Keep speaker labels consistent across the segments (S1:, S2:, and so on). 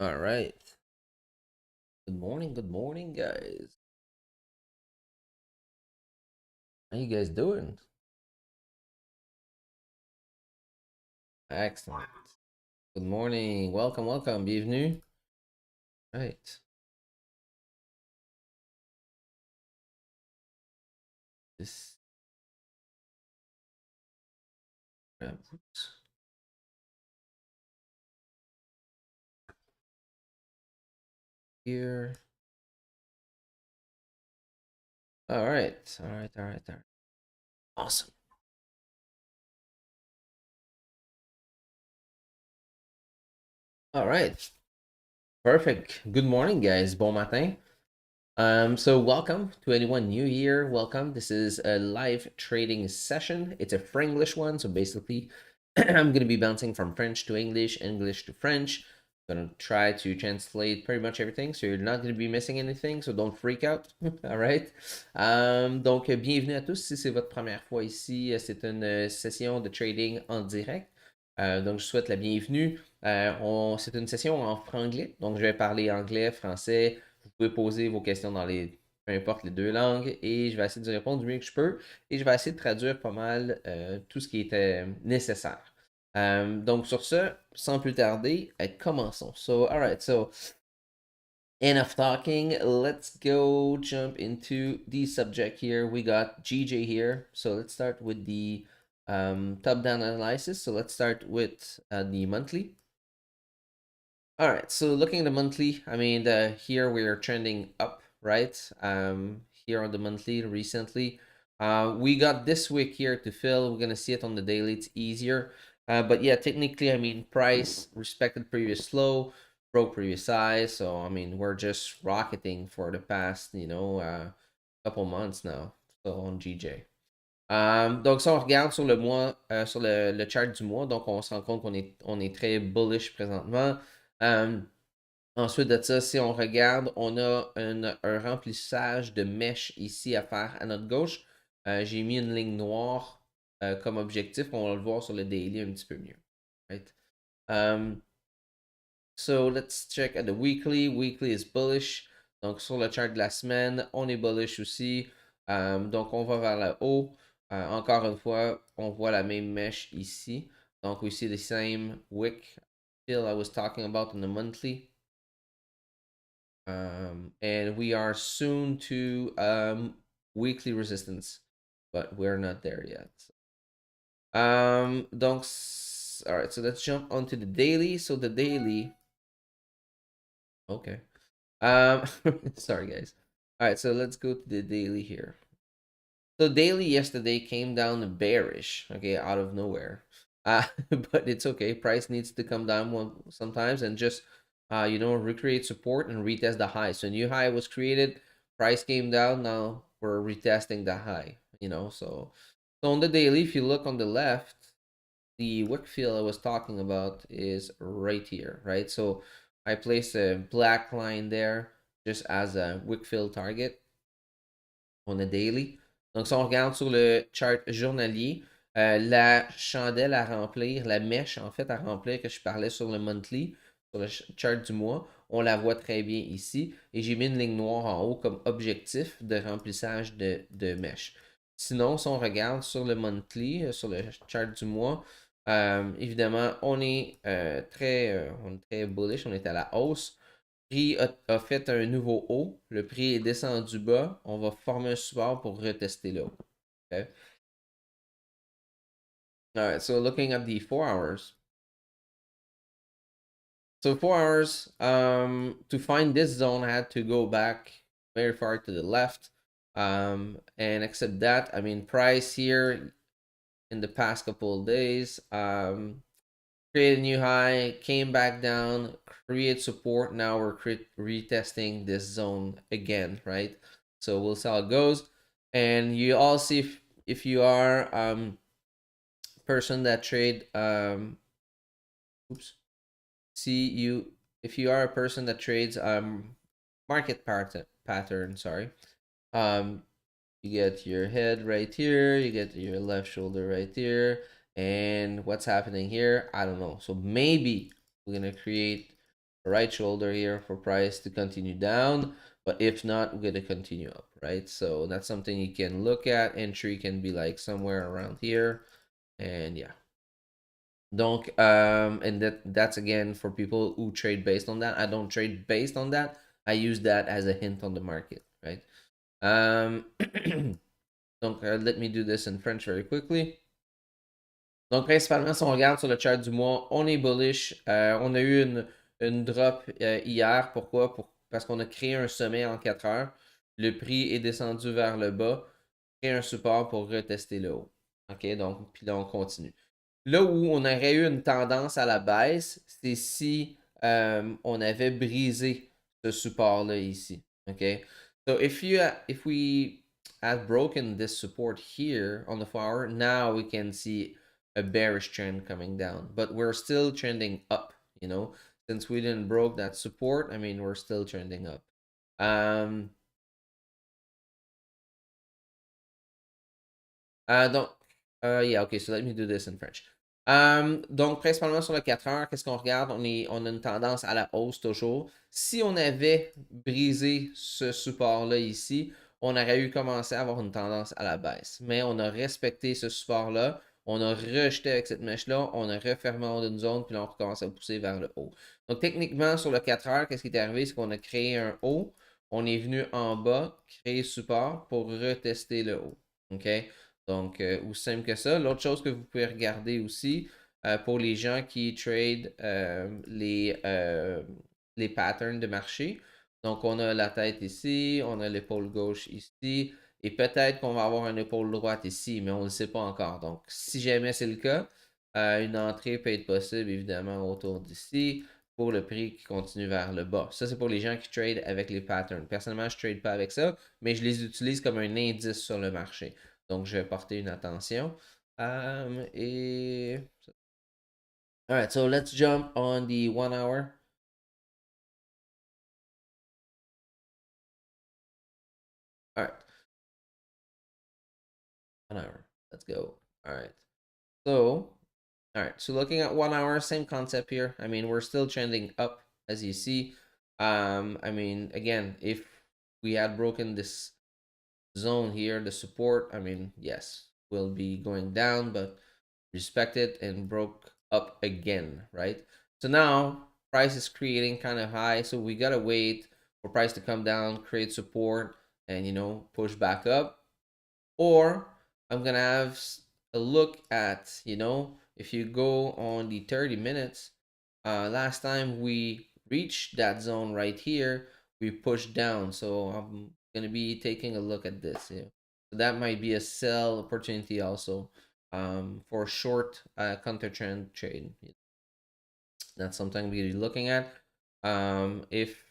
S1: All right. Good morning, guys. How you guys doing? Excellent. Good morning. Welcome. Bienvenue. Right. This oops, here. All right. All right. Awesome. All right. Perfect. Good morning, guys. Bon matin. So welcome to anyone new here. Welcome. This is a live trading session. It's a Franglish one, so basically, I'm gonna be bouncing from French to English, English to French. Gonna try to translate pretty much everything, so you're not gonna be missing anything. So don't freak out. All right. Donc bienvenue à tous. Si c'est votre première fois ici, c'est une session de trading en direct. Donc je souhaite la bienvenue. C'est une session en franglais, donc je vais parler anglais, français. Vous pouvez poser vos questions dans peu importe les deux langues et je vais essayer de répondre du mieux que je peux et je vais essayer de traduire pas mal tout ce qui était nécessaire. Donc sur ce, sans plus tarder, commençons. So, alright, so enough talking. Let's go jump into the subject here. We got GJ here. So let's start with the top-down analysis. So let's start with the monthly. All right, so looking at the monthly, I mean, here we are trending up, right? Here on the monthly recently. We got this wick here to fill. We're gonna see it on the daily. It's easier. But yeah, technically, I mean, price respected previous low, broke previous high. So I mean, we're just rocketing for the past, couple months now. So on GJ. Donc, si on regarde sur le mois, sur le chart du mois, donc on se rend compte qu'on est très bullish présentement. Ensuite de ça, si on regarde, on a un remplissage de mèche ici à faire à notre gauche. J'ai mis une ligne noire comme objectif. On va le voir sur le daily un petit peu mieux. Right? Um, so let's check at the weekly. Weekly is bullish. Donc sur le chart de la semaine, on est bullish aussi. Donc on va vers le haut. Encore une fois, on voit la même mèche ici. Donc we see the same wick fill I was talking about in the monthly. And we are soon to weekly resistance, but we're not there yet. Donc, all right, so let's jump onto the daily. So the daily, okay. Um, sorry guys. All right, so let's go to the daily here. So daily yesterday came down bearish, okay, out of nowhere. But it's okay. Price needs to come down sometimes and just recreate support and retest the high. So new high was created, price came down, now we're retesting the high, so on the daily, if you look on the left, the wick fill I was talking about is right here, right? So I placed a black line there just as a wick fill target on a daily. Donc, si on regarde sur le chart journalier, la chandelle à remplir, la mèche en fait à remplir que je parlais sur le monthly, sur le chart du mois, on la voit très bien ici. Et j'ai mis une ligne noire en haut comme objectif de remplissage de mèche. Sinon, si on regarde sur le monthly, sur le chart du mois, évidemment, on est très bullish, on est à la hausse prix a fait un nouveau haut, le prix est descendu bas, on va former un support pour retester là. Okay? All right, so looking at the 4 hours. So 4 hours, to find this zone, I had to go back very far to the left. And except that, I mean, price here in the past couple of days, create a new high, came back down, create support. Now we're retesting this zone again, right? So we'll see how it goes. And you all see if you are person that trade oops see you if you are a person that trades market pattern, sorry. um you get your head right here, you get your left shoulder right here, and what's happening here, I don't know. So maybe we're gonna create right shoulder here for price to continue down. But if not, we're going to continue up, right? So that's something you can look at. Entry can be like somewhere around here. And yeah. Donc, and that's again for people who trade based on that. I don't trade based on that. I use that as a hint on the market, right? Um, donc, let me do this in French very quickly. Donc, principalement, si on regarde sur le chart du mois, on est bullish. On a eu une drop hier. Pourquoi? Parce qu'on a créé un sommet en 4 heures. Le prix est descendu vers le bas. Créé un support pour retester le haut. OK? Donc, puis là, on continue. Là où on aurait eu une tendance à la baisse, c'est si on avait brisé ce support-là ici. OK? So if we had broken this support here on the 4 hour, now we can see a bearish trend coming down. But we're still trending up, you know. Since we didn't broke that support, I mean, we're still trending up. Donc, yeah, okay, so let me do this in French. Donc, principalement sur le 4 heures, qu'est-ce qu'on regarde? On a une tendance à la hausse toujours. Si on avait brisé ce support-là ici, on aurait eu commencé à avoir une tendance à la baisse. Mais on a respecté ce support-là, on a rejeté avec cette mèche-là, on a refermé en haut d'une zone, puis là, on recommence à pousser vers le haut. Donc, techniquement, sur le 4 heures, qu'est-ce qui est arrivé? C'est qu'on a créé un haut, on est venu en bas, créer support pour retester le haut. OK? Donc, aussi simple que ça. L'autre chose que vous pouvez regarder aussi, pour les gens qui trade les patterns de marché. Donc, on a la tête ici, on a l'épaule gauche ici, et peut-être qu'on va avoir une épaule droite ici, mais on ne le sait pas encore. Donc, si jamais c'est le cas, une entrée peut être possible, évidemment, autour d'ici, pour le prix qui continue vers le bas. Ça, c'est pour les gens qui trade avec les patterns. Personnellement, je ne trade pas avec ça, mais je les utilise comme un indice sur le marché. Donc, je vais porter une attention. Et... Alright, so let's jump on the 1 hour. Alright, 1 hour. Let's go. Alright. So, alright. So looking at 1 hour, same concept here. I mean, we're still trending up, as you see. I mean, again, if we had broken this zone here, the support, I mean, yes, we'll be going down, but respect it and broke up again, right? So now price is creating kind of high, so we gotta wait for price to come down, create support, and push back up. Or I'm gonna have a look at if you go on the 30 minutes, last time we reached that zone right here, we pushed down. So I'm gonna be taking a look at this. Yeah. So that might be a sell opportunity also, for short counter trend trade. That's something we're looking at. If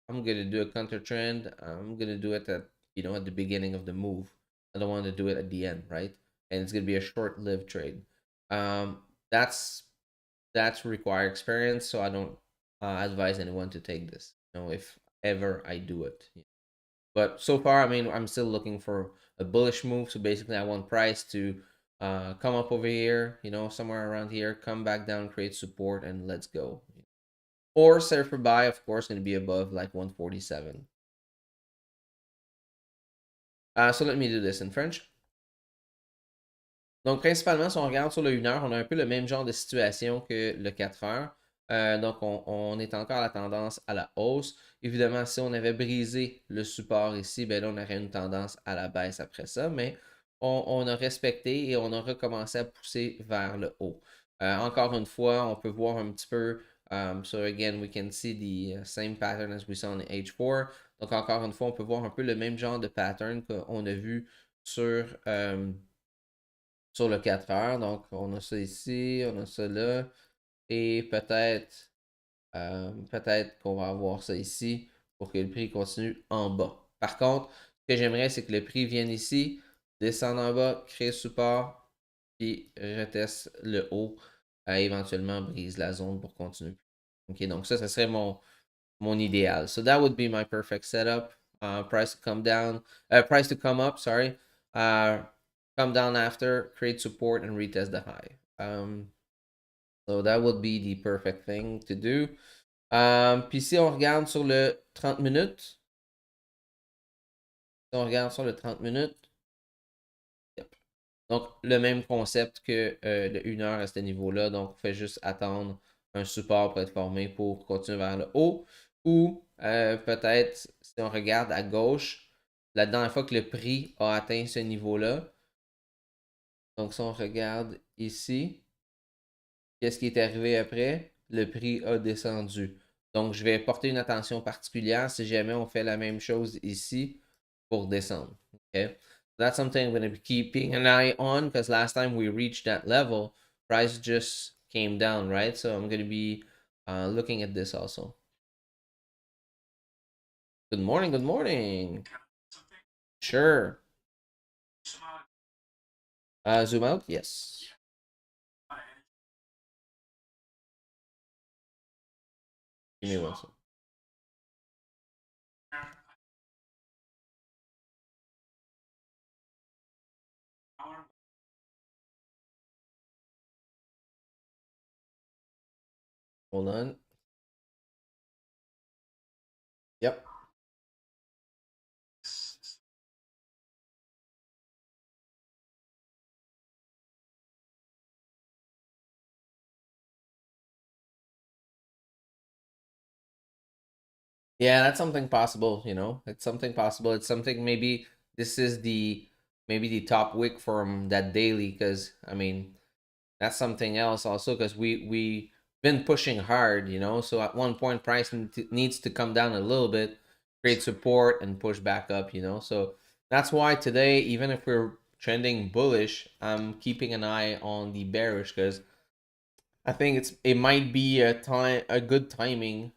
S1: I'm gonna do a counter trend, I'm gonna do it at the beginning of the move. I don't want to do it at the end, right? And it's gonna be a short-lived trade. Um, that's that's require experience, so I don't advise anyone to take this. If ever I do it. But so far, I mean, I'm still looking for a bullish move. So basically, I want price to come up over here, somewhere around here, come back down, create support, and let's go. Or set for buy, of course, going to be above like 147. So let me do this in French. Donc, principalement, si on regarde sur le 1 heure, on a un peu le même genre de situation que le 4 heures. Donc, on est encore à la tendance à la hausse. Évidemment, si on avait brisé le support ici, ben là, on aurait une tendance à la baisse après ça, mais on a respecté et on a recommencé à pousser vers le haut. Encore une fois, on peut voir un petit peu. So again, we can see the same pattern as we saw on the H4. Donc, encore une fois, on peut voir un peu le même genre de pattern qu'on a vu sur le 4 heures. Donc, on a ça ici, on a ça là. Et peut-être qu'on va avoir ça ici pour que le prix continue en bas. Par contre, ce que j'aimerais, c'est que le prix vienne ici, descende en bas, crée support, puis reteste le haut, éventuellement brise la zone pour continuer. Ok, donc ça serait mon idéal. So that would be my perfect setup. Price to come down, price to come up, sorry. Come down after, create support, and retest the high. So that would be the perfect thing to do. Puis si on regarde sur le 30 minutes, si on regarde sur le 30 minutes, yep. Donc le même concept que le 1 heure à ce niveau-là. Donc on fait juste attendre un support pour être formé pour continuer vers le haut. Ou peut-être, si on regarde à gauche, la dernière fois que le prix a atteint ce niveau-là, donc si on regarde ici, qu'est-ce qui est arrivé après? Le prix a descendu. Donc, je vais porter une attention particulière si jamais on fait la même chose ici pour descendre. Okay? That's something I'm going to be keeping an eye on because last time we reached that level, price just came down, right? So I'm going to be looking at this also. Good morning. Good morning. Sure. Zoom out? Yes. Give me one second. Hold on. Yep. Yeah, that's something possible, you know. It's something possible. It's something maybe this is the maybe the top wick from that daily because I mean that's something else also because we been pushing hard, you know. So at one point price needs to come down a little bit, create support and push back up, you know. So that's why today, even if we're trending bullish, I'm keeping an eye on the bearish because I think it might be a good timing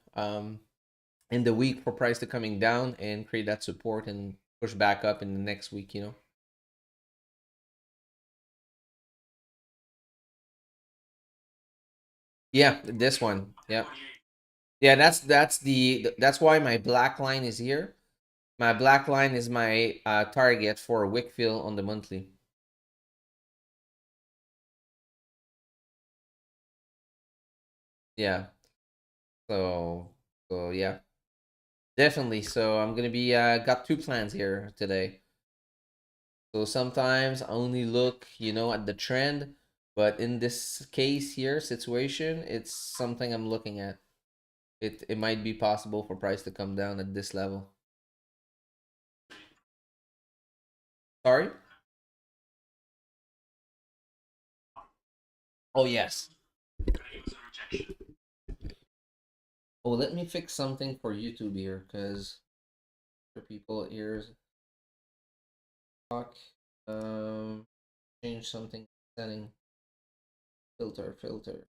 S1: in the week for price to coming down and create that support and push back up in the next week, you know. Yeah, this one. Yeah. Yeah, that's why my black line is here. My black line is my target for wick fill on the monthly. Yeah. So yeah. Definitely. So I'm gonna be got two plans here today. So sometimes I only look, you know, at the trend, but in this case here, situation, it's something I'm looking at. It might be possible for price to come down at this level. Sorry? Oh yes. Oh, let me fix something for YouTube here, because for people ears talk. Change something setting. Filter. Filter.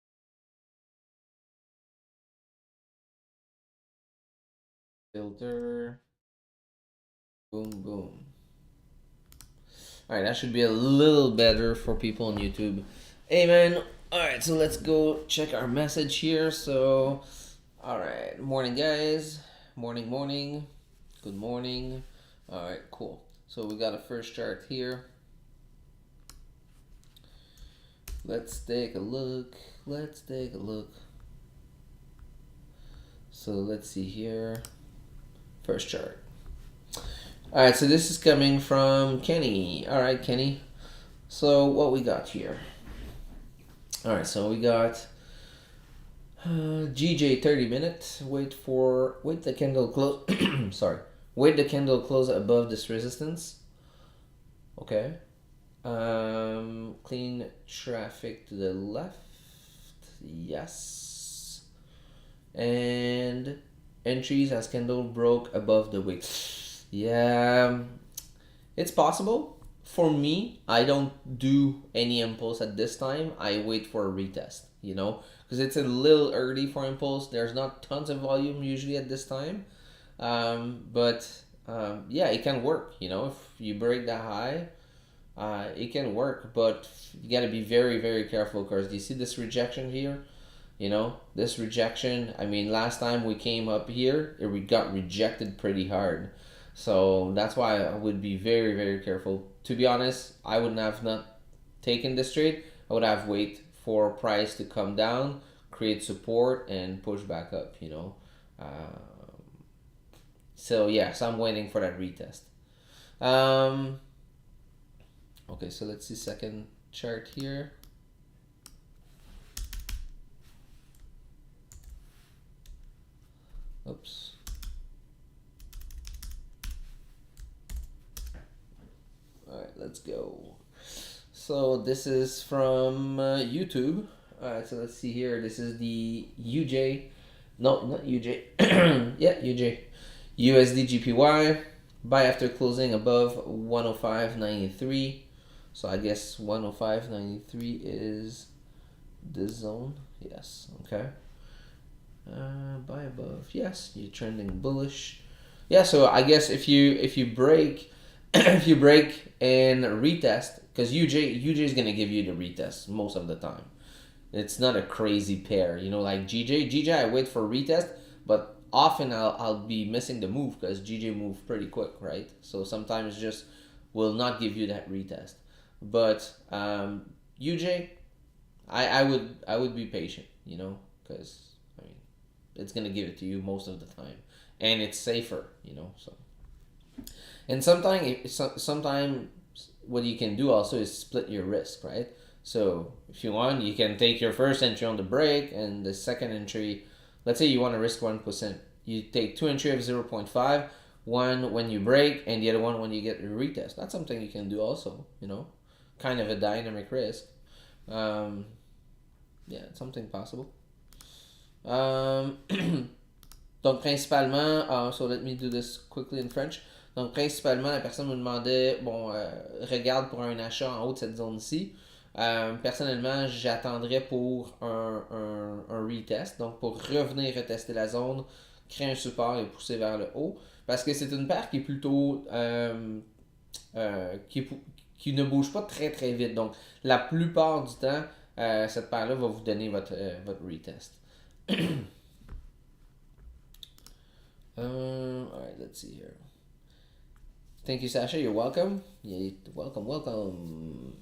S1: Boom boom. Alright, that should be a little better for people on YouTube. Hey man. Alright, so let's go check our message here. So alright. Morning guys. Morning. Good morning. Alright, cool. So we got a first chart here. Let's take a look. So let's see here. First chart. Alright, so this is coming from Kenny. Alright, Kenny. So what we got here? Alright, so we got GJ 30 minutes. Wait the candle close. Sorry. Wait the candle close above this resistance. Okay. Clean traffic to the left. Yes. And entries as candle broke above the wick. Yeah, it's possible. For me, I don't do any impulse at this time. I wait for a retest, you know, because it's a little early for impulse. There's not tons of volume usually at this time. But yeah, it can work, you know, if you break that high, it can work, but you got to be very careful because you see this rejection here. You know, this rejection. I mean, last time we came up here, we got rejected pretty hard. So that's why I would be very careful. To be honest, I would have not taken this trade. I would have wait for price to come down, create support and push back up, you know. So yeah, so I'm waiting for that retest. Okay, so let's see second chart here. Oops. All right, let's go. So this is from YouTube. All right, so let's see here. This is the UJ. No, not UJ. Yeah, UJ. USD GPY. Buy after closing above 105.93. So I guess 105.93 is this zone. Yes. Okay. Buy above. Yes, you're trending bullish. Yeah. So I guess if you break if you break and retest, because UJ is gonna give you the retest most of the time. It's not a crazy pair, you know, like GJ I wait for retest, but often I'll be missing the move because GJ move pretty quick, right? So sometimes just will not give you that retest. But UJ, I would be patient, you know, because I mean it's gonna give it to you most of the time, and it's safer, you know. So and sometimes what you can do also is split your risk, right? So if you want, you can take your first entry on the break and the second entry. Let's say you want to risk 1%. You take two entry of 0.5, one when you break and the other one when you get a retest. That's something you can do also, you know, kind of a dynamic risk. Yeah, it's something possible. Donc principalement, so let me do this quickly in French. Donc principalement, la personne me demandait, bon, regarde pour un achat en haut de cette zone-ci. Personnellement, j'attendrais pour un retest, donc pour revenir retester la zone, créer un support et pousser vers le haut, parce que c'est une paire qui est plutôt qui ne bouge pas très très vite. Donc la plupart du temps, cette paire-là va vous donner votre retest. Alright, let's see here. Thank you, Sasha. You're welcome. Yeah, welcome.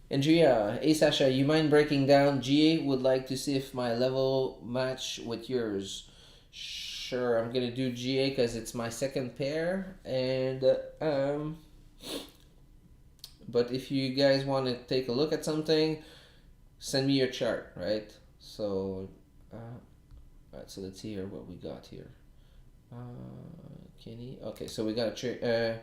S1: And Gia, hey Sasha, you mind breaking down? GA would like to see if my level match with yours. Sure, I'm gonna do GA because it's my second pair, and but if you guys want to take a look at something, send me your chart, right? So, alright, so let's see here what we got here. Kenny, okay, so we got a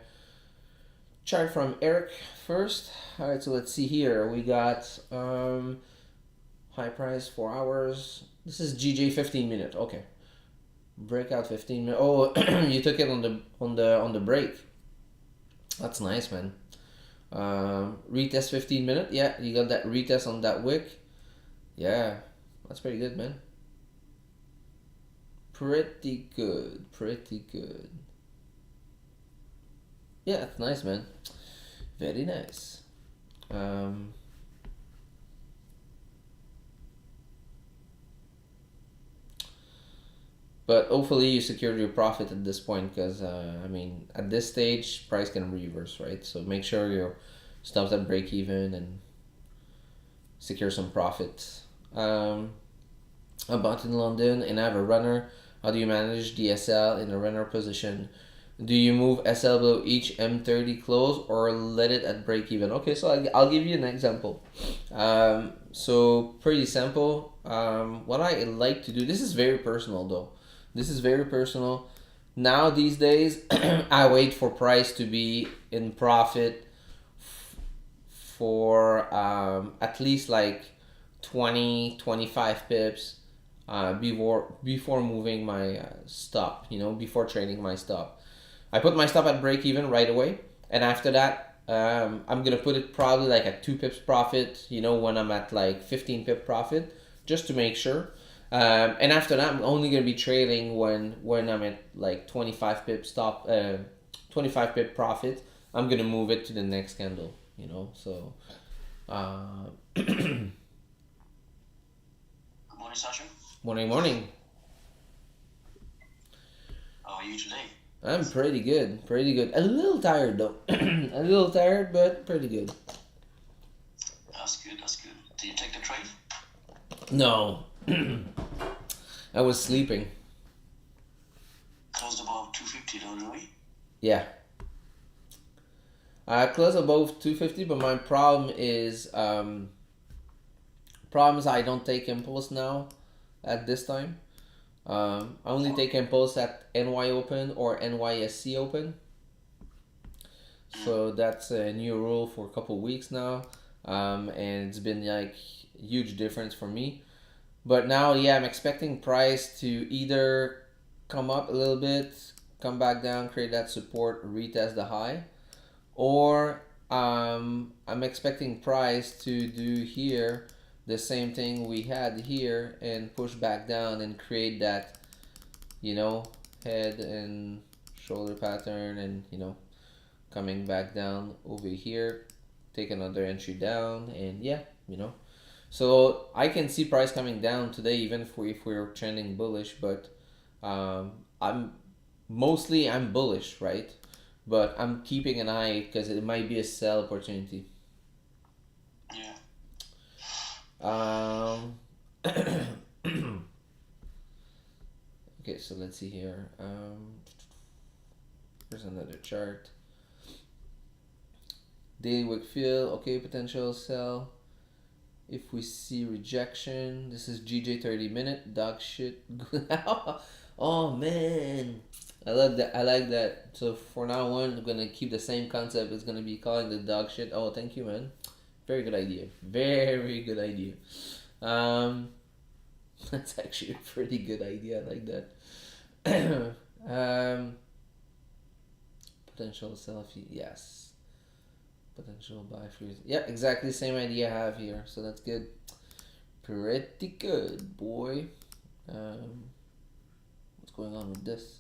S1: chart from Eric first. All right, so let's see here. We got high price 4 hours. This is GJ 15 minute. Okay, breakout 15 minute. Oh, you took it on the break. That's nice, man. Retest 15 minute. Yeah, you got that retest on that wick. Yeah, that's pretty good, man. Pretty good. Yeah, that's nice, man. Very nice. But hopefully you secured your profit at this point, because I mean, at this stage, price can reverse, right? So make sure your stops at break even and secure some profit. I bought in London and I have a runner. How do you manage DSL in a runner position? Do you move SL below each M30 close or let it at break even? Okay, so I'll give you an example. So pretty simple. What I like to do, this is very personal though. This is very personal. Now these days, I wait for price to be in profit for at least like 20-25 pips before moving my stop, you know, before trading my stop. I put my stop at break even right away, and after that, I'm gonna put it probably like at 2 pips profit, you know, when I'm at like 15 pip profit, just to make sure. And after that, I'm only gonna be trading when I'm at like 25 pip stop, 25 pip profit. I'm gonna move it to the next candle, you know. So,
S2: Good morning, Sasha.
S1: Morning.
S2: How are you today?
S1: I'm pretty good. A little tired though. A little tired, but pretty good.
S2: That's good. Did you take the trade?
S1: No, I was sleeping.
S2: Closed above 250 though, didn't we?
S1: Yeah. I closed above 250, but my problem is I don't take impulse now at this time. I only take impulse at NY Open or NYSC Open. So that's a new rule for a couple weeks now. And it's been like huge difference for me. But now, yeah, I'm expecting price to either come up a little bit, come back down, create that support, retest the high, or I'm expecting price to do here the same thing we had here and push back down and create that, you know, head and shoulder pattern and, coming back down over here, take another entry down, and yeah, So I can see price coming down today, even if we're trending bullish, but um, I'm bullish, right? But I'm keeping an eye because it might be a sell opportunity.
S2: Yeah.
S1: Um, okay, so let's see here. Here's another chart. Daily wick fill, okay, potential sell. If we see rejection, this is GJ 30 minute, dog shit. Oh man. I like that. I like that. So for now on, I'm gonna keep the same concept. It's gonna be calling the dog shit. Oh, thank you, man. Very good idea. Very good idea. Um, that's actually a pretty good idea. I like that. Potential selfie. Yes. Potential buy freeze. Yeah, exactly the same idea I have here. So that's good. Pretty good, boy. What's going on with this?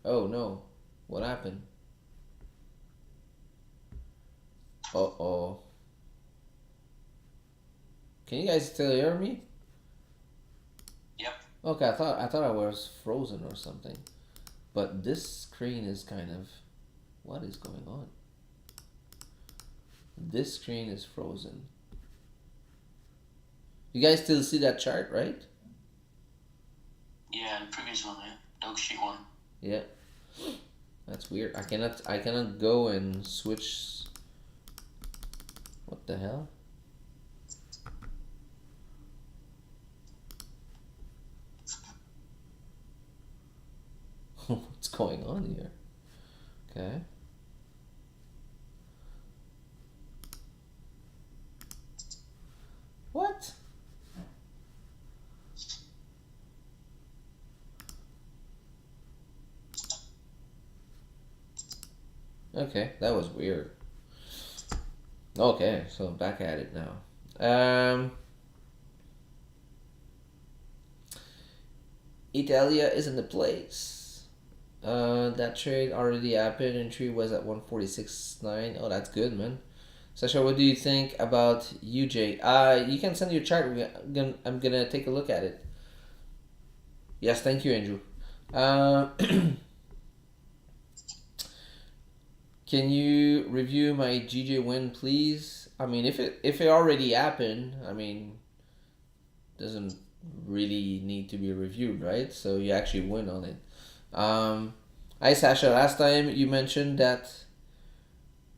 S1: Oh no. What happened? Uh-oh. Can you guys still hear me?
S2: Yep.
S1: Okay, I thought I was frozen or something. But this screen is kind of, what is going on? This screen is frozen. You guys still see that chart, right?
S2: Yeah, the previous one, yeah. Dog shit one.
S1: Yeah. That's weird. I cannot go and switch. What the hell? What's going on here? Okay. What? Okay, that was weird. Okay, so back at it now. Italia is in the place. That trade already happened. Entry was at 146.9. Oh, that's good, man. Sasha, what do you think about UJ? You can send your chart. I'm gonna take a look at it. Yes, thank you, Andrew. Uh, can you review my GJ win, please? I mean, if it already happened, I mean, doesn't really need to be reviewed, right? So you actually win on it. Hi, Sasha. Last time you mentioned that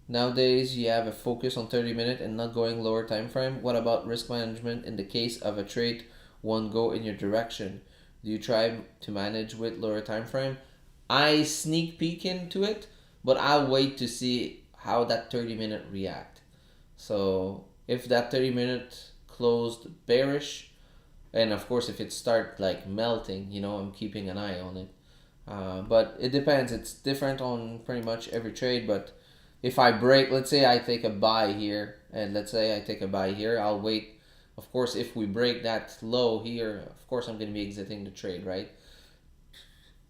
S1: nowadays you have a focus on 30 minute and not going lower time frame. What about risk management in the case of a trade won't go in your direction? Do you try to manage with lower time frame? I sneak peek into it, but I'll wait to see how that 30 minute react. So if that 30 minute closed bearish, and of course if it start like melting, I'm keeping an eye on it. But it depends. It's different on pretty much every trade. But if I break, let's say I take a buy here, and let's say I take a buy here, I'll wait. Of course, if we break that low here, of course I'm going to be exiting the trade, right?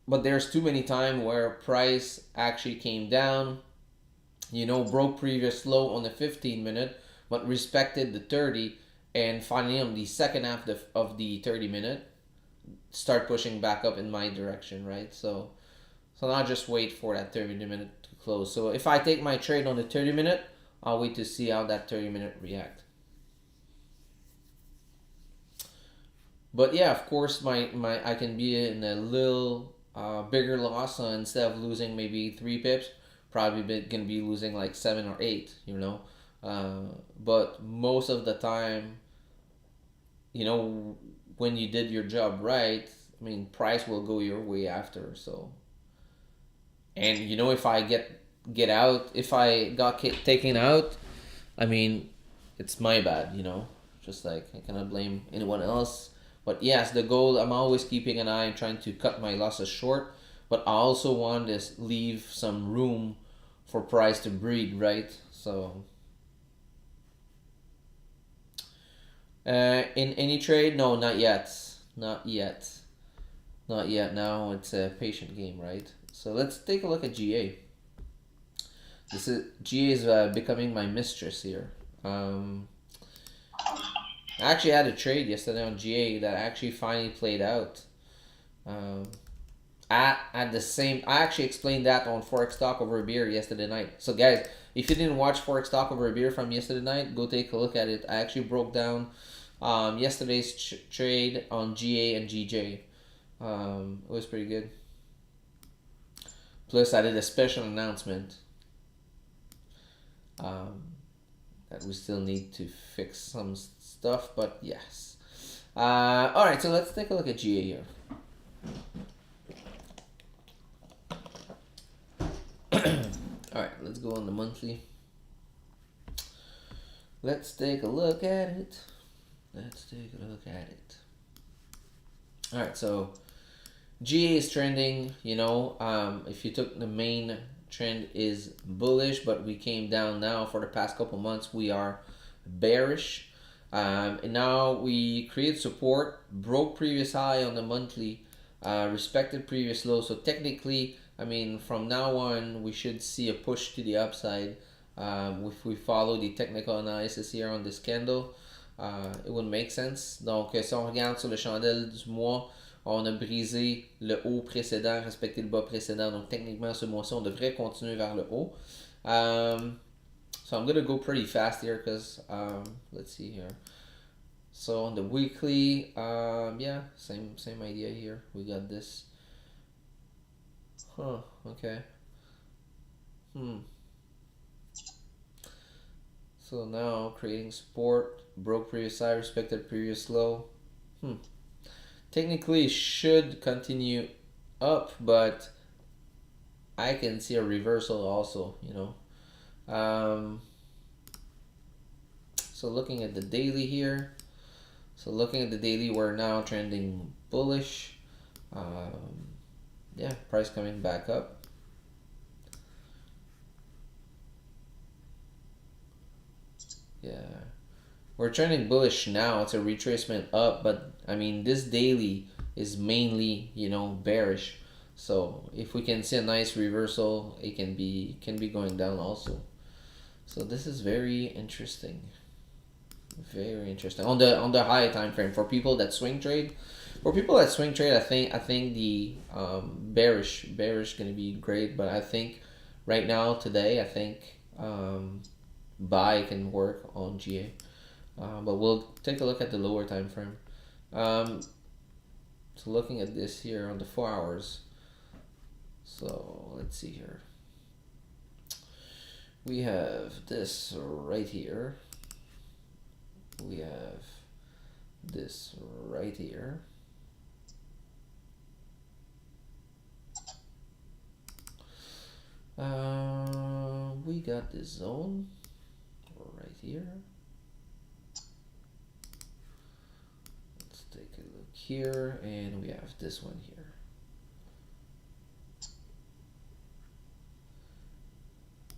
S1: But there's too many time where price actually came down, broke previous low on the 15 minute, but respected the 30, and finally on the second half of the 30 minute, start pushing back up in my direction, right? So now just wait for that 30 minute to close. So if I take my trade on the 30 minute, I'll wait to see how that 30 minute react. But yeah, of course, my I can be in a little bigger loss, instead of losing maybe 3 pips, probably gonna be losing like 7 or 8. But most of the time, you know, when you did your job right, I mean, price will go your way after. So, and if I get out, if I got taken out, I mean, it's my bad. Just like I cannot blame anyone else. But yes, the goal, I'm always keeping an eye, trying to cut my losses short. But I also want to leave some room for price to breed, right? So, in any trade, no, not yet, not yet, not yet. Now it's a patient game, right? So let's take a look at GA. GA is becoming my mistress here. I actually had a trade yesterday on GA that actually finally played out. Um, at the same, I actually explained that on Forex Talk Over a Beer yesterday night. So guys, if you didn't watch Forex Talk Over a Beer from yesterday night, go take a look at it. I actually broke down yesterday's trade on GA and GJ. It was pretty good. Plus, I did a special announcement um, that we still need to fix some stuff, but yes. All right, so let's take a look at GA here. All right, let's go on the monthly. Let's take a look at it. All right, so GA is trending. If you took the main trend is bullish, but we came down now for the past couple months. We are bearish. And now we create support, broke previous high on the monthly, respected previous low. So technically, I mean, from now on, we should see a push to the upside. If we follow the technical analysis here on this candle, it would make sense. Donc, si on regarde sur le chandelle du mois, on a brisé le haut précédent, respecté le bas précédent. Donc, techniquement, ce mois-ci, on devrait continuer vers le haut. So I'm going to go pretty fast here because, let's see here. So on the weekly, yeah, same idea here. We got this. Huh, okay. So now creating support, broke previous high, respected previous low. Technically should continue up, but I can see a reversal also, So looking at the daily here. So looking at the daily, we're now trending bullish. Yeah, price coming back up. Yeah. We're trending bullish now. It's a retracement up, but I mean, this daily is mainly, bearish. So if we can see a nice reversal, it can be going down also. So this is very interesting. Very interesting. On the high time frame for people that swing trade. I think the bearish gonna be great, but I think right now today I think buy can work on GA. But we'll take a look at the lower time frame. So looking at this here on the 4 hours. So let's see here. We have this right here. We have this right here. We got this zone right here. Let's take a look here, and we have this one here.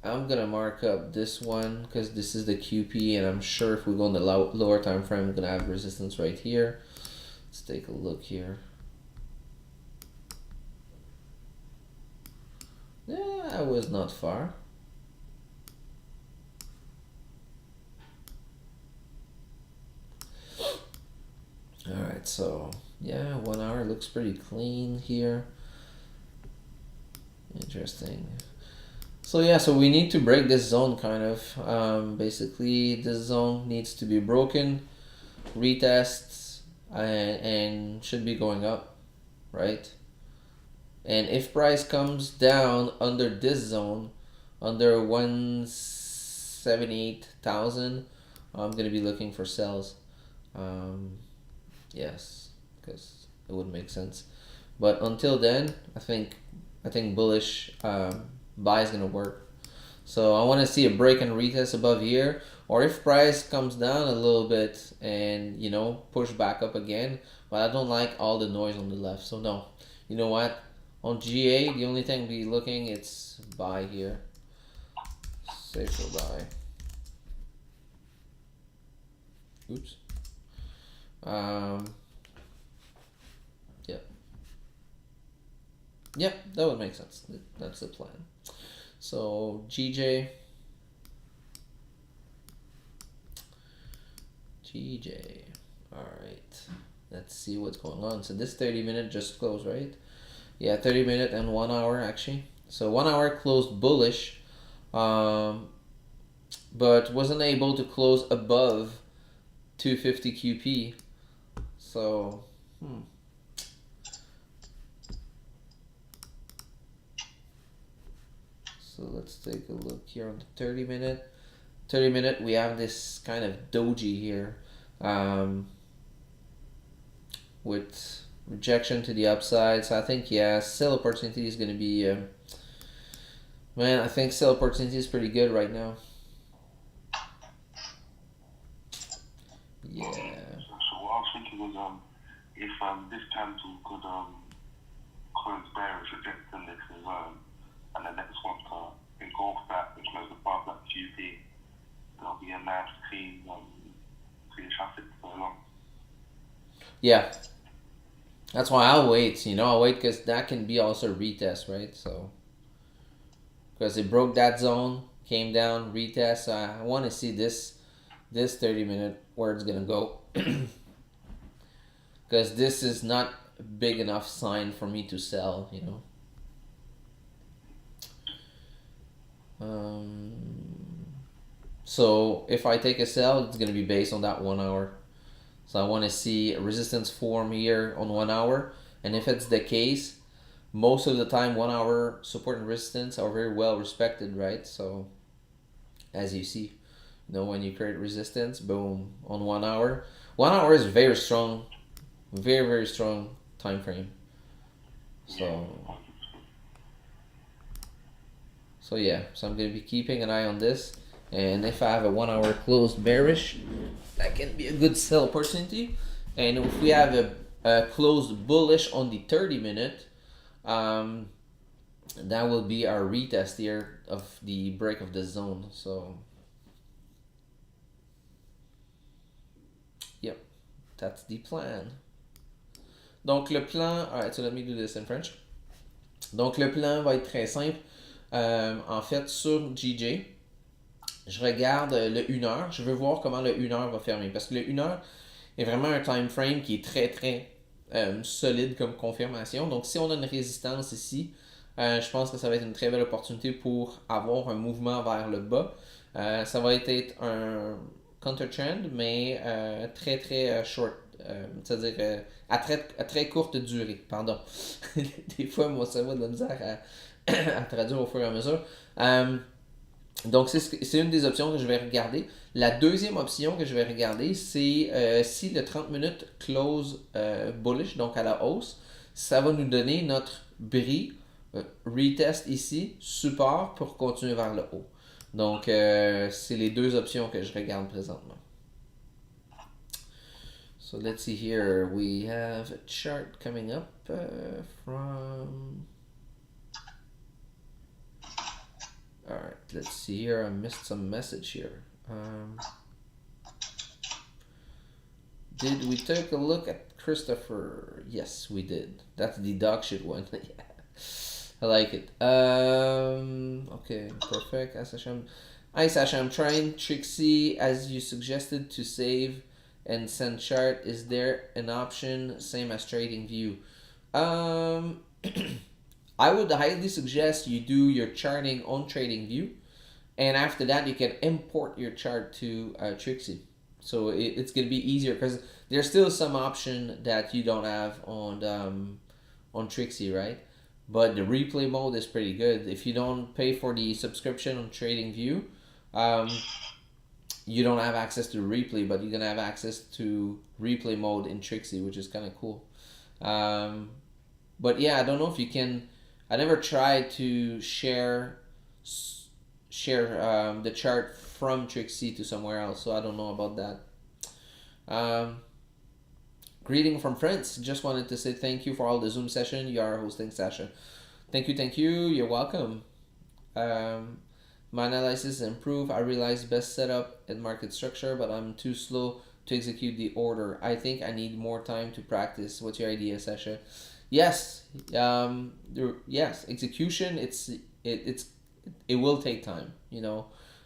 S1: I'm gonna mark up this one because this is the QP, and I'm sure if we go on the lower time frame, we're gonna have resistance right here. Let's take a look here. Yeah, I was not far. Alright, so yeah, 1 hour looks pretty clean here. Interesting. So yeah, so we need to break this zone kind of. Basically, this zone needs to be broken. Retests, and should be going up, right? And if price comes down under this zone, under 178,000, I'm gonna be looking for sells. Um, yes, because it would make sense. But until then, I think bullish buy is gonna work. So I want to see a break and retest above here, or if price comes down a little bit and push back up again. But I don't like all the noise on the left. So no, you know what? On GA, the only thing we looking it's buy here. Safer buy. Oops. Um. Yep. Yep. That would make sense. That's the plan. So GJ. GJ. Alright. Let's see what's going on. So this 30-minute just closed, right? Yeah, 30-minute and 1 hour actually. So 1 hour closed bullish, but wasn't able to close above 250 QP. So, So let's take a look here on the 30-minute. 30-minute, we have this kind of doji here, with rejection to the upside. So I think, yeah, sell opportunity is going to be, man, I think sell opportunity is pretty good right now. Yeah.
S2: So what I was thinking was if this candle could close bearish rejecting this as and the next one to engulf that which goes above that QP, that'll be a nice clean traffic for long.
S1: Yeah. That's why I'll wait, I'll wait because that can be also a retest, right? So, because it broke that zone, came down, retest. So I want to see this 30-minute where it's going to go. Because this is not a big enough sign for me to sell, So if I take a sell, it's going to be based on that 1 hour. So I want to see a resistance form here on 1 hour. And if it's the case, most of the time 1 hour support and resistance are very well respected, right? So as you see, when you create resistance, boom, on 1 hour. 1 hour is very strong, very, very strong time frame. So yeah, so I'm going to be keeping an eye on this. And if I have a 1 hour closed bearish, that can be a good sell opportunity. And if we have a closed bullish on the 30-minute, that will be our retest here of the break of the zone. So, yep, that's the plan. Donc le plan, alright, so let me do this in French. Donc le plan va être très simple. En fait, sur GJ, je regarde le 1 heure. Je veux voir comment le 1 heure va fermer. Parce que le 1 heure est vraiment un time frame qui est très, très solide comme confirmation. Donc, si on a une résistance ici, je pense que ça va être une très belle opportunité pour avoir un mouvement vers le bas. Ça va être un counter-trend, mais très, très short. C'est-à-dire à très courte durée. Pardon. Des fois, moi, ça va de la misère à traduire au fur et à mesure. Donc, c'est une des options que je vais regarder. La deuxième option que je vais regarder, c'est si le 30 minutes close bullish, donc à la hausse, ça va nous donner notre bris, retest ici, support pour continuer vers le haut. Donc, c'est les deux options que je regarde présentement. So, let's see here. We have a chart coming up from... Alright, let's see here. I missed some message here. Did we take a look at Christopher? Yes, we did. That's the dog shit one. Yeah. I like it. Okay, perfect. Hi Sasha, I'm trying Trixie as you suggested to save and send chart. Is there an option same as TradingView? I would highly suggest you do your charting on TradingView, and after that you can import your chart to Trixie. So it's gonna be easier because there's still some option that you don't have on Trixie, right? But the replay mode is pretty good. If you don't pay for the subscription on TradingView, um, you don't have access to replay, but you're gonna have access to replay mode in Trixie, which is kind of cool. Um, but yeah, I don't know if you can. I never tried to share the chart from Trixie to somewhere else, so I don't know about that. Um, Greeting from France. Just wanted to say thank you for all the Zoom session you are hosting, Sasha. Thank you, thank you. You're welcome. Um, my analysis improved. I realized best setup and market structure, but I'm too slow to execute the order. I think I need more time to practice. What's your idea, Sasha? Yes. Yes. Execution. It will take time.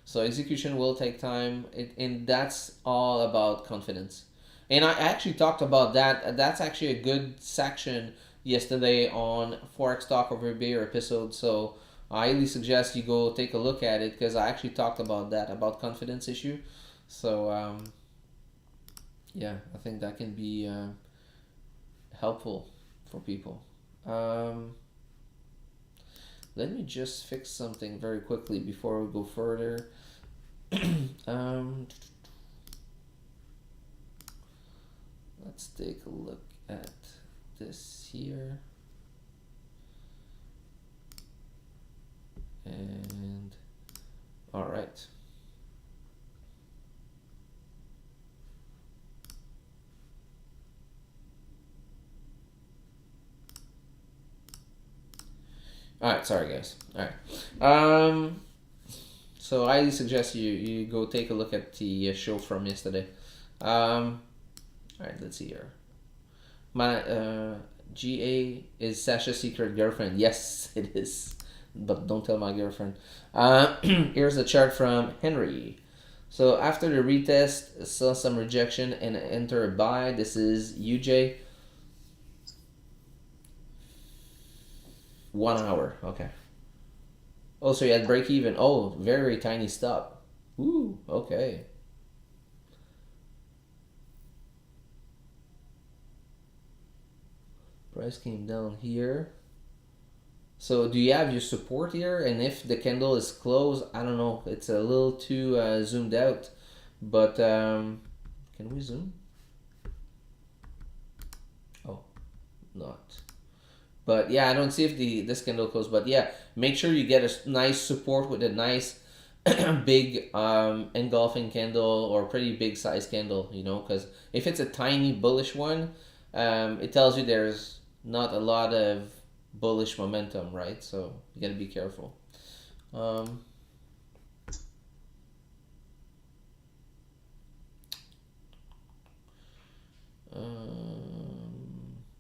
S1: So execution will take time, and that's all about confidence. And I actually talked about that. That's actually a good section yesterday on Forex Talk over Beer episode. So I highly suggest you go take a look at it because I actually talked about that, about confidence issue. So yeah, I think that can be helpful for people. Um, Let me just fix something very quickly before we go further. um, let's take a look at this here. And all right. All right, sorry guys. All right. So I suggest you go take a look at the show from yesterday. All right, let's see here. My GA is Sasha's secret girlfriend. Yes, it is, but don't tell my girlfriend. Here's a chart from Henry. So after the retest, saw some rejection and enter a buy. This is UJ. 1 hour. Okay. Oh, so you had break even. Oh, very tiny stop. Ooh, okay. Price came down here. So do you have your support here? And if the candle is closed, I don't know. It's a little too zoomed out. But can we zoom? Oh, not. But yeah, I don't see if this candle closed. But yeah, make sure you get a nice support with a nice big engulfing candle or pretty big size candle. Because if it's a tiny bullish one, it tells you there's not a lot of bullish momentum, right? So you gotta be careful. Um,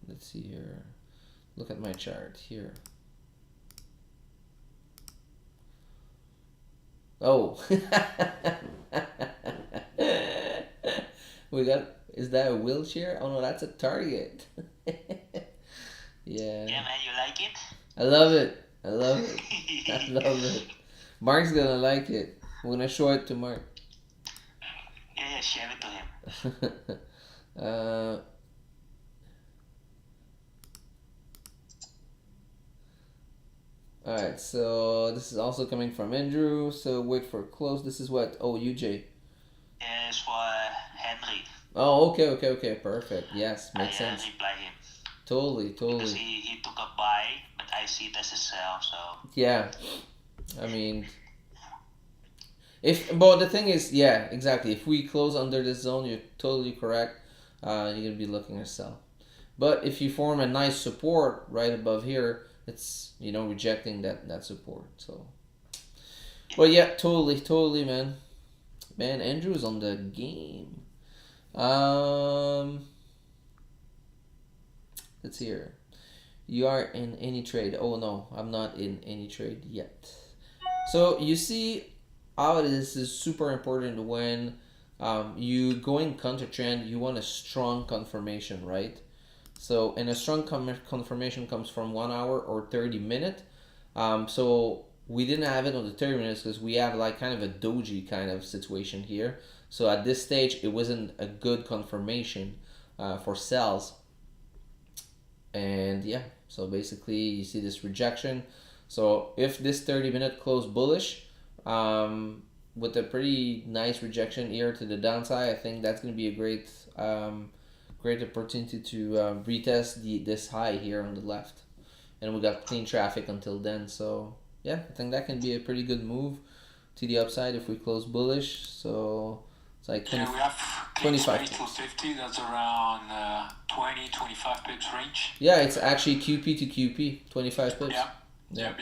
S1: let's see here. Look at my chart here. Oh. Is that a wheelchair? Oh no, that's a Target. Yeah.
S3: Yeah, man, you like it?
S1: I love it. I love it. I love it. Mark's gonna like it. I'm gonna show it to Mark.
S3: Yeah, share it to him.
S1: uh, Alright, so this is also coming from Andrew. So wait for close. This is what? Oh, UJ.
S3: Yeah, it's for Henry.
S1: Oh, okay. Perfect. Yes, makes sense.
S3: Reply him.
S1: Totally.
S3: Because he took a buy, but I see it as a sell, so.
S1: Yeah. I mean, but the thing is, yeah, exactly. If we close under this zone, you're totally correct. You're gonna be looking to sell. But if you form a nice support right above here, it's rejecting that support. So, but yeah, totally, man. Andrew's on the game. Let's see here. You are in any trade? Oh no, I'm not in any trade yet. So you see how this is super important when you going counter trend. You want a strong confirmation, right? So, and a strong confirmation comes from 1 hour or 30 minutes. So we didn't have it on the 30 minutes because we have like kind of a doji kind of situation here. So at this stage, it wasn't a good confirmation for sells. And yeah, so basically you see this rejection. So if this 30-minute close bullish, with a pretty nice rejection here to the downside, I think that's going to be a great opportunity to retest this high here on the left. And we got clean traffic until then. So yeah, I think that can be a pretty good move to the upside if we close bullish. So it's like 20,
S4: we have
S1: 25
S4: to 50. That's around 20, 25 pips range.
S1: Yeah, it's actually QP to QP, 25 pips.
S4: Yeah.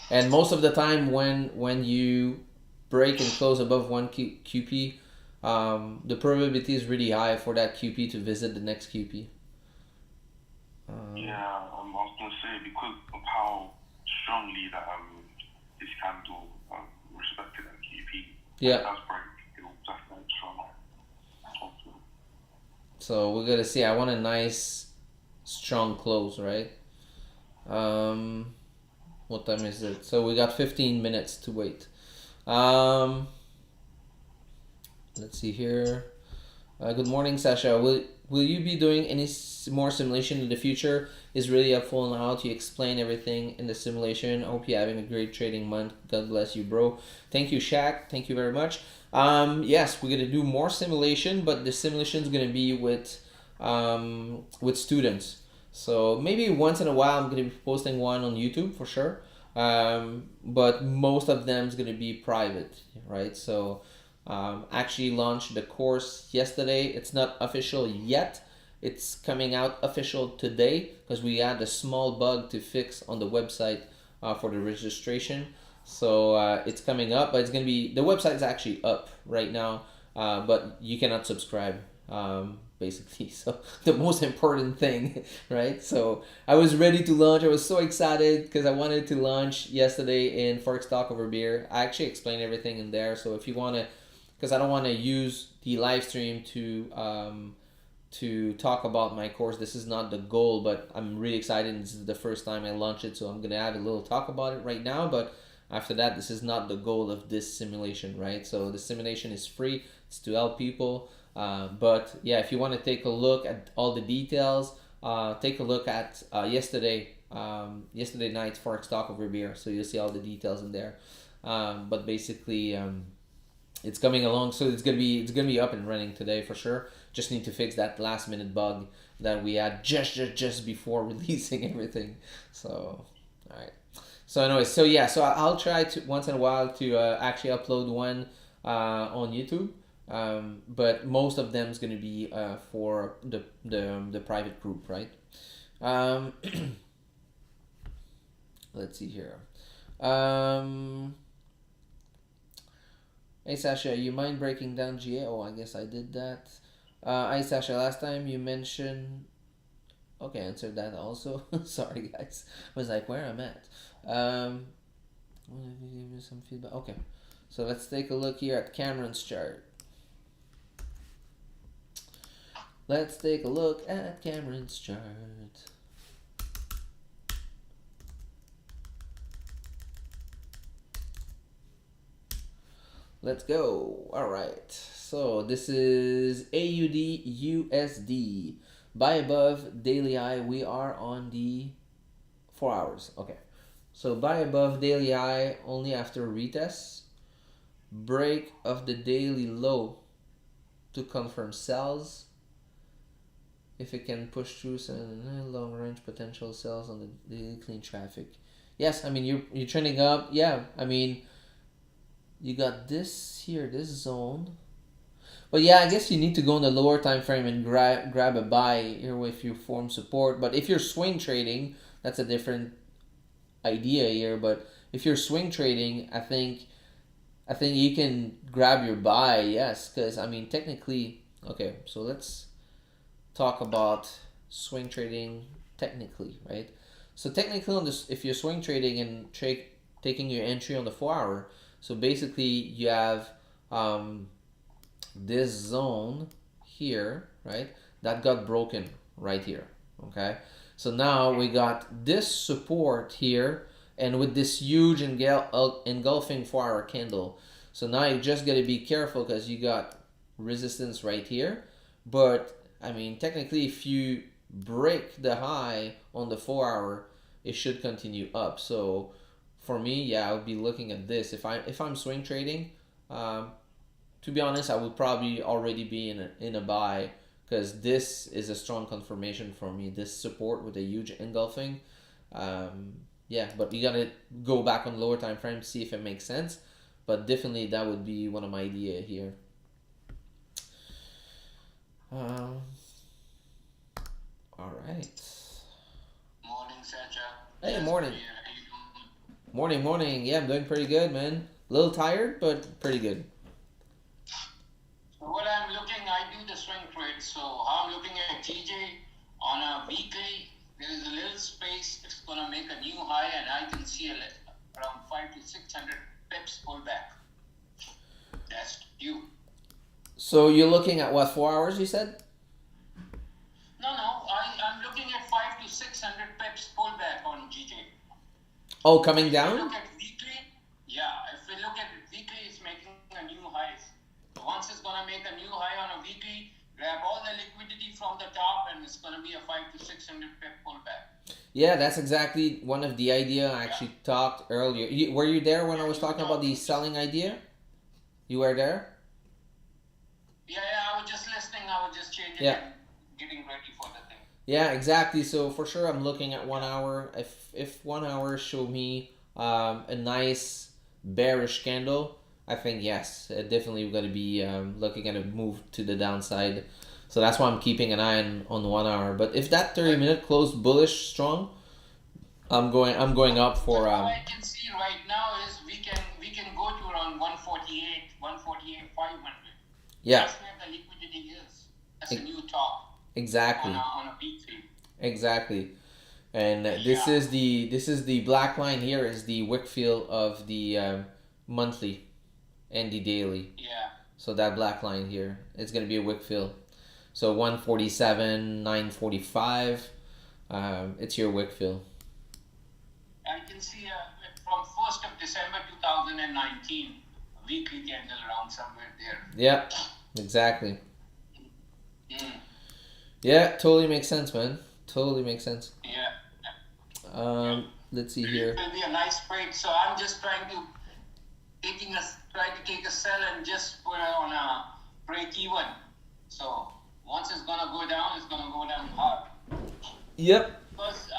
S1: And most of the time when you break and close above one QP, the probability is really high for that QP to visit the next QP.
S2: Yeah, I was going to say, because of how strongly that this candle respected that QP,
S1: Yeah.
S2: that's break, it'll definitely strong.
S1: So we're gonna see. I want a nice, strong close, right? What time is it? So we got 15 minutes to wait. Let's see here. Good morning, Sasha. Will you be doing any more simulation in the future? Is really helpful on how to explain everything in the simulation. I hope you're having a great trading month. God bless you, bro. Thank you, Shaq. Thank you very much. Yes, we're gonna do more simulation, but the simulation is gonna be with students. So maybe once in a while I'm gonna be posting one on YouTube for sure. But most of them is gonna be private, right? So actually launched the course yesterday. It's not official yet. It's coming out official today because we had a small bug to fix on the website for the registration. So it's coming up, but it's gonna be, the website is actually up right now, but you cannot subscribe, basically. So the most important thing, right? So I was ready to launch. I was so excited because I wanted to launch yesterday in Forex Talk Over Beer. I actually explained everything in there. So if you want to, because I don't want to use the live stream to talk about my course. This is not the goal, but I'm really excited. This is the first time I launch it, so I'm gonna have a little talk about it right now. But after that, this is not the goal of this simulation, right? So the simulation is free. It's to help people. But yeah, if you want to take a look at all the details, take a look at yesterday night's Forex Talk Over Beer. So you'll see all the details in there. But basically, it's coming along, so it's gonna be up and running today for sure. Just need to fix that last minute bug that we had just before releasing everything. So all right. So anyway, so yeah, so I'll try to once in a while to actually upload one on YouTube. But most of them is gonna be for the private group, right? Let's see here. Hey Sasha, you mind breaking down GA? Oh, I guess I did that. Hey Sasha, last time you mentioned. Okay, answered that also. Sorry guys, I was like where I'm at. Give me some feedback. Okay, so let's take a look here at Cameron's chart. Let's take a look at Cameron's chart. Let's go. All right. So this is AUD USD. Buy above daily high. We are on the 4 hours. Okay. So buy above daily high only after retest. Break of the daily low to confirm sells. If it can push through some long range potential sells on the daily clean traffic. Yes, I mean you're trending up. Yeah, I mean you got this here, this zone. But yeah, I guess you need to go in the lower time frame and grab a buy here if you form support. But if you're swing trading, that's a different idea here. But if you're swing trading, I think you can grab your buy, yes, because I mean technically. Okay, so let's talk about swing trading technically, right? So technically on this, if you're swing trading and taking your entry on the 4 hour, so basically you have this zone here, right? That got broken right here, okay? So now we got this support here and with this huge engulfing 4-hour candle. So now you just got to be careful because you got resistance right here. But I mean, technically, if you break the high on the 4-hour, it should continue up. So for me, yeah, I would be looking at this. If I'm swing trading, to be honest, I would probably already be in a buy because this is a strong confirmation for me. This support with a huge engulfing. Yeah, but you gotta go back on lower time frame, see if it makes sense. But definitely that would be one of my idea here. Um, all right.
S4: Morning, Sacha.
S1: Hey, morning. Morning. Yeah, I'm doing pretty good, man. A little tired, but pretty good.
S4: So what I'm looking, I do the swing trade. So how I'm looking at TJ on a weekly, there is a little space. It's gonna make a new high, and I can see around 500 to 600 pips pullback. That's you.
S1: So you're looking at what, 4 hours? You said?
S4: No, I'm looking at 500 to 600 pips pullback on GJ.
S1: Oh, coming
S4: If we
S1: down?
S4: look at weekly, yeah. If we look at weekly, it's making a new high. So once it's gonna make a new high on a weekly, grab all the liquidity from the top, and it's gonna be a 500 to 600 pip pullback.
S1: Yeah, that's exactly one of the idea I actually talked earlier. Were you there when I was talking about the selling idea? You were there?
S4: Yeah, I was just listening. I was just changing
S1: Yeah.
S4: and getting ready for the thing.
S1: Yeah, exactly. So for sure, I'm looking at 1 hour. If 1 hour show me a nice bearish candle, I think yes, definitely we're gonna be looking at a move to the downside. So that's why I'm keeping an eye on 1 hour. But if that 30-minute closed bullish strong, I'm going up for
S4: What I can see right now is we can go to around 148, 500.
S1: yeah,
S4: That's where the liquidity is. That's a new top
S1: exactly.
S4: on a weekly.
S1: Exactly. And this
S4: Yeah.
S1: is the black line here is the Wickfield of the monthly and the daily.
S4: Yeah.
S1: So that black line here, it's gonna be a Wickfield. So 147, 945. It's your Wickfield.
S4: I can see from 1st of December 2019, a weekly candle around somewhere there.
S1: Yeah, exactly.
S4: Mm.
S1: Yeah, totally makes sense, man. Totally makes sense.
S4: Yeah.
S1: Let's see
S4: It
S1: here.
S4: will be a nice trade. So I'm just try to take a sell and just put it on a break even. So once it's gonna go down, it's gonna go down hard.
S1: Yep.
S4: Because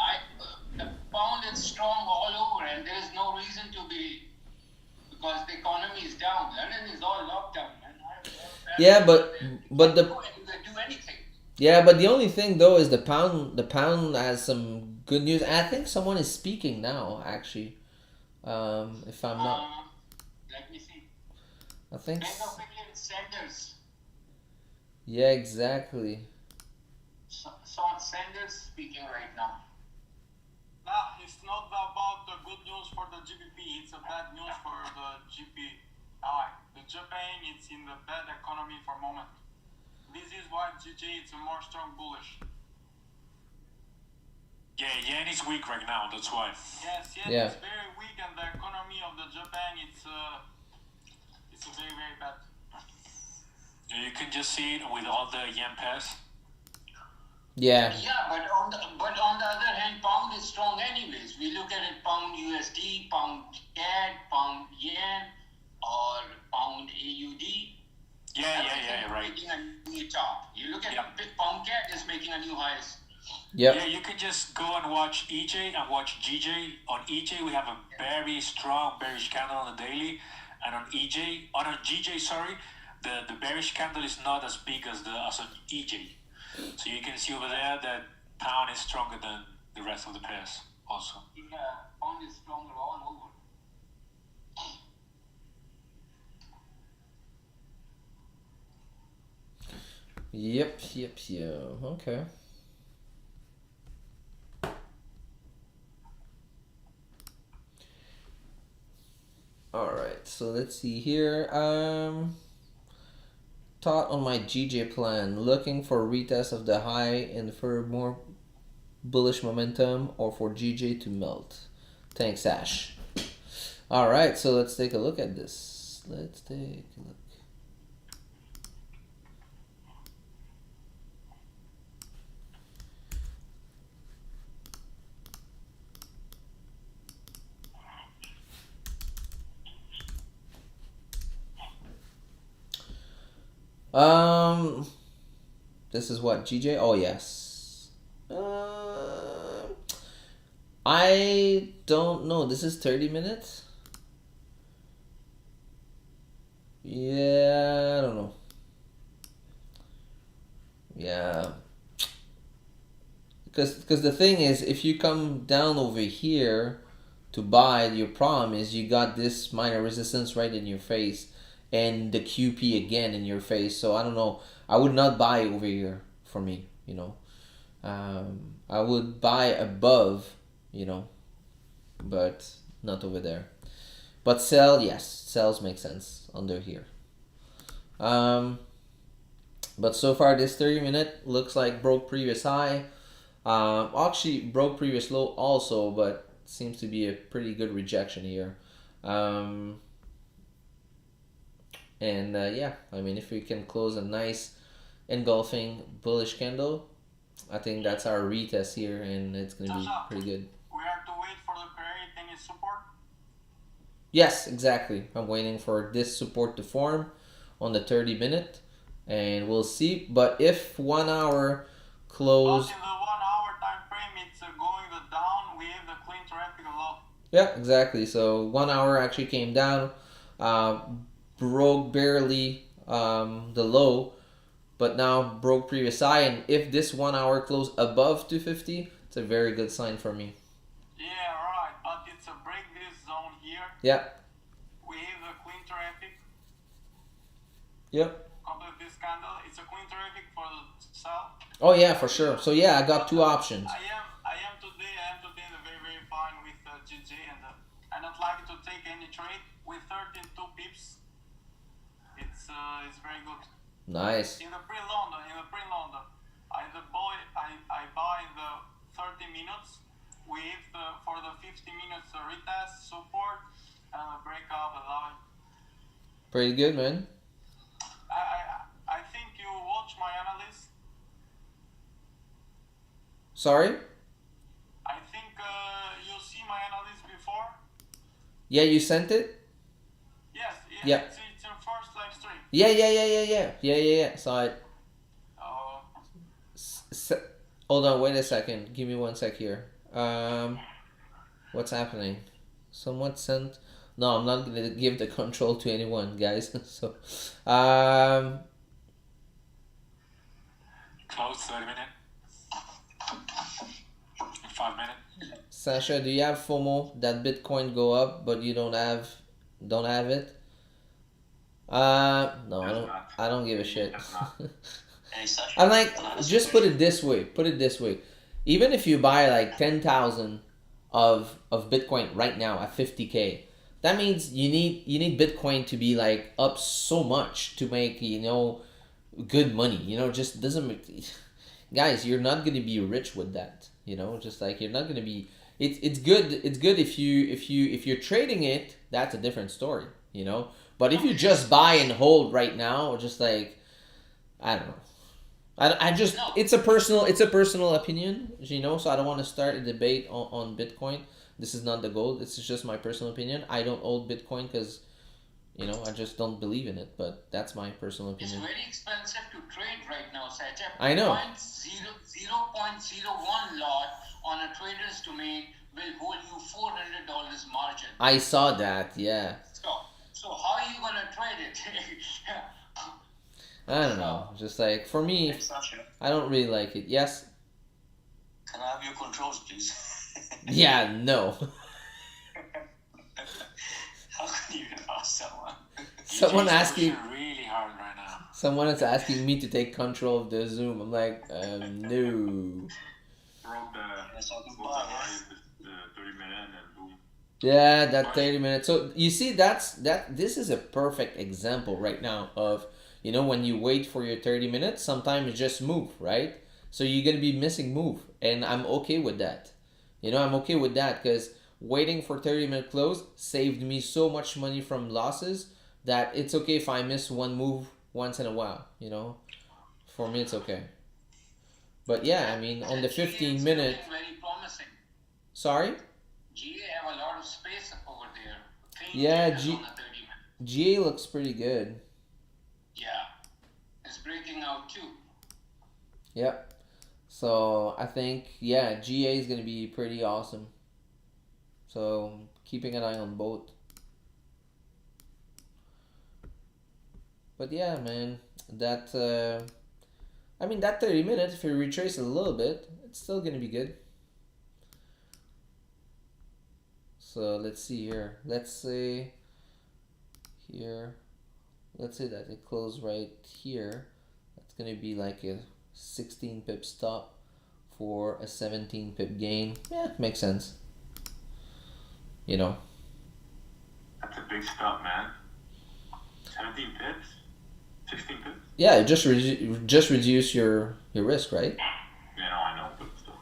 S4: the pound is strong all over, and there is no reason to be, because the economy is down. London is all locked down, man.
S1: Yeah, but the
S4: do anything.
S1: yeah, but the only thing though is the pound. The pound has some good news. I think someone is speaking now. Actually, if I'm not,
S4: Let me see.
S1: I think.
S4: Bank of England Sanders.
S1: Yeah, exactly.
S4: Sanders speaking right now.
S5: Nah, it's not about the good news for the GBP. It's a bad news for the GPI. The Japan is in the bad economy for moment. This is why GG is a more strong bullish.
S4: Yeah, yen is weak right now. That's why.
S5: Yes,
S1: Yeah.
S5: it's very weak, and the economy of the Japan it's very very bad.
S4: Yeah, you can just see it with all the yen pairs.
S1: Yeah.
S4: Yeah, but on the other hand, pound is strong anyways. We look at it: pound USD, pound CAD, pound yen, or pound AUD. Yeah, right. Making a new top. You look at pound CAD is making a new highs.
S1: Yep.
S3: Yeah, you can just go and watch EJ and watch GJ. On EJ, we have a very strong bearish candle on the daily, and on GJ, sorry, the bearish candle is not as big as on EJ. So you can see over there that pound is stronger than the rest of the pairs also.
S4: Yeah, pound is stronger all over.
S1: Yep. Okay. All right. So let's see here. Thought on my GJ plan, looking for a retest of the high and for more bullish momentum, or for GJ to melt. Thanks, Ash. All right, so let's take a look at this. Let's take a look. This is what, GJ? Oh, yes. I don't know. This is 30 minutes? Yeah, I don't know. Yeah. Because the thing is, if you come down over here to buy, your problem is you got this minor resistance right in your face and the QP again in your face. So I don't know. I would not buy over here for me, you know. I would buy above, you know, but not over there. But sell, yes, sells make sense under here. But so far this 30 minute looks like broke previous high. Actually broke previous low also, but seems to be a pretty good rejection here. Yeah, I mean, if we can close a nice engulfing bullish candle, I think that's our retest here, and it's going to be pretty good.
S5: We have to wait for the creating its support.
S1: Yes, exactly. I'm waiting for this support to form on the 30 minute, and we'll see. But if 1 hour close...
S5: But in the 1 hour time frame, it's going the down. We have the clean traffic a lot.
S1: Yeah, exactly. So 1 hour actually came down, broke barely the low, but now broke previous high. And if this 1 hour close above 250, it's a very good sign for me.
S5: Yeah, right. But it's a break this zone here.
S1: Yeah.
S5: We have the clean traffic.
S1: Yep.
S5: Complete this candle. It's a clean traffic for the sell.
S1: Oh yeah, for sure. So yeah, I got two options.
S5: I am today very, very fine with GG, and I don't like to take any trade with 13.2 pips. It's very good.
S1: Nice.
S5: In the pre-London, I buy the 30 minutes with for the 50 minutes retest support and the breakout alive.
S1: Pretty good, man.
S5: I think you watch my analysis.
S1: Sorry?
S5: I think you see my analysis before.
S1: Yeah, you sent it?
S5: Yes.
S1: Yeah.
S5: It's your first live stream.
S1: Yeah. Saw it. Hold on, wait a second. Give me 1 sec here. What's happening? Someone sent... No, I'm not gonna give the control to anyone, guys. So,
S3: Close 30 minutes. 5 minutes.
S1: Sasha, do you have FOMO that Bitcoin go up, but you don't have it? No, I don't give a shit. I'm like, just put it this way. Even if you buy like 10,000 of Bitcoin right now at 50K, that means you need Bitcoin to be like up so much to make, you know, good money. You know, just doesn't make... Guys, you're not gonna be rich with that. You know, just like you're not gonna be... It's good if you're trading it, that's a different story, you know. But if you just buy and hold right now, just like, I don't know. I just... It's a personal opinion, you know, so I don't want to start a debate on Bitcoin. This is not the goal. This is just my personal opinion. I don't hold Bitcoin because, you know, I just don't believe in it. But that's my personal opinion.
S4: It's very expensive to trade right now, Sacha.
S1: I know.
S4: 0.01 lot on a trader's domain will hold you $400 margin.
S1: I saw that, yeah.
S4: So how are you gonna trade it?
S1: I don't know. Just like, for me, I don't really like it. Yes?
S6: Can I have your controls, please?
S1: Yeah, no.
S6: How can you ask someone?
S1: Someone asking...
S3: really hard right now.
S1: Someone is asking me to take control of the Zoom. I'm like, no.
S2: Broke the high of the 30 minute and boom.
S1: Yeah, that 30 minutes. So you see, this is a perfect example right now of, you know, when you wait for your 30 minutes, sometimes you just move, right? So you're gonna be missing move, and I'm okay with that. You know, I'm okay with that because waiting for 30-minute close saved me so much money from losses that it's okay if I miss one move once in a while, you know. For me, it's okay. But yeah, I mean, on the 15-minute.
S4: Very promising.
S1: Sorry?
S4: GA have a lot of space over there.
S1: Yeah,
S4: on the 30-minute.
S1: GA looks pretty good.
S4: Yeah. It's breaking out too.
S1: Yep. So I think, yeah, GA is going to be pretty awesome. So keeping an eye on both. But yeah, man, that I mean that 30 minutes, if you retrace a little bit, it's still gonna be good. So let's see here. Let's say here, let's say that it closed right here. That's gonna be like a 16 pip stop for a 17 pip gain. Yeah, makes sense. You know.
S2: That's a big stop, man. 17 pips? 16 pips?
S1: Yeah, just reduce your risk, right?
S2: Yeah, no, I know, but still.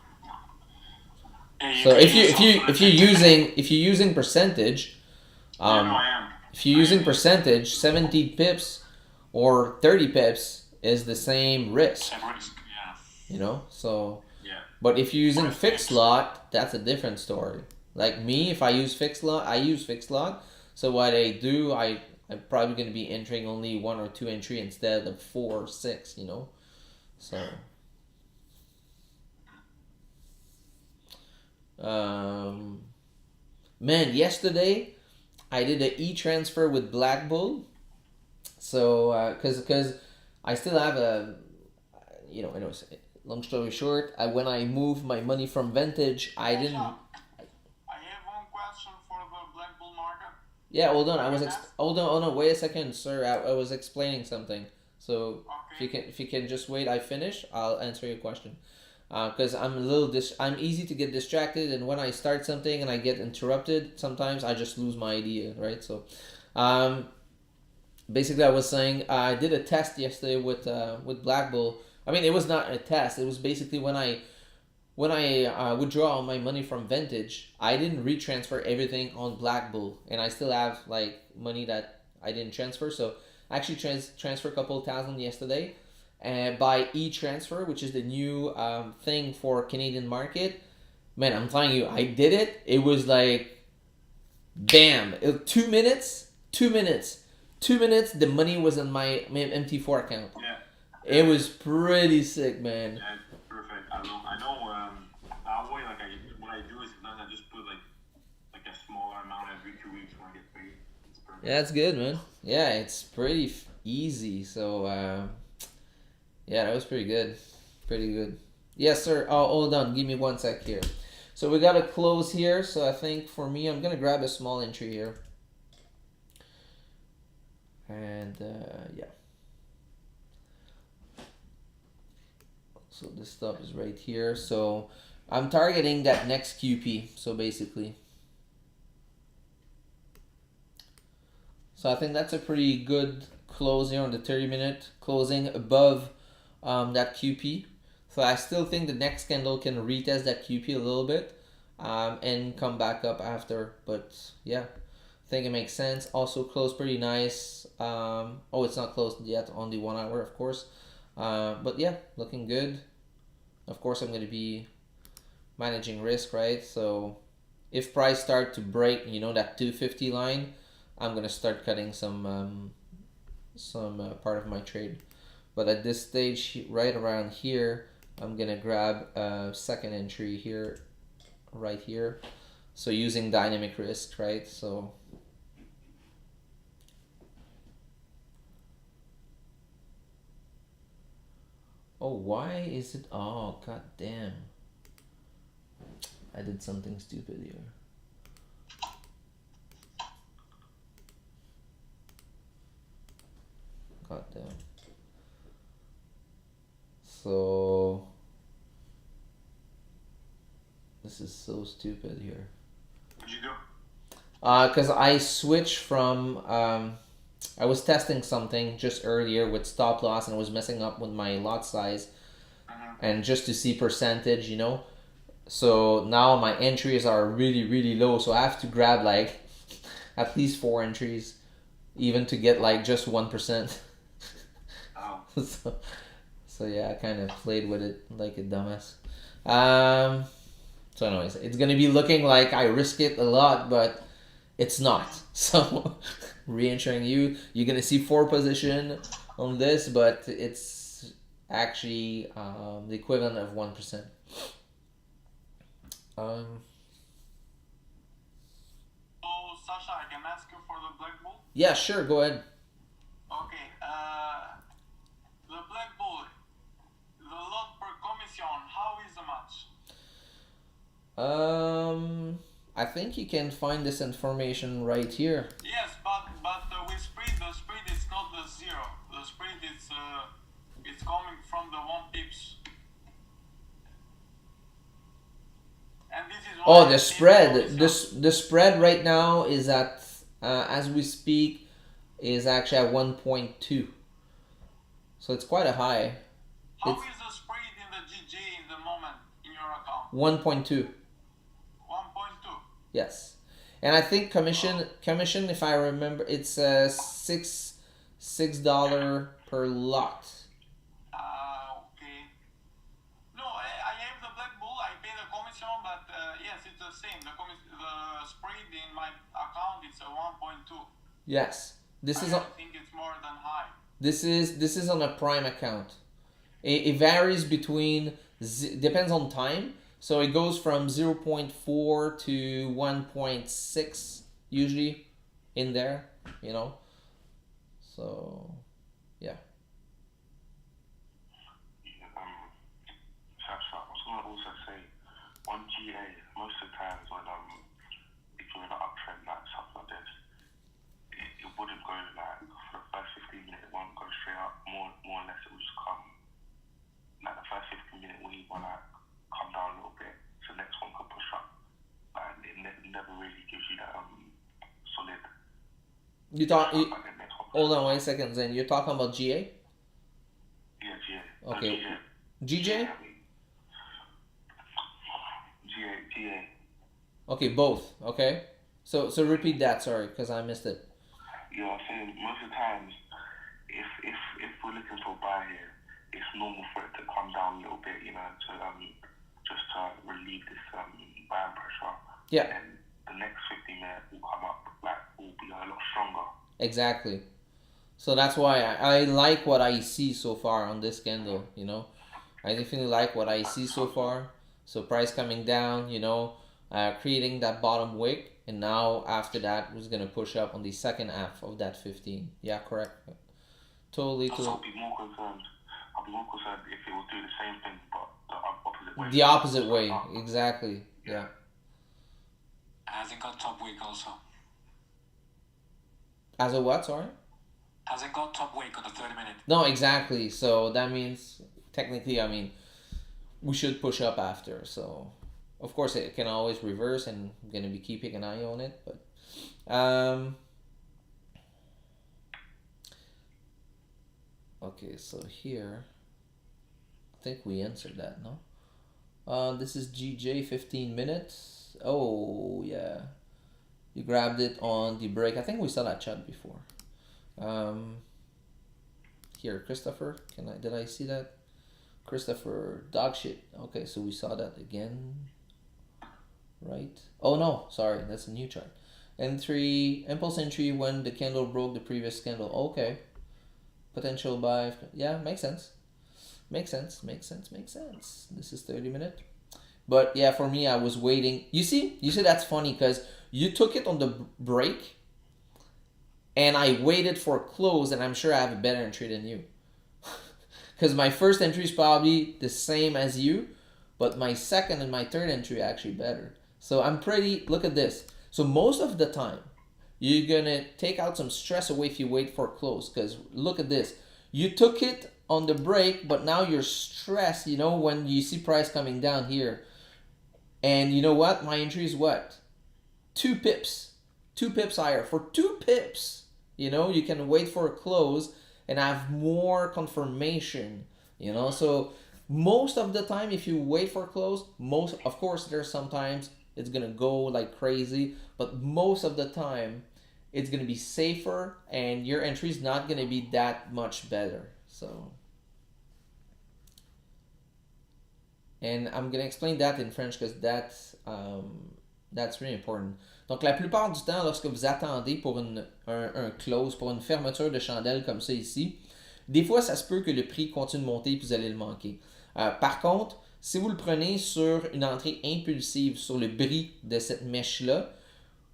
S1: So if you're using percentage,
S2: Yeah, no, I am.
S1: if you're using percentage, 70 pips or 30 pips is the same risk.
S3: Same risk, yeah.
S1: You know, so.
S2: Yeah.
S1: But if you're using fixed lot, that's a different story. Like me, if I use fixed lot, I use fixed lot. So what I do, I'm probably going to be entering only 1 or 2 entry instead of 4 or 6, you know. So. Man, yesterday I did an e-transfer with Black Bull. So, because I still have a, you know, anyways, long story short, when I moved my money from Vintage, I didn't.
S5: I have one question for the Black Bull market.
S1: Yeah, hold on. Hold on. Wait a second, sir. I was explaining something. So if you can just wait, I finish. I'll answer your question. Because I'm a little I'm easy to get distracted, and when I start something and I get interrupted, sometimes I just lose my idea, right? So, basically, I was saying I did a test yesterday with Black Bull. I mean, it was not a test. It was basically when I withdraw my money from Vintage, I didn't retransfer everything on Black Bull, and I still have like money that I didn't transfer. So I actually transfer a couple thousand yesterday, and by e-transfer, which is the new thing for Canadian market. Man, I'm telling you, I did it. It was like, bam! 2 minutes. The money was in my MT4 account.
S2: Yeah.
S1: It was pretty sick, man.
S2: Yeah, perfect. I know. That way, like what I do is sometimes I just put like a smaller amount every 2 weeks when I get paid. It's perfect.
S1: Yeah, that's good, man. Yeah, it's pretty easy. So, yeah, that was pretty good. Pretty good. Yes, sir. Oh, hold on. Give me 1 sec here. So we got to close here. So I think for me, I'm going to grab a small entry here. And, yeah. So this stuff is right here. So I'm targeting that next QP. So basically. So I think that's a pretty good close here on the 30-minute closing above that QP. So I still think the next candle can retest that QP a little bit and come back up after. But yeah, I think it makes sense. Also closed pretty nice. Oh, it's not closed yet on the 1 hour, of course. But yeah, looking good. Of course, I'm going to be managing risk, right? So if price start to break, you know, that 250 line, I'm going to start cutting some part of my trade. But at this stage, right around here, I'm going to grab a second entry here, right here. So using dynamic risk, right? So oh, why is it? Oh, god damn. I did something stupid here. God damn. So this is so stupid here.
S2: What'd you do?
S1: Cause I switched from I was testing something just earlier with stop loss and I was messing up with my lot size, and just to see percentage, you know, So now my entries are really, really low. So I have to grab like at least 4 entries, even to get like just 1%.
S6: Oh.
S1: So yeah, I kind of played with it like a dumbass. So anyways, it's gonna be looking like I risk it a lot, but it's not. So reinsuring you're gonna see 4 position on this, but it's actually the equivalent of 1%.
S5: So, Sasha, I can ask you for the Black Bull?
S1: Yeah, sure, go ahead.
S5: Okay, the Black Bull, the lot per commission, how is the match?
S1: I think you can find this information right here.
S5: Yes, but with spread, the spread is not the 0. The spread is it's coming from the 1 pips. And this is
S1: Oh,
S5: why
S1: the spread. The spread right now is at as we speak is actually at 1.2. So it's quite a high.
S5: How
S1: It's
S5: is the spread in the GJ in the moment in your account?
S1: 1.2.
S5: 1.2.
S1: Yes. And I think commission if I remember it's $6 per lot.
S5: Okay. No, I have the Black Bull. I pay the commission, but yes, it's the same. The spread in my account it's a 1.2.
S1: Yes. This is
S5: I think it's more than high.
S1: this is on a prime account. It varies between depends on time. So it goes from 0.4 to 1.6 usually in there, you know. So yeah.
S2: Sasha, I was gonna also say on GA, most of the times when if you're in an uptrend like something like this, it wouldn't go like for the first 15 minutes, it won't go straight up. More or less, it will just come like the first 15 minutes will either like come down a little bit, so the next one can push up. And it never really gives you that solid.
S1: You talk.
S2: Like the next one.
S1: Hold on 1 second, Zen. You're talking about GA?
S2: Yeah, GA.
S1: Okay.
S2: GA.
S1: GJ?
S2: GA.
S1: Okay, both. Okay. So repeat that. Sorry, because I missed it.
S2: Yeah, I'm saying most of the times, if we're looking for a buy here, it's normal for it to come down a little bit, you know, to just to relieve this buying pressure.
S1: Yeah.
S2: And the next 50 minutes will come up, like, will be a lot stronger.
S1: Exactly. So that's why I like what I see so far on this candle. You know, I definitely like what I see so far. So price coming down, you know, creating that bottom wick, and now after that was gonna push up on the second half of that 15. Yeah, correct. Totally.
S2: I'll be more concerned. If it will do the same thing, but the opposite way.
S1: The opposite way, exactly. Yeah.
S3: Hasn't got top wick also.
S1: As a what? Sorry.
S3: Hasn't got top wick on the 30-minute.
S1: No, exactly. So that means technically, I mean, we should push up after. So, of course, it can always reverse, and I'm gonna be keeping an eye on it. But okay, so here, I think we answered that. No. This is GJ 15 minutes. Oh yeah, you grabbed it on the break. I think we saw that chat before. Here, Christopher. Did I see that? Christopher dog shit. Okay, so we saw that again. Right? Oh no, sorry, that's a new chart. Entry, impulse entry when the candle broke the previous candle. Okay. Potential buy. Yeah, makes sense. Makes sense. This is 30-minute. But yeah, for me, I was waiting. You see that's funny because you took it on the break, and I waited for a close, and I'm sure I have a better entry than you. Because my first entry is probably the same as you, but my second and my third entry are actually better. So I'm pretty, look at this. So most of the time, you're going to take out some stress away if you wait for a close. Because look at this. You took it on the break, but now you're stressed, you know, when you see price coming down here. And you know what? My entry is what? 2 pips. 2 pips higher. For 2 pips, you know, you can wait for a close and have more confirmation, you know. So Most of the time, if you wait for close, of course there's sometimes it's gonna go like crazy, but most of the time it's gonna be safer and your entry is not gonna be that much better. So, and I'm gonna explain that in French because that's really important. Donc la plupart du temps, lorsque vous attendez pour un close, pour une fermeture de chandelle comme ça ici, des fois ça se peut que le prix continue de monter et vous allez le manquer. Par contre, si vous le prenez sur une entrée impulsive sur le bris de cette mèche-là,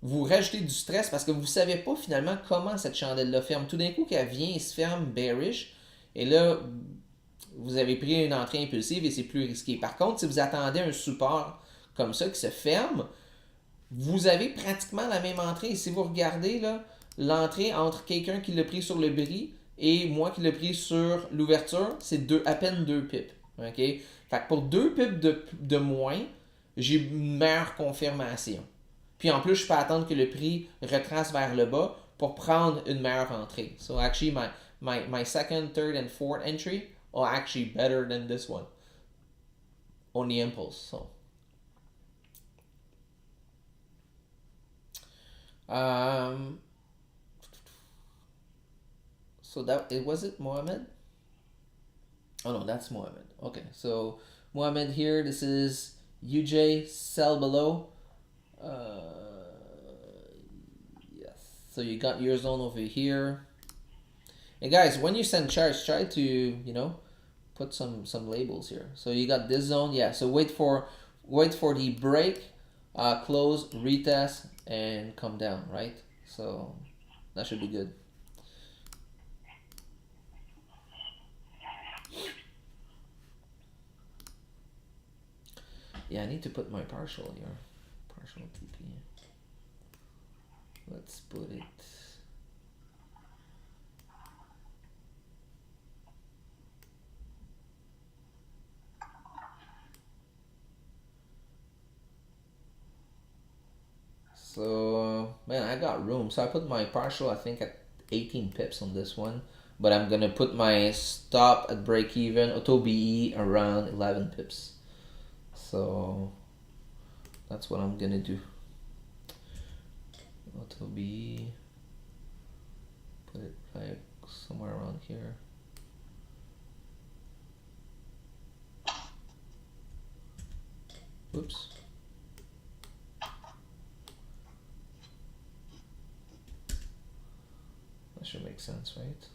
S1: vous rajoutez du stress parce que vous ne savez pas finalement comment cette chandelle-là ferme. Tout d'un coup, qu'elle vient et se ferme bearish, et là, vous avez pris une entrée impulsive et c'est plus risqué. Par contre, si vous attendez un support comme ça qui se ferme, vous avez pratiquement la même entrée. Si vous regardez là, l'entrée entre quelqu'un qui l'a pris sur le bris et moi qui l'ai pris sur l'ouverture, c'est à peine 2 pips. OK? Fait que pour 2 pips de moins, j'ai une meilleure confirmation. Puis en plus, je peux attendre que le prix retrace vers le bas pour prendre une meilleure entrée. So actually, my second, third, and fourth entry are actually better than this one on the impulse. So was it Mohammed? Oh no, that's Mohammed. Okay, so Mohammed here. This is UJ. Sell below. Yes. So you got your zone over here. And guys, when you send charts, try to put some labels here. So you got this zone, yeah. So wait for the break, close, retest, and come down, right? So that should be good. Yeah, I need to put my partial here. Partial TP. Let's put it. So, man, I got room. So I put my partial, I think, at 18 pips on this one. But I'm going to put my stop at break even, auto BE, around 11 pips. So, that's what I'm going to do. Auto BE. Put it like somewhere around here. Oops. That should make sense, right?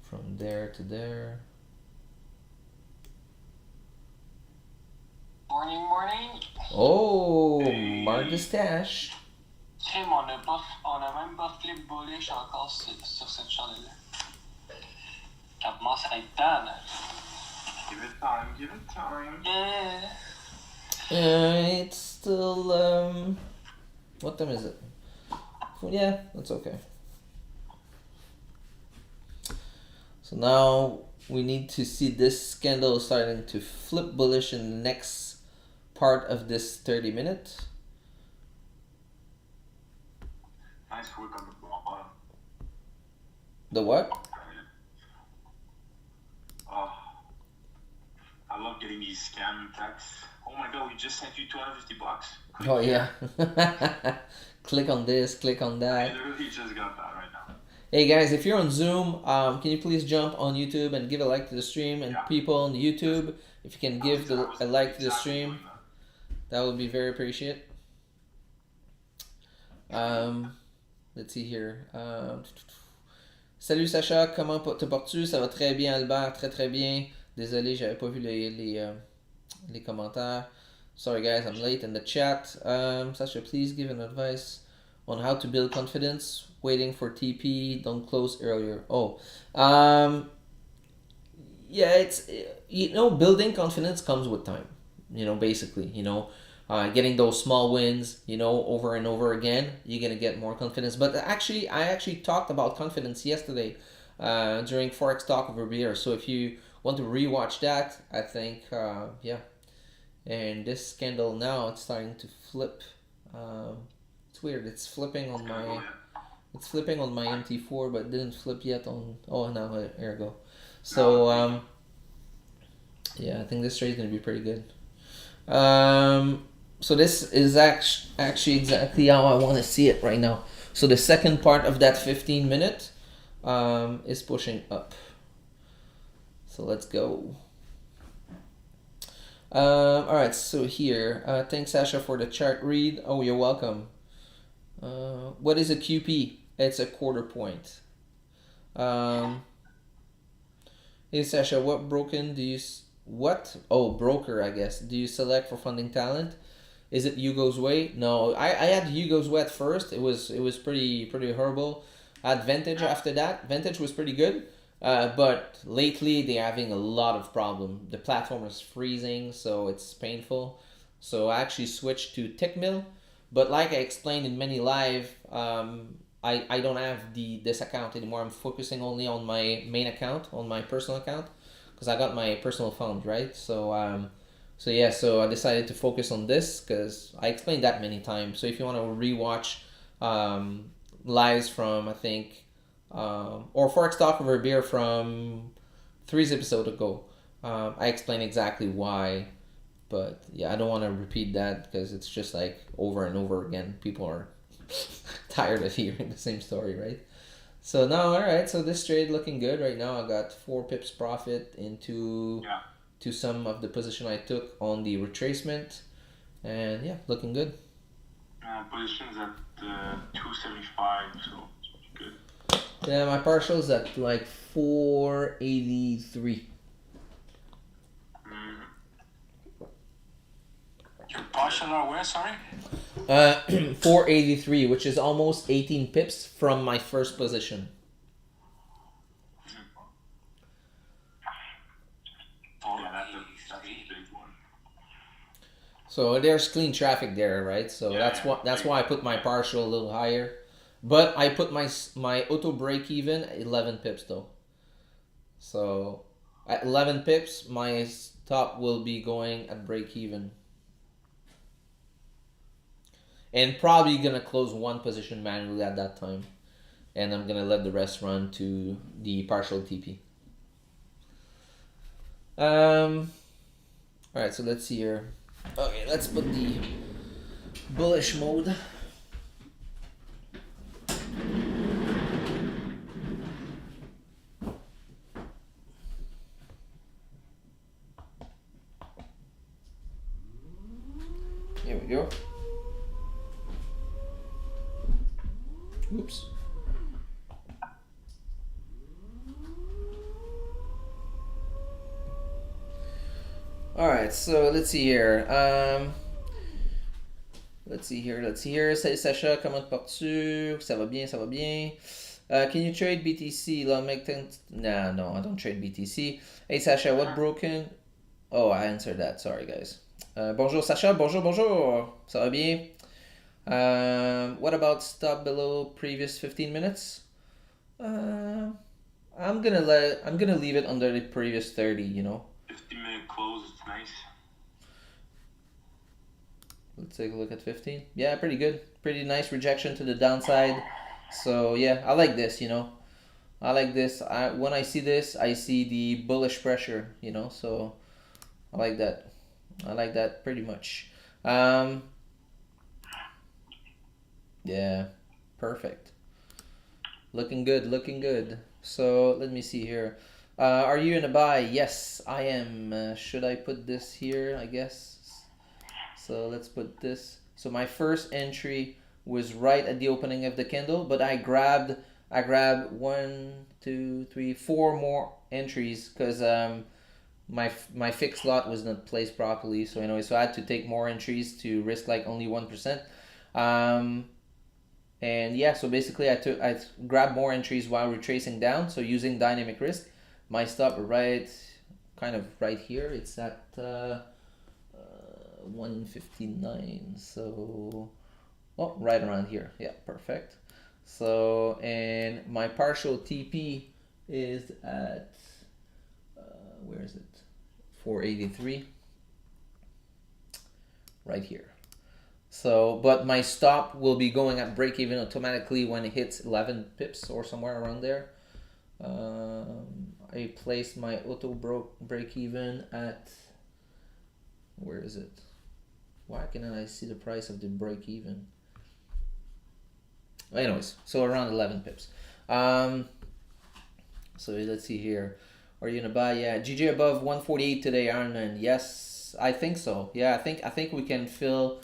S1: From there to there.
S6: Morning.
S1: Oh, mark the stash.
S6: Tim, on a même pas flip bullish encore sur cette chandelle-là. Ça commence à être temps, là.
S2: Give it time.
S6: Yeah.
S1: It's still, what time is it? Yeah, that's okay. So now we need to see this candle starting to flip bullish in the next part of this 30 minutes.
S2: Nice work on the bottom.
S1: The what?
S2: Oh, I love getting these scam texts. Oh my god, we just sent you $250.
S1: Oh yeah. Click on this, click on that.
S2: I literally just got that right now.
S1: Hey guys, if you're on Zoom, can you please jump on YouTube and give a like to the stream? And people on YouTube, if you can give a like to the stream, that would be very appreciated. Let's see here. Salut Sacha, comment te portes-tu? Ça va très bien Albert, très très bien. Désolé, j'avais pas vu les commentaires. Sorry guys, I'm late in the chat. Sasha, please give an advice on how to build confidence. Waiting for TP, don't close earlier. Yeah, it's building confidence comes with time. Basically, getting those small wins, over and over again, you're gonna get more confidence. But I actually talked about confidence yesterday during Forex Talk over beer. So if you want to rewatch that, I think yeah. And this candle now, it's starting to flip. It's weird. It's flipping on my MT4, but it didn't flip yet on. Oh, now here we go. So Yeah, I think this trade is going to be pretty good. So this is actually exactly how I want to see it right now. So the second part of that 15 minute is pushing up. So let's go. All right, so here, thanks Sasha for the chart read. Oh, you're welcome. What is a QP? It's a quarter point. Hey Sasha, what broken do you what? Oh, broker, I guess. Do you select for funding talent? Is it Hugo's way? No, I had Hugo's way at first. It was pretty horrible. I had Vintage after that. Vintage was pretty good. But lately they're having a lot of problem. The platform is freezing, so it's painful. So I actually switched to Tickmill. But like I explained in many live, I don't have this account anymore. I'm focusing only on my main account, on my personal account, because I got my personal fund, right? So so I decided to focus on this because I explained that many times. So if you want to rewatch lives from I think or Forex Talk Over Beer from 3 episodes ago, I explained exactly why. But yeah, I don't want to repeat that because it's just like over and over again. People are tired of hearing the same story, right? So now, all right. So this trade looking good right now. I got 4 pips profit into to some of the position I took on the retracement, and yeah, looking good.
S2: Positions at 275, so it's good.
S1: Yeah, my partial's at like 483.
S3: Your partial are where, sorry?
S1: 483, which is almost 18 pips from my first position.
S2: That's a big one.
S1: So there's clean traffic there, right? So that's why I put my partial a little higher. But I put my auto break even at 11 pips though. So at 11 pips, my stop will be going at break even. And probably gonna close one position manually at that time. And I'm gonna let the rest run to the partial TP. Alright, so let's see here. Okay, let's put the bullish mode. Here we go. Oops. Alright, so let's see here. Let's see here. Salut Sacha, comment te portes-tu? Ça va bien, ça va bien. Can you trade BTC? Nah, no, I don't trade BTC. Hey Sacha, what broken? Oh, I answered that. Sorry, guys. Bonjour Sacha, bonjour. Ça va bien? What about stop below previous 15 minutes? I'm gonna leave it under the previous 30, you know.
S2: 15-minute close, it's nice.
S1: Let's take a look at 15. Yeah, pretty good. Pretty nice rejection to the downside. So yeah, I like this, you know. I like this. When I see this, I see the bullish pressure, you know. So I like that. I like that pretty much. Yeah, perfect. Looking good. So let me see here. Are you in a buy? Yes, I am. Should I put this here? I guess. So let's put this. So my first entry was right at the opening of the candle, but I grabbed 1, 2, 3, 4 more entries because my fixed lot was not placed properly. So anyway, so I had to take more entries to risk like only 1%. And yeah, so basically I grabbed more entries while retracing down. So using dynamic risk, my stop kind of right here. It's at 159. So right around here. Yeah, perfect. So and my partial TP is at where is it? 483. Right here. So, but my stop will be going at break even automatically when it hits 11 pips or somewhere around there. I placed my auto break even at, where is it? Why cannot I see the price of the break even? Anyways, so around 11 pips. So let's see here. Are you gonna buy? Yeah, GJ above 148 today, Ironman. Yes, I think so. Yeah, I think we can fill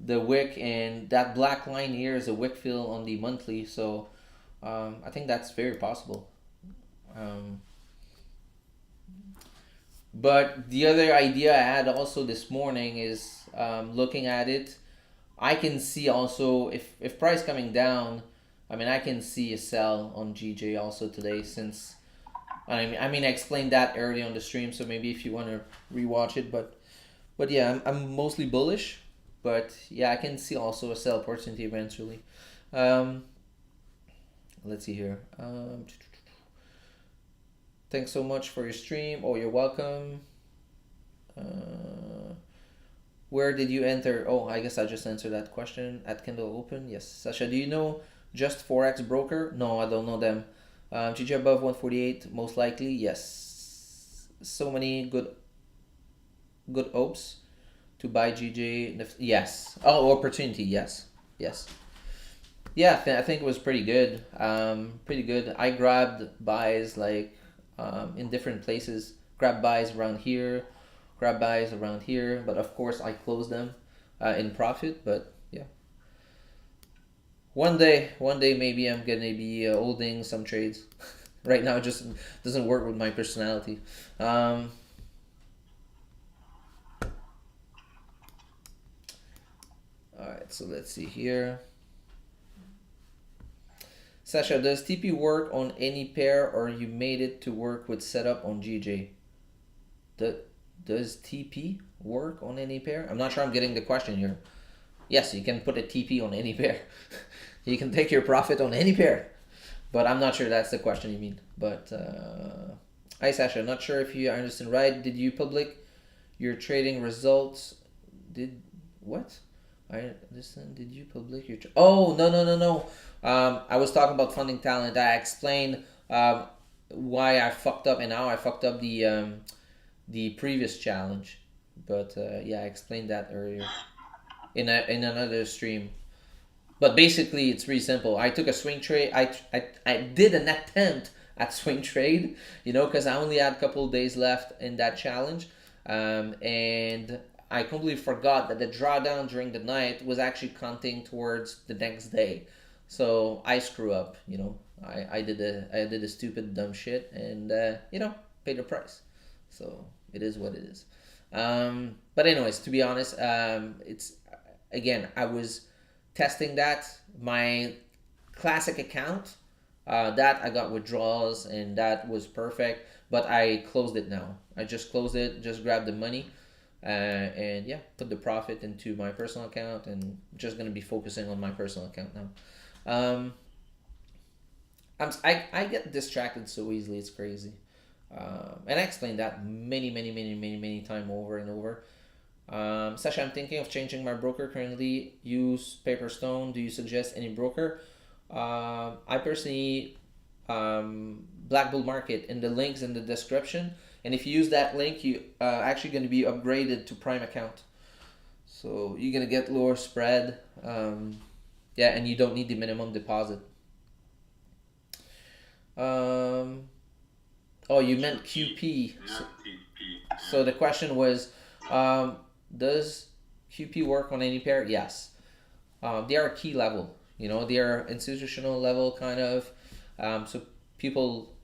S1: the wick, and that black line here is a wick fill on the monthly. So I think that's very possible. But the other idea I had also this morning is looking at it. I can see also if price coming down. I mean, I can see a sell on GJ also today, since I mean I explained that early on the stream. So maybe if you want to rewatch it, but yeah, I'm mostly bullish. But yeah, I can see also a sell opportunity eventually. Um, let's see here. Thanks so much for your stream. Oh, you're welcome. Where did you enter? Oh, I guess I just answered that question. At Kindle Open. Yes. Sasha, do you know Just Forex Broker? No, I don't know them. GG above 148, most likely. Yes. So many good hopes to buy GJ. Yes. Oh, opportunity. Yes. Yes. Yeah, I think it was pretty good. Pretty good. I grabbed buys like in different places. Grab buys around here, grab buys around here. But of course, I closed them in profit. But yeah, one day maybe I'm gonna be holding some trades. Right now, it just doesn't work with my personality. All right, so let's see here. Sasha, does TP work on any pair, or you made it to work with setup on GJ? Does TP work on any pair? I'm not sure I'm getting the question here. Yes, you can put a TP on any pair. You can take your profit on any pair. But I'm not sure that's the question you mean. But, hi Sasha, not sure if you understand right. Did you public your trading results? What? I understand. Did you publish your? Oh, no. I was talking about funding talent. I explained why I fucked up and how I fucked up the previous challenge. But yeah, I explained that earlier in another stream. But basically, it's really simple. I took a swing trade. I did an attempt at swing trade, because I only had a couple of days left in that challenge, and I completely forgot that the drawdown during the night was actually counting towards the next day. So I screw up, I did a stupid dumb shit, and paid the price. So it is what it is. But anyways, to be honest, it's again I was testing that my classic account. That I got withdrawals and that was perfect, but I closed it now. I just closed it, just grabbed the money, and yeah, put the profit into my personal account, and just gonna be focusing on my personal account now. Um, I get distracted so easily, it's crazy. And I explained that many time over and over. Sasha, I'm thinking of changing my broker. Currently use Paperstone. Do you suggest any broker? I personally, Black Bull Market, and the links in the description. And if you use that link, you actually going to be upgraded to Prime account. So you're going to get lower spread. Yeah, and you don't need the minimum deposit. Oh, you meant QP. So the question was, does QP work on any pair? Yes. They are key level. They are institutional level kind of. So people,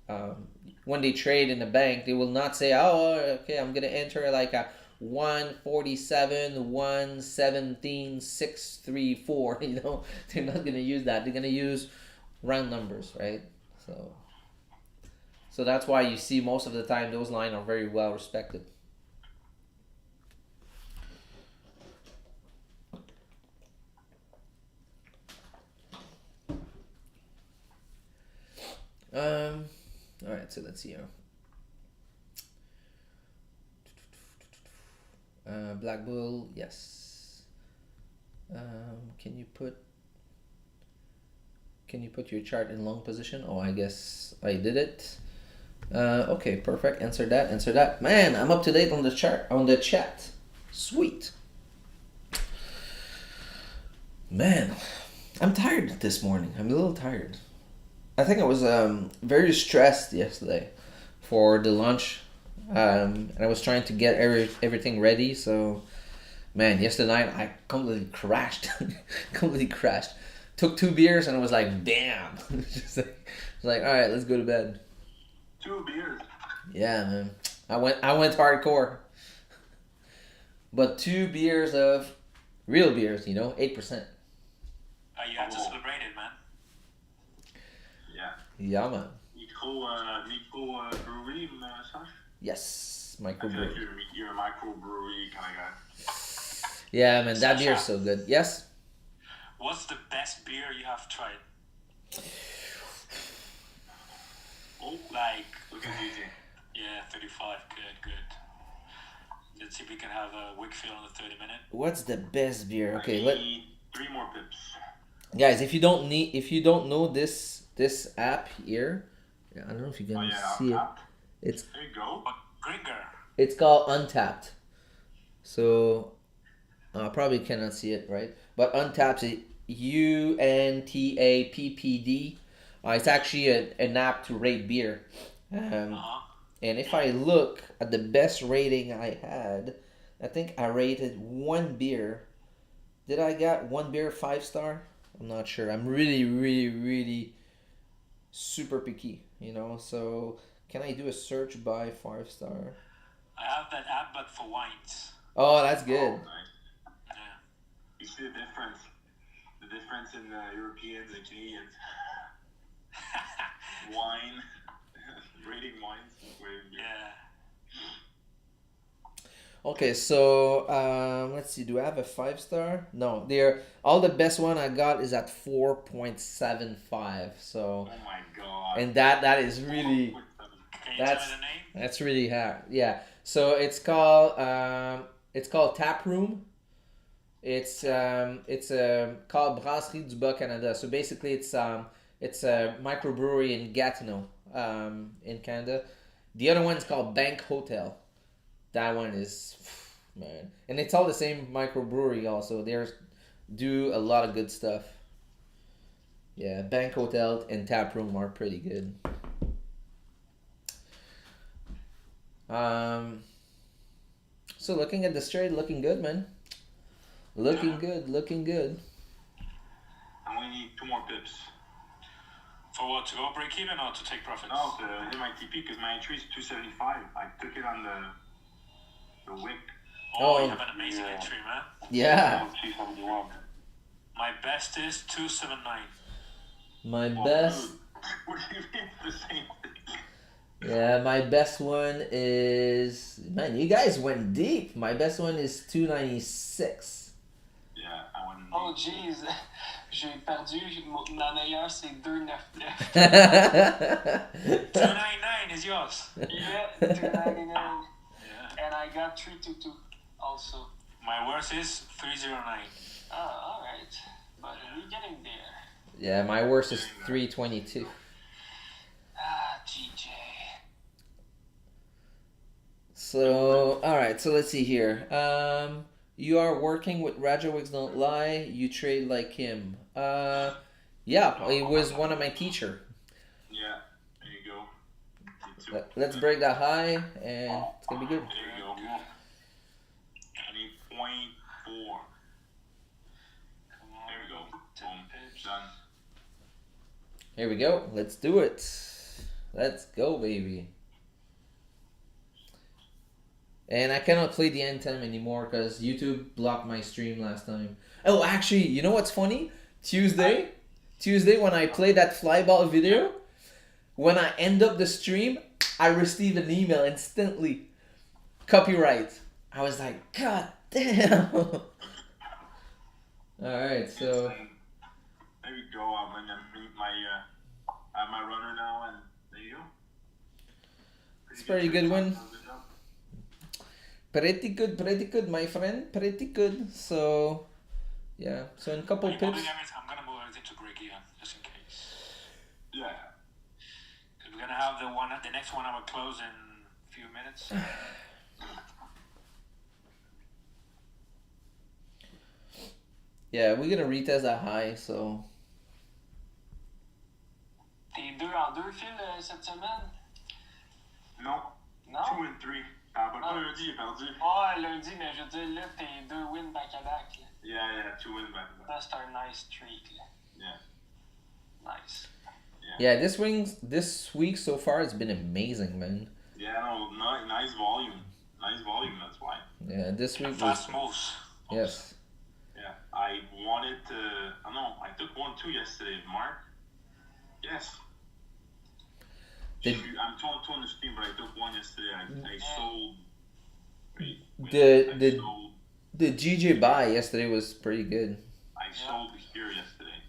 S1: when they trade in the bank, they will not say, oh, okay, I'm going to enter like a 147, 117, 634. They're not going to use that. They're going to use round numbers, right? So that's why you see most of the time those lines are very well respected. All right, so let's see here. Black Bull, yes. Can you put your chart in long position? Oh, I guess I did it. Okay, perfect. Answer that. Answer that. Man, I'm up to date on the chart on the chat. Sweet. Man, I'm tired this morning. I'm a little tired. I think I was very stressed yesterday for the lunch, and I was trying to get everything ready. So, man, yesterday night I completely crashed. Completely crashed. Took 2 beers and I was like, damn. Just like, all right, let's go to bed.
S2: 2 beers.
S1: Yeah, man. I went hardcore. But 2 beers of real beers, 8%.
S3: You have to celebrate it, man.
S2: Yeah.
S1: Yeah, man.
S2: Micro brewery, Sash?
S1: Yes,
S2: I feel like
S1: microbrew.
S2: you're a microbrewery kind of guy.
S1: Yeah, man, that
S3: Sasha.
S1: beer's so good. Yes.
S3: What's the best beer you have tried?
S2: Oh,
S3: Like,
S2: look at DJ.
S3: yeah, 35. Good. Let's see if we can have a Wickfield on the 30-minute.
S1: What's the best beer? Okay,
S2: I need 3 more pips.
S1: guys, if you don't know this app here, I don't know if you can see it.
S2: Tap.
S1: It's
S2: There you go.
S3: But Gringer.
S1: it's called Untapped. So I probably cannot see it, right? But Untapped is UNTAPPD. It's actually an app to rate beer. And if I look at the best rating I had, I think I rated one beer. Did I get one beer 5-star? I'm not sure. I'm really, really, really super picky, So can I do a search by 5-star?
S3: I have that app, but for wines.
S1: Oh, that's good.
S2: Oh, nice.
S3: Yeah.
S2: You see the difference? The difference in Europeans and Canadians. Wine. Rating wines. Rating beer.
S3: Yeah.
S1: Okay, so let's see. Do I have a 5-star? No, they're all the best one I got is at 4.75. So,
S2: Oh my god.
S1: and that is really
S3: Can you tell me
S1: That's-
S3: the name?
S1: that's really hard. Yeah. So it's called Tap Room. It's called Brasserie du Bas Canada. So basically it's a microbrewery in Gatineau, in Canada. The other one's called Bank Hotel. That one is, man, and it's all the same microbrewery. Also, they do a lot of good stuff. Yeah, Bank Hotel and Tap Room are pretty good. So looking at the straight, looking good, man. Looking good.
S2: And we need 2 more pips.
S3: For what? To go break even or to take profits?
S2: No, to hit my TP because my entry is 275. I took it on the wick.
S3: Oh,
S1: Oh.
S3: you have an amazing entry, man.
S1: Yeah,
S2: 271.
S3: My best is 279.
S1: my
S2: Well,
S1: best.
S2: dude, what do you mean it's the same thing?
S1: Yeah, my best one is, man. You guys went deep. My best one is 296.
S2: Yeah, I went.
S6: Oh jeez, j'ai perdu. Ma meilleure c'est 299.
S3: 299 is yours.
S6: Yeah, 299.
S3: Yeah.
S6: And I got 322 also.
S3: My worst is 309.
S6: Ah, alright. But we're getting there.
S1: Yeah, my worst is 322.
S6: Ah, GJ.
S1: So, all right. So let's see here. You are working with Rajawix Don't Lie. You trade like him. Yeah, he was one of my teacher.
S2: Yeah, there you go. You too.
S1: Let's break that high, and it's gonna be good.
S2: There you go. I need 0.4.
S3: Come on.
S2: There we go.
S3: 10
S2: Boom.
S3: pips.
S2: Done.
S1: Here we go. Let's do it. Let's go, baby. And I cannot play the anthem anymore because YouTube blocked my stream last time. Oh, actually, you know what's funny? Tuesday when I play that flyball video, when I end up the stream, I receive an email instantly. Copyright. I was like, God damn. Alright, so
S2: There you go. I'm gonna meet my I have my runner now, and there you go.
S1: It's a pretty good one. Pretty good, my friend. Pretty good. So, yeah. So in a couple
S3: I'm
S1: pips.
S3: gonna move everything to break even, just in case.
S2: Yeah.
S3: Because we're gonna have the next 1 hour close in a few minutes.
S1: Yeah, we're gonna retest that high, so.
S6: T'es 2 en 2 fil cette semaine?
S2: Non.
S6: Non?
S2: 2 and 3. Ah, but lundi, il est perdu.
S6: Ouais, lundi, mais je veux dire, là, t'es 2 wins back-à-back.
S2: Yeah, 2 wins back-to-back.
S6: That's our nice streak. Là.
S2: Yeah.
S6: Nice.
S1: Yeah, this week so far has been amazing, man.
S2: Yeah, no, nice volume. Nice volume, that's why.
S1: Yeah, this week was.
S3: Fast moves.
S1: Yes.
S2: Yeah, I wanted to. I know, I took 1-2 yesterday, Mark. Yes. I'm two on the stream, but I took one yesterday. I sold.
S1: The GJ buy yesterday was pretty good.
S2: I sold here yesterday.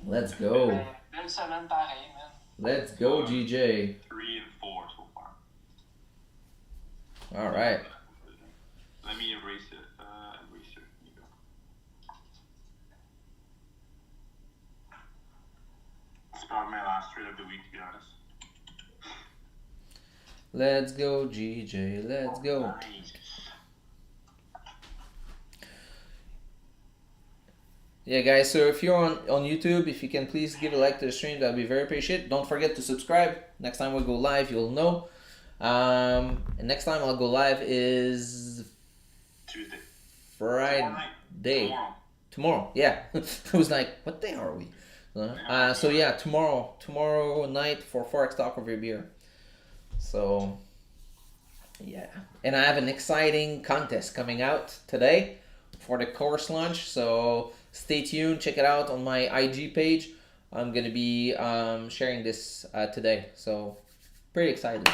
S1: Let's go.
S6: Belle semaine pareil, man.
S1: Let's go, GJ.
S2: 3 and 4 so far.
S1: All right.
S2: Let me erase it. Here you go. It's probably my last trade of the week, to be honest.
S1: Let's go, GJ. Let's go.
S2: Nice.
S1: Yeah, guys, so if you're on YouTube, if you can please give a like to the stream, that'd be very appreciated. Don't forget to subscribe. Next time we go live, you'll know. And next time I'll go live is
S2: Tuesday.
S1: Friday. Tomorrow. Yeah. I was like, what day are we? So yeah, tomorrow night for Forex Talk over beer. So yeah, and I have an exciting contest coming out today for the course launch. So stay tuned, check it out on my IG page. I'm gonna be sharing this today. So pretty excited.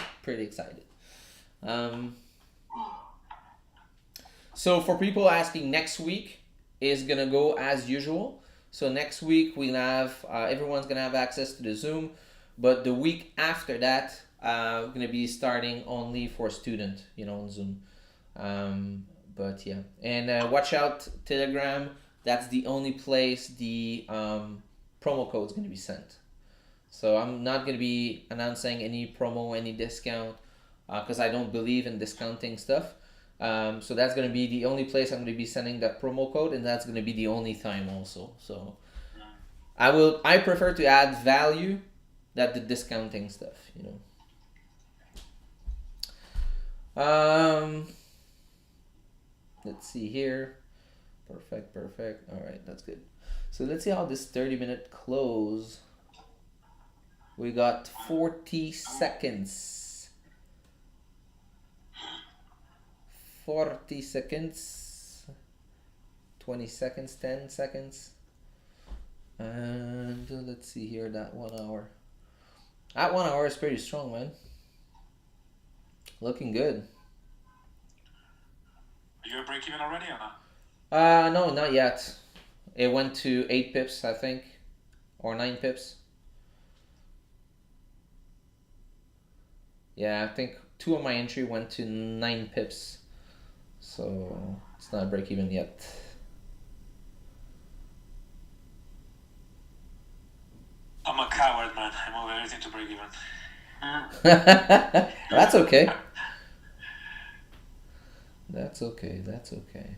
S1: So for people asking, next week is gonna go as usual. So next week we'll have everyone's gonna have access to the Zoom, but the week after that we're gonna be starting only for student, on Zoom. But yeah, and watch out Telegram. That's the only place the promo code is gonna be sent. So I'm not gonna be announcing any promo, any discount, because I don't believe in discounting stuff. So that's going to be the only place I'm going to be sending that promo code, and that's going to be the only time also. So I prefer to add value than the discounting stuff, Let's see here. Perfect. All right, that's good. So let's see how this 30-minute close. We got 40 seconds. 40 seconds, 20 seconds, 10 seconds, and let's see here, that 1 hour. That 1 hour is pretty strong, man. Looking good.
S3: Are you break even already or not?
S1: No, not yet. It went to 8 pips, I think, or 9 pips. Yeah, I think 2 of my entry went to 9 pips. So it's not break even yet.
S3: I'm a coward, man. I move everything to break even.
S1: That's okay. That's okay.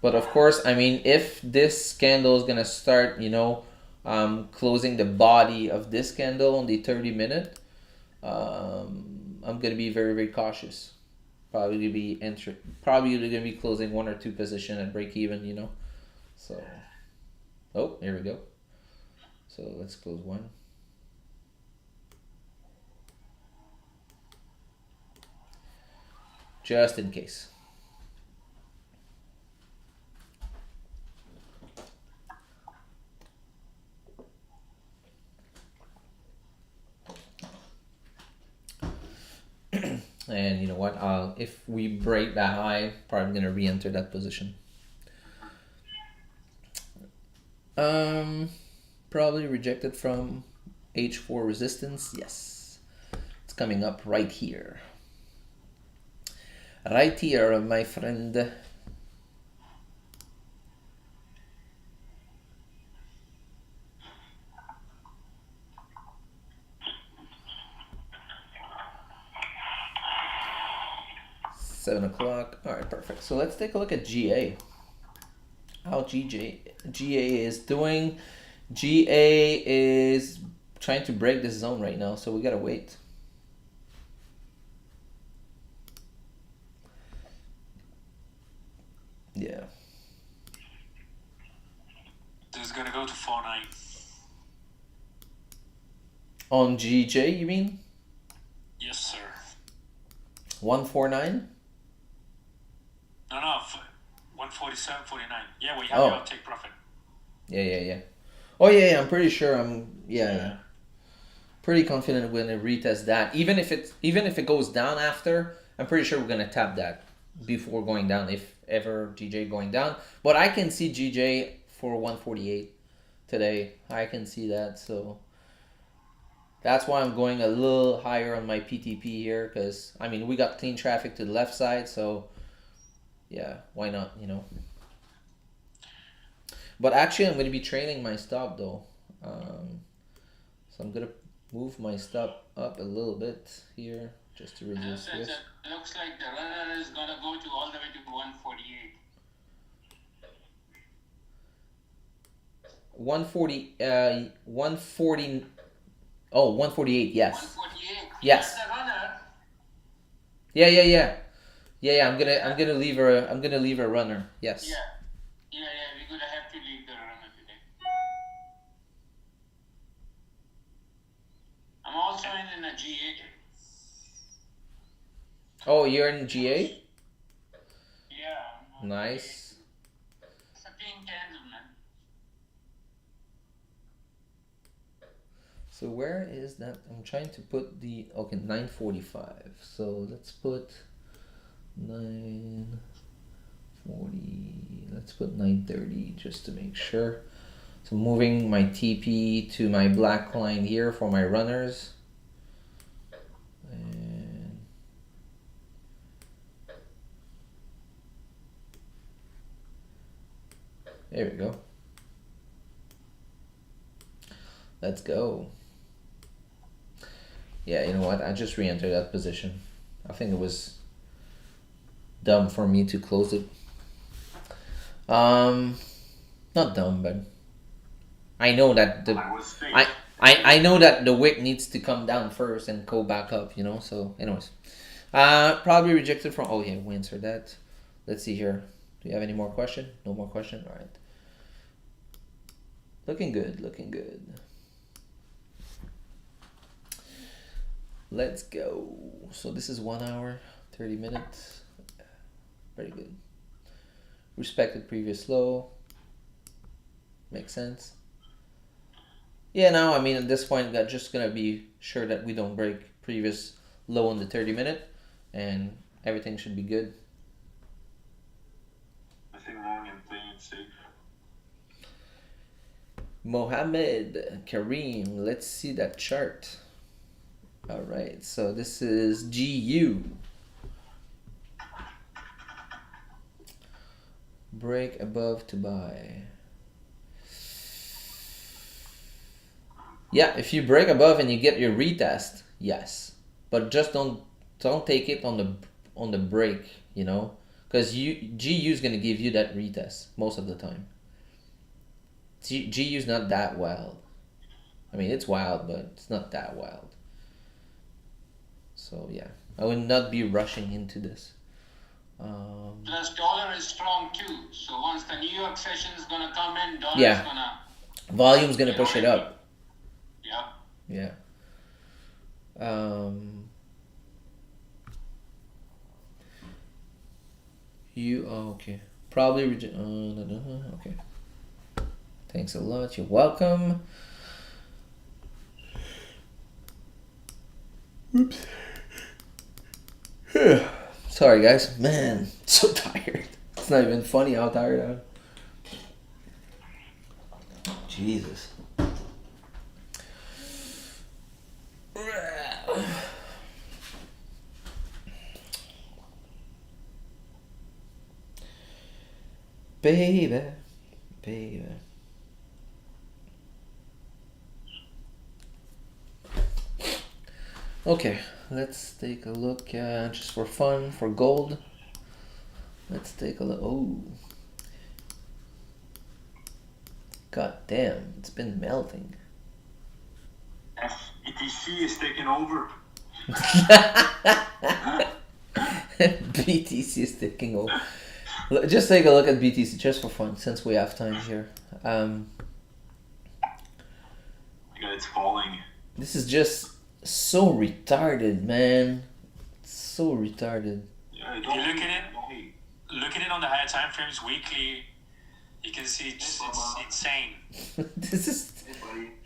S1: But of course, I mean, if this candle is gonna start, closing the body of this candle on the 30-minute, I'm gonna be very, very cautious. Probably gonna be closing 1 or 2 position at break even, So, here we go. So let's close 1. Just in case. And you know what? If we break that high, probably gonna re-enter that position. Probably rejected from H4 resistance. Yes, it's coming up right here. Right here, my friend. 7 o'clock. All right, perfect. So let's take a look at GA. How GA is doing. GA is trying to break this zone right now, so we gotta wait. Yeah.
S3: This is gonna go to 4.9.
S1: On GJ, you mean?
S3: Yes, sir.
S1: 149?
S3: No, 147.49. Yeah, we have your take profit.
S1: Yeah. Oh yeah, I'm pretty sure yeah. Pretty confident we're gonna retest that. Even if it goes down after, I'm pretty sure we're gonna tap that before going down, if ever GJ going down. But I can see GJ for 148 today. I can see that, so that's why I'm going a little higher on my PTP here, because I mean we got clean traffic to the left side, so yeah, why not, you know? But actually, I'm going to be trailing my stop though, so I'm gonna move my stop up a little bit here just to reduce risk.
S4: It looks like the runner is gonna go to all the way to 148.
S1: 140. Oh, 148. Yes.
S4: 148.
S1: Yes.
S4: That's the runner.
S1: Yeah. I'm gonna leave her. I'm gonna leave her runner. Yes.
S4: Yeah. We're gonna have to leave the runner today. I'm also in a GA.
S1: Oh, you're in GA?
S4: Yeah.
S1: Nice.
S4: It's a clean candle, man.
S1: So where is that? I'm trying to put the 945. So let's put 940. Let's put 930 just to make sure. So moving my TP to my black line here for my runners. And there we go. Let's go. Yeah, you know what? I just re-entered that position. I think it was dumb for me to close it. Not dumb, but I know that I know that the wick needs to come down first and go back up, you know. So, anyways, probably rejected from. Oh yeah, we answered that. Let's see here. Do you have any more question? No more question. All right. Looking good. Looking good. Let's go. So this is 1 hour, 30 minutes. Very good. Respected previous low. Makes sense. Yeah, now I mean at this point I'm just gonna be sure that we don't break previous low on the 30-minute, and everything should be good.
S2: Nothing wrong in playing it safe.
S1: Mohammed Kareem, let's see that chart. All right, so this is GU. Break above to buy. Yeah, if you break above and you get your retest, yes, but just don't take it on the break, you know, because GU is gonna give you that retest most of the time. GU is not that wild. I mean, it's wild, but it's not that wild. So yeah, I would not be rushing into this.
S4: Plus, dollar is strong too. So once the New York session is gonna come in, dollar
S1: Yeah.
S4: is gonna.
S1: Volume's gonna push it up.
S4: Yeah.
S1: Yeah. Okay. Probably okay. Thanks a lot. You're welcome. Oops. Sorry guys, man, so tired. It's not even funny how tired I am. Jesus. Baby. Okay, let's take a look just for fun for gold. Let's take a look. Oh. God damn, it's been melting.
S2: FETC is taking over.
S1: BTC is taking over. Just take a look at BTC just for fun, since we have time here.
S2: It's falling.
S1: This is just so retarded, man. So retarded.
S2: Yeah,
S3: If you look at it on the higher time frames weekly, you can see it's insane.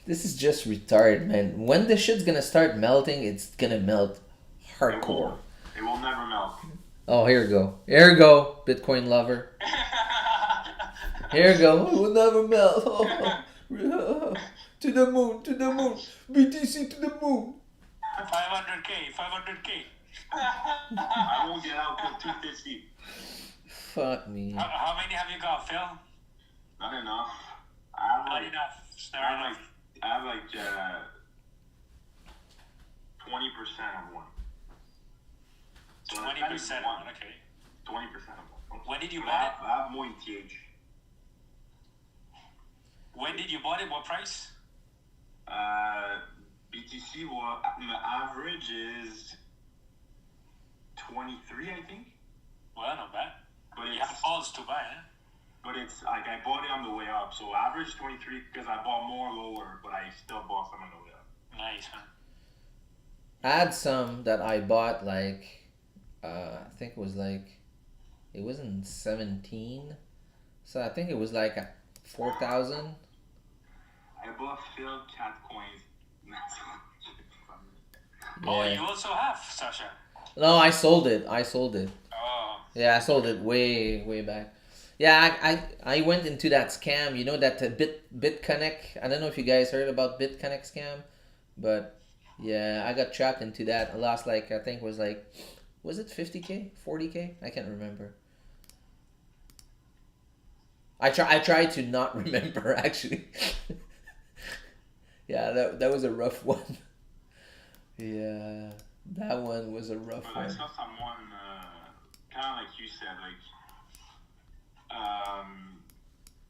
S1: This is just retarded, man. When the shit's gonna start melting, it's gonna melt hardcore.
S2: It will never melt.
S1: Oh, here we go. Here we go, Bitcoin lover. Here we go. It will never melt. To the moon, to the moon. BTC to the moon.
S3: 500K.
S2: I won't get out till 250.
S1: Fuck me.
S3: How many have you got, Phil?
S2: Not enough.
S3: Not enough.
S2: I have like 20% of one. So
S3: 20%.
S2: one.
S3: Okay.
S2: 20% of one.
S3: When did you
S2: But
S3: buy it?
S2: I have more in TH.
S3: When did you buy it? What price?
S2: BTC, well, the average is 23, I think.
S3: Well, not bad.
S2: But
S3: You
S2: it's,
S3: have odds to buy, huh?
S2: but it's like I bought it on the way up. So average 23 because I bought more lower, but I still bought some on the way up.
S3: Nice, man.
S1: I had some that I bought like, I think it was like, it was in 17. So I think it was like 4,000.
S2: I bought failed cat coins.
S3: Oh,
S1: Yeah.
S3: you also have, Sasha.
S1: No, I sold it.
S3: Oh.
S1: Yeah, I sold it way back. Yeah, I went into that scam. You know that BitConnect. I don't know if you guys heard about BitConnect scam, but yeah, I got trapped into that. I lost like I think it was like, was it 50K, 40K? I can't remember. I tried to not remember actually. Yeah, that was a rough one. Yeah, that one was a rough
S2: But I
S1: one.
S2: saw someone, kind of like you said, like,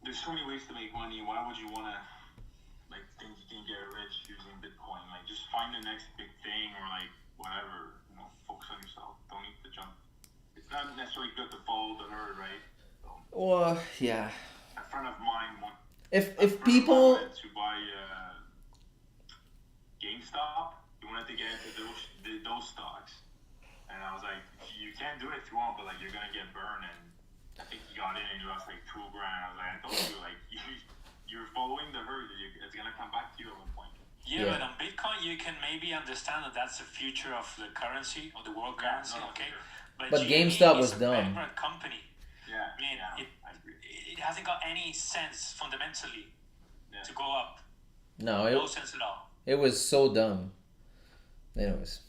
S2: there's so many ways to make money. Why would you want to, like, think you can get rich using Bitcoin? Like, just find the next big thing or, like, whatever. Focus on yourself. Don't need to jump. It's not necessarily good to follow the herd, right? So,
S1: Well, yeah.
S2: a friend of mine
S1: If people
S2: wanted to buy GameStop, he wanted to get into those stocks. And I was like, you can do it if you want, but, like, you're going to get burned. And I think he got in and he lost like $2,000. I was like, I told you, like, you're following the herd. It's gonna come back to you at one point.
S3: Yeah,
S1: Yeah.
S3: but on Bitcoin, you can maybe understand that that's the future of the currency, of the world currency,
S2: no,
S3: okay?
S2: sure.
S1: But
S3: GME
S1: GameStop
S3: is
S1: was
S3: a
S1: dumb.
S3: bankrupt company.
S2: Yeah,
S3: I mean,
S2: I agree.
S3: it hasn't got any sense fundamentally
S2: Yeah.
S3: to go up.
S1: no,
S3: No sense at all.
S1: it was so dumb. Anyways.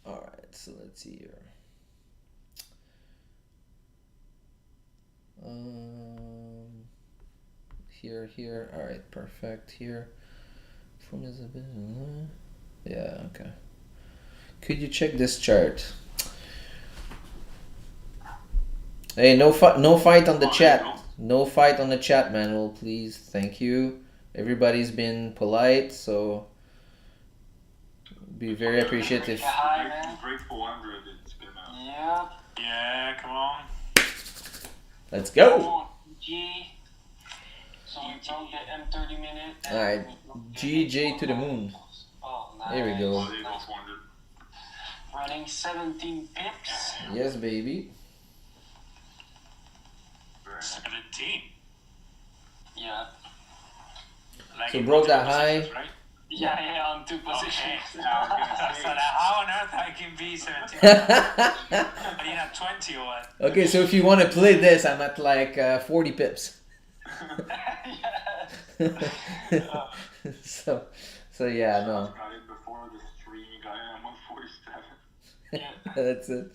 S1: All right, so let's see here. Here. All right, perfect. Here. From is a bit. Yeah. Okay. Could you check this chart? Hey, no fight on the chat. No fight on the chat, Manuel, please. Thank you. Everybody's been polite, so be very appreciative.
S6: Hi, man.
S2: Break 400. It's been
S6: Yeah.
S3: Yeah, come on.
S1: Let's
S6: Come
S1: go.
S6: on, G. So we don't get M30 minute.
S1: All right, GJ to the moon.
S6: Oh, nice.
S1: There we go.
S2: Oh, they go 400.
S6: Running 17 pips.
S1: Yes, baby.
S3: 17.
S6: Yeah.
S3: Like
S1: So
S3: in
S1: broke that
S3: multiple
S1: high.
S3: positions, right?
S6: Yeah, on two
S3: Okay.
S6: positions.
S3: So how on earth I can be 17? Are you not 20 or what?
S1: Okay, so if you want to play this, I'm at like 40 pips. so yeah, no.
S2: Got it before the stream. Got it at 147.
S1: That's it.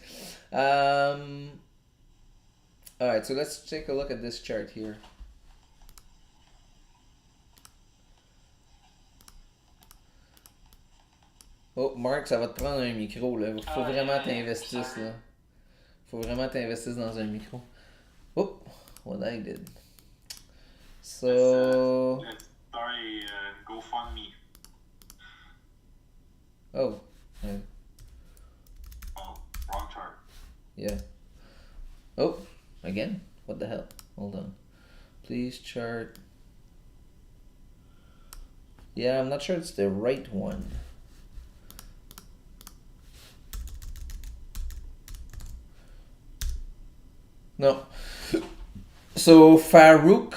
S1: All right, so let's take a look at this chart here. Oh, Marc, ça va te prendre un micro, là. Faut vraiment t'investisses, là. Faut vraiment t'investisses dans un micro. Oh, what I did. So...
S3: Sorry, GoFundMe.
S1: Oh. Yeah.
S3: Oh, wrong chart.
S1: Yeah. Oh, again? What the hell? Hold on. Please chart. Yeah, I'm not sure it's the right one. No. So Farouk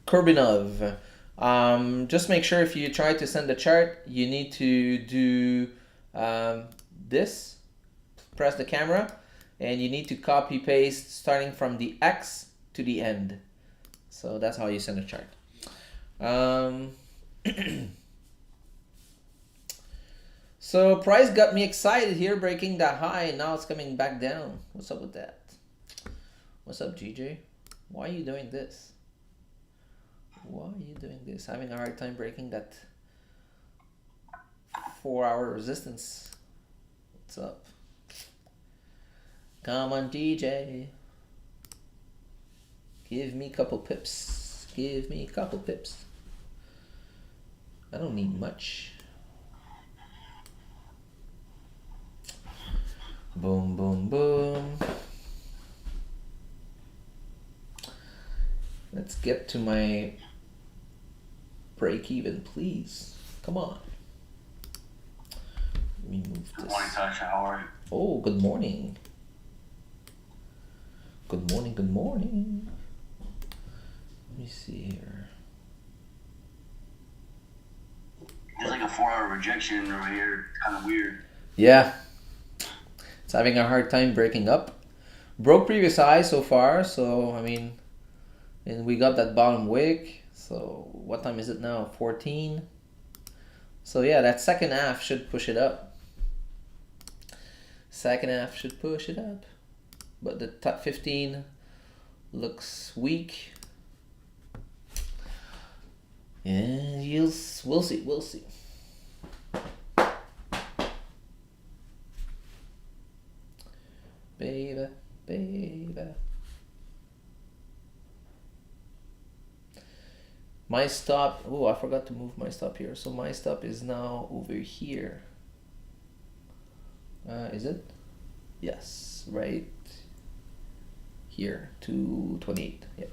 S1: Kurbinov. Just make sure if you try to send a chart, you need to do this. Press the camera, and you need to copy paste starting from the X to the end. So that's how you send a chart. So price got me excited here, breaking that high, and now it's coming back down. What's up with that? What's up, GJ? Why are you doing this? Why are you doing this? Having a hard time breaking that 4-hour resistance. What's up? Come on, DJ. Give me a couple pips. Give me a couple pips. I don't need much. Boom, boom, boom. Let's get to my break even, please. Come on. Let me move this.
S6: Good morning, Tasha. How are you?
S1: Oh, good morning. Good morning, good morning. Let me see here.
S6: There's like a 4-hour rejection over here. Kind of weird.
S1: Yeah. It's having a hard time breaking up. Broke previous high so far, so I mean, and we got that bottom wick. So what time is it now? 14. So yeah, that second half should push it up. Second half should push it up. But the top 15 looks weak. And we'll see, we'll see. Baby, baby. My stop, oh, I forgot to move my stop here. So my stop is now over here. Is it? Yes, right here, 228. Yeah.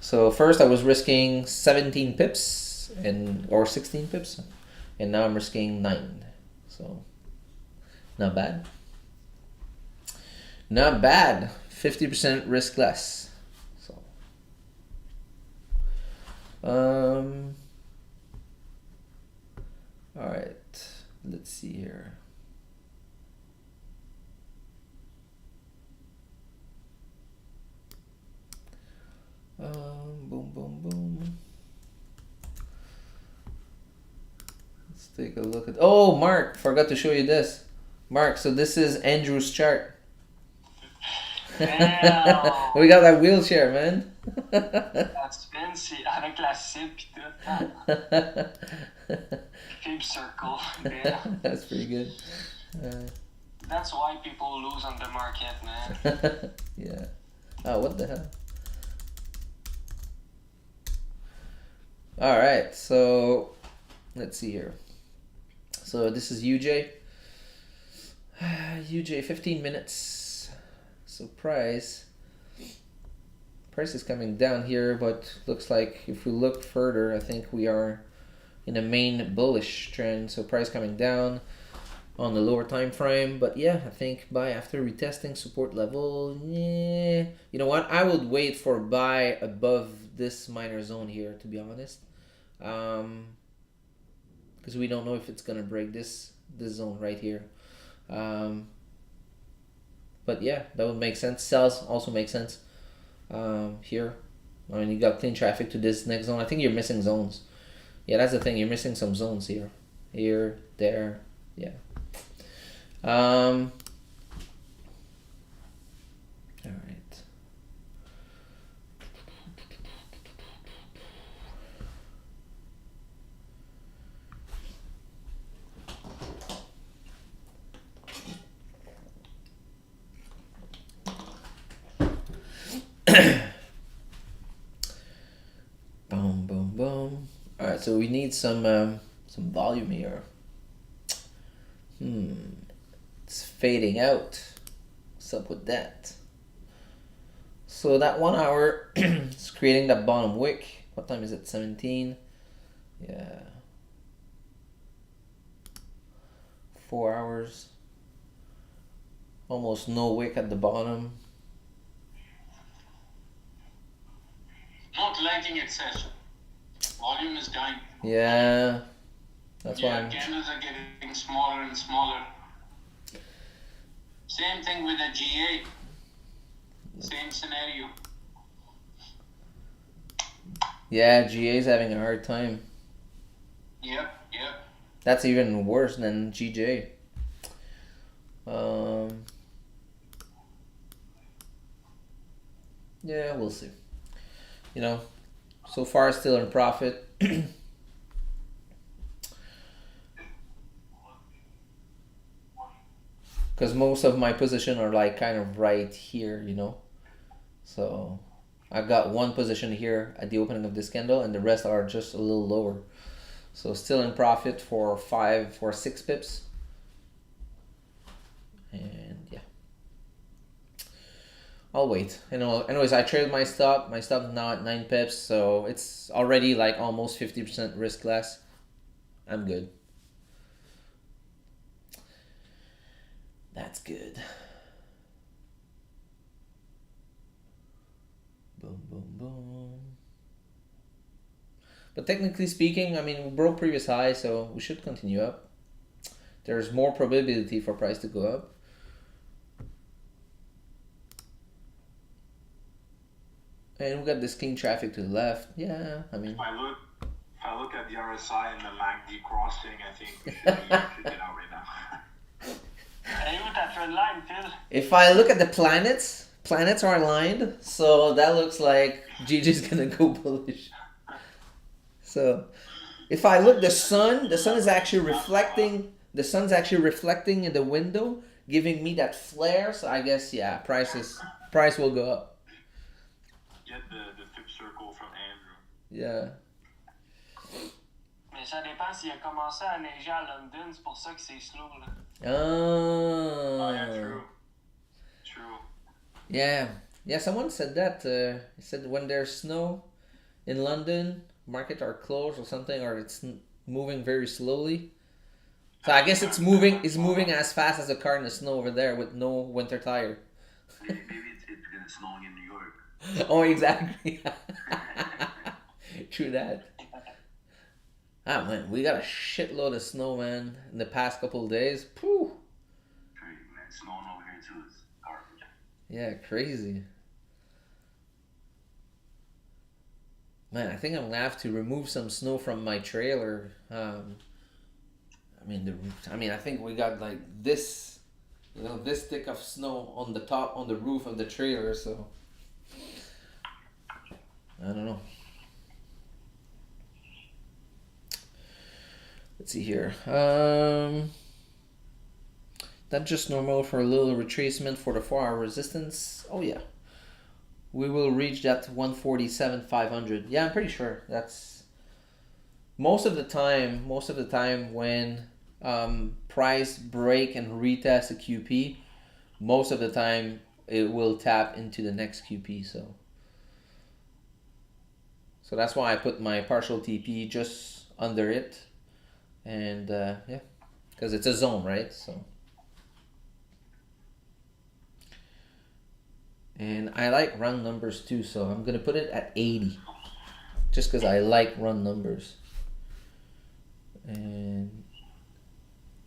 S1: So first I was risking 17 pips or 16 pips, and now I'm risking 9. So not bad. Not bad. 50% risk less. So all right. Let's see here. Boom, boom, boom. Let's take a look at. Oh, Mark, forgot to show you this. Mark, so this is Andrew's chart.
S6: Damn.
S1: We got that wheelchair, man.
S6: That's fancy. Avec la cible pis tout. FEB circle. Damn.
S1: That's pretty good.
S6: That's why people lose on the market, man.
S1: Yeah. Oh, what the hell? All right, so let's see here. So this is UJ. UJ, 15 minutes. So price is coming down here, but looks like if we look further, I think we are in a main bullish trend. So price coming down on the lower time frame, but yeah, I think buy after retesting support level. Yeah, you know what? I would wait for buy above this minor zone here, to be honest, because we don't know if it's gonna break this zone right here. But yeah, that would make sense. Sells also make sense here. I mean, you got clean traffic to this next zone. I think you're missing zones. Yeah, that's the thing. You're missing some zones here, there. Yeah. All right. Boom, boom, boom. All right, so we need some volume here. It's fading out. What's up with that? So that 1 hour is creating that bottom wick. What time is it? 17. Yeah. 4 hours. Almost no wick at the bottom.
S4: Not liking its session. Volume is dying.
S1: Yeah. That's why
S4: candles are getting smaller and smaller. Same thing with the GA. Same scenario.
S1: Yeah, GA's having a hard time.
S4: Yep.
S1: That's even worse than GJ. Yeah, we'll see. So far still in profit. Because most of my position are like kind of right here, So I got one position here at the opening of this candle, and the rest are just a little lower. So still in profit for 6 pips. And yeah, I'll wait. Anyways, I traded my stop. My stop is now at 9 pips, so it's already like almost 50% risk less. I'm good. That's good. Boom, boom, boom. But technically speaking, I mean, we broke previous high, so we should continue up. There's more probability for price to go up. And we got this clean traffic to the left. Yeah, I mean.
S3: If I look at the RSI and the MACD crossing, I think we should get out right now.
S1: If I look at the planets are aligned, so that looks like GG's gonna go bullish. So if I look, the sun is actually reflecting. The sun's actually reflecting in the window, giving me that flare. So I guess price will go up.
S3: Get the FEB circle from Andrew.
S1: Yeah.
S6: Mais ça dépend s'il a commencé à neiger à London, c'est pour ça que c'est slow là.
S1: Oh
S3: yeah, true.
S1: Yeah, someone said that. He said when there's snow in London, markets are closed or something, or it's moving very slowly. So I guess it's moving as fast as a car in the snow over there with no winter tire.
S2: Maybe it's snowing in New York.
S1: Oh, exactly. True that. Ah man, we got a shitload of snow, man, in the past couple of days. Pooh.
S2: Crazy, man. Snowing over here too is garbage.
S1: Yeah, crazy. Man, I think I'm gonna have to remove some snow from my trailer. I think we got like this, this thick of snow on the top, on the roof of the trailer. So I don't know. Let's see here. That's just normal for a little retracement for the 4-hour resistance. Oh yeah. We will reach that 147,500. Yeah, I'm pretty sure. That's most of the time when price break and retest a QP, most of the time it will tap into the next QP. So that's why I put my partial TP just under it. And because it's a zone, right? So, and I like run numbers too, so I'm gonna put it at 80, just because I like run numbers. And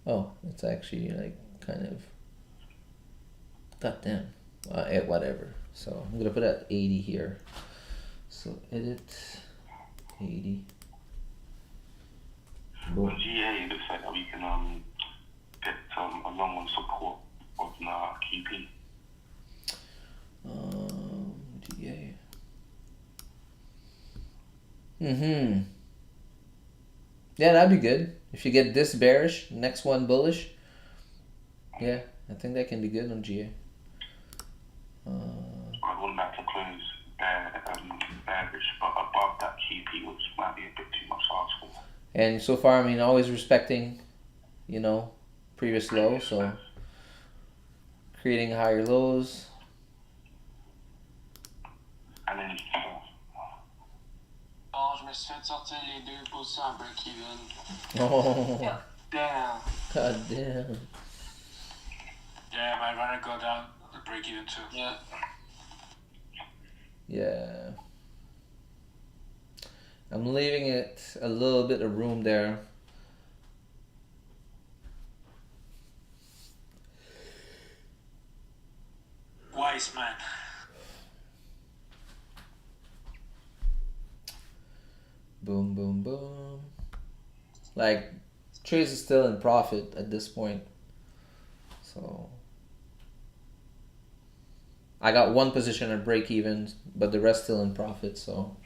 S1: it's actually like kind of goddamn, whatever. So I'm gonna put it at 80 here. So edit 80.
S2: On GA, it looks like that we can get a long one support of QP.
S1: GA. Yeah, that'd be good. If you get this bearish, next one bullish. Yeah, I think that can be good on GA.
S2: I want that to close
S1: And so far, I mean, always respecting, you know, previous low, so creating higher lows.
S2: And then
S6: Oh, je me suis fait sortir les deux positions à break-even.
S1: Oh,
S6: Damn.
S1: god damn.
S3: Yeah, my runner got down the break even too.
S6: Yeah.
S1: Yeah. I'm leaving it a little bit of room there.
S3: Wise man.
S1: Boom, boom, boom. Like, Trace is still in profit at this point. So, I got one position at break even, but the rest still in profit, so.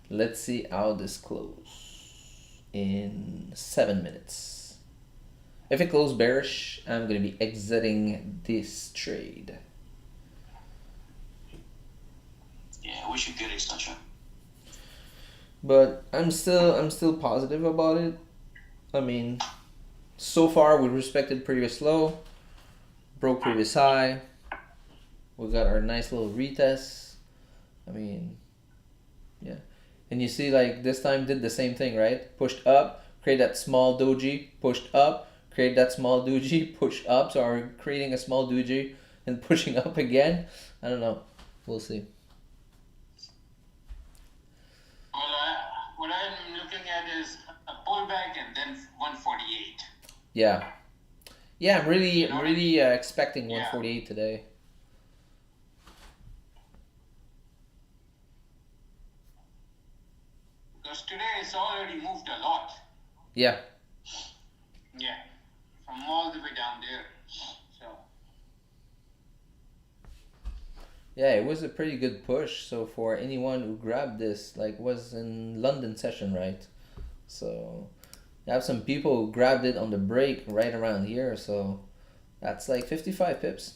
S1: Let's see how this closes in 7 minutes. If it closes bearish, I'm going to be exiting this trade.
S4: Yeah, we should get it, Sasha.
S1: But I'm still positive about it. I mean, so far we respected previous low, broke previous high. We got our nice little retest. I mean, yeah. And you see, like, this time did the same thing, right? Pushed up, create that small doji, pushed up, create that small doji, push up. So are we creating a small doji and pushing up again? I don't know. We'll see.
S4: Well, what I'm looking at is a pullback and then 148.
S1: Yeah. Yeah, I'm really expecting
S4: Yeah.
S1: 148 today.
S4: Because today it's already moved a lot.
S1: Yeah.
S4: Yeah. From all the way down there. So.
S1: Yeah, it was a pretty good push. So for anyone who grabbed this, like, was in London session, right? So you have some people who grabbed it on the break right around here. So that's like 55 pips.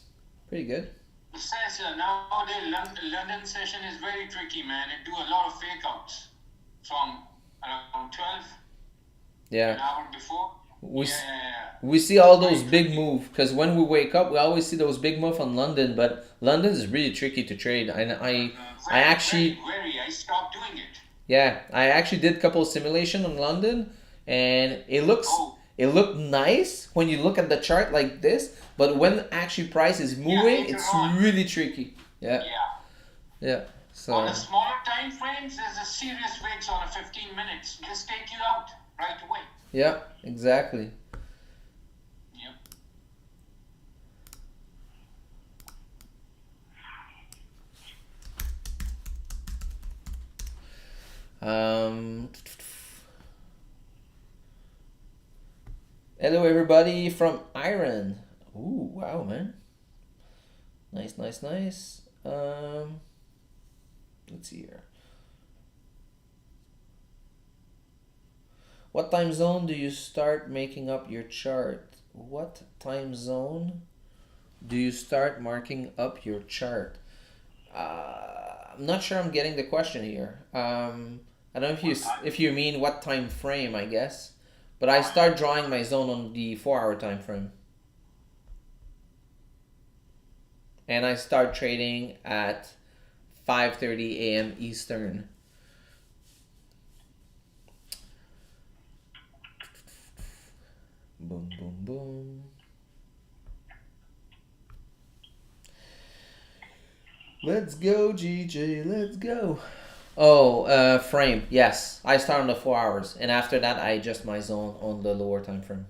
S1: Pretty good.
S4: Besides, nowadays London session is very tricky, man. It do a lot of fake outs from around 12
S1: Yeah.
S4: an hour before.
S1: We see all those big moves because when we wake up, we always see those big moves on London. But London is really tricky to trade, and I actually
S4: I stopped doing it.
S1: Yeah, I actually did a couple of simulation on London, and it looked nice when you look at the chart like this. But when actually price is moving, it's really tricky. Yeah. Yeah. So
S4: on the smaller time frames, there's a serious weights on a 15 minutes. Just take you out right away.
S1: Yeah, exactly.
S4: Yep.
S1: Hello everybody from Iran. Ooh, wow, man. Nice. Let's see here. What time zone do you start making up your chart? What time zone do you start marking up your chart? I'm not sure I'm getting the question here. I don't know if you mean what time frame, I guess. But I start drawing my zone on the 4-hour time frame. And I start trading at 5:30 a.m. Eastern. Boom, boom, boom. Let's go, GJ. Let's go. Oh, frame. Yes, I start on the 4 hours, and after that, I adjust my zone on the lower time frame.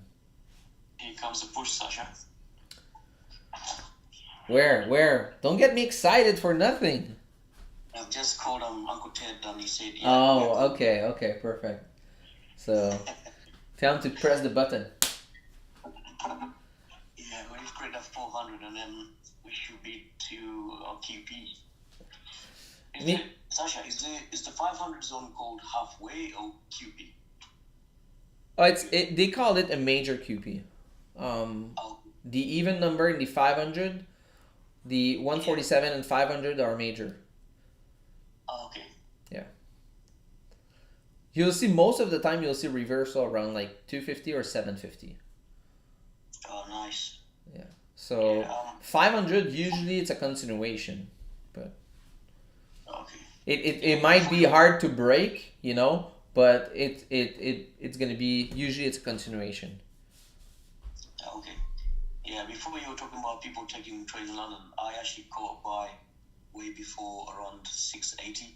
S4: Here comes the push, Sasha.
S1: Where? Don't get me excited for nothing.
S4: I've just called Uncle Ted and he said, yeah.
S1: Oh, okay, perfect. So, tell him to press the button.
S4: Yeah, we've created 400 and then we should be to QP. Sasha, is the 500 zone called halfway or QP?
S1: Oh, they call it a major QP. The even number in the 500 The 147 and 500 are major.
S6: Okay.
S1: Yeah. You'll see most of the time you'll see reversal around like 250 or 750.
S6: Oh, nice.
S1: Yeah. So
S6: Yeah,
S1: 500 usually it's a continuation, but
S6: okay.
S1: it might be hard to break, you know, but it's gonna be usually it's a continuation.
S6: Okay. Yeah, before you were talking about people taking trades in London, I actually caught by way before around 680,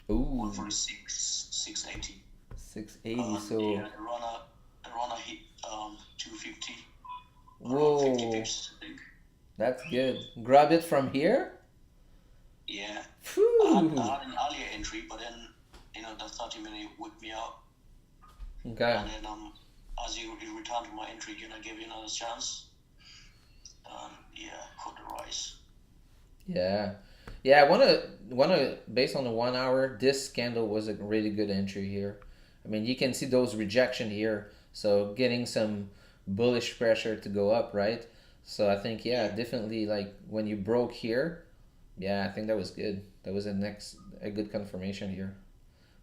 S1: Ooh,
S6: 146, 680.
S1: 680. So
S6: Yeah, the runner hit 250, around 50
S1: whoa,
S6: pips, I think.
S1: that's good. Grab it from here.
S6: Yeah. I
S1: Phew.
S6: had an earlier entry, but then, the 30-minute whipped me out.
S1: Okay.
S6: And then as you return to my entry again, I gave you another chance. Yeah, caught the rise.
S1: Yeah. Yeah, I wanna based on the 1 hour, this candle was a really good entry here. I mean, you can see those rejection here, so getting some bullish pressure to go up, right? So I think yeah, definitely like when you broke here, yeah, I think that was good. That was a good confirmation here.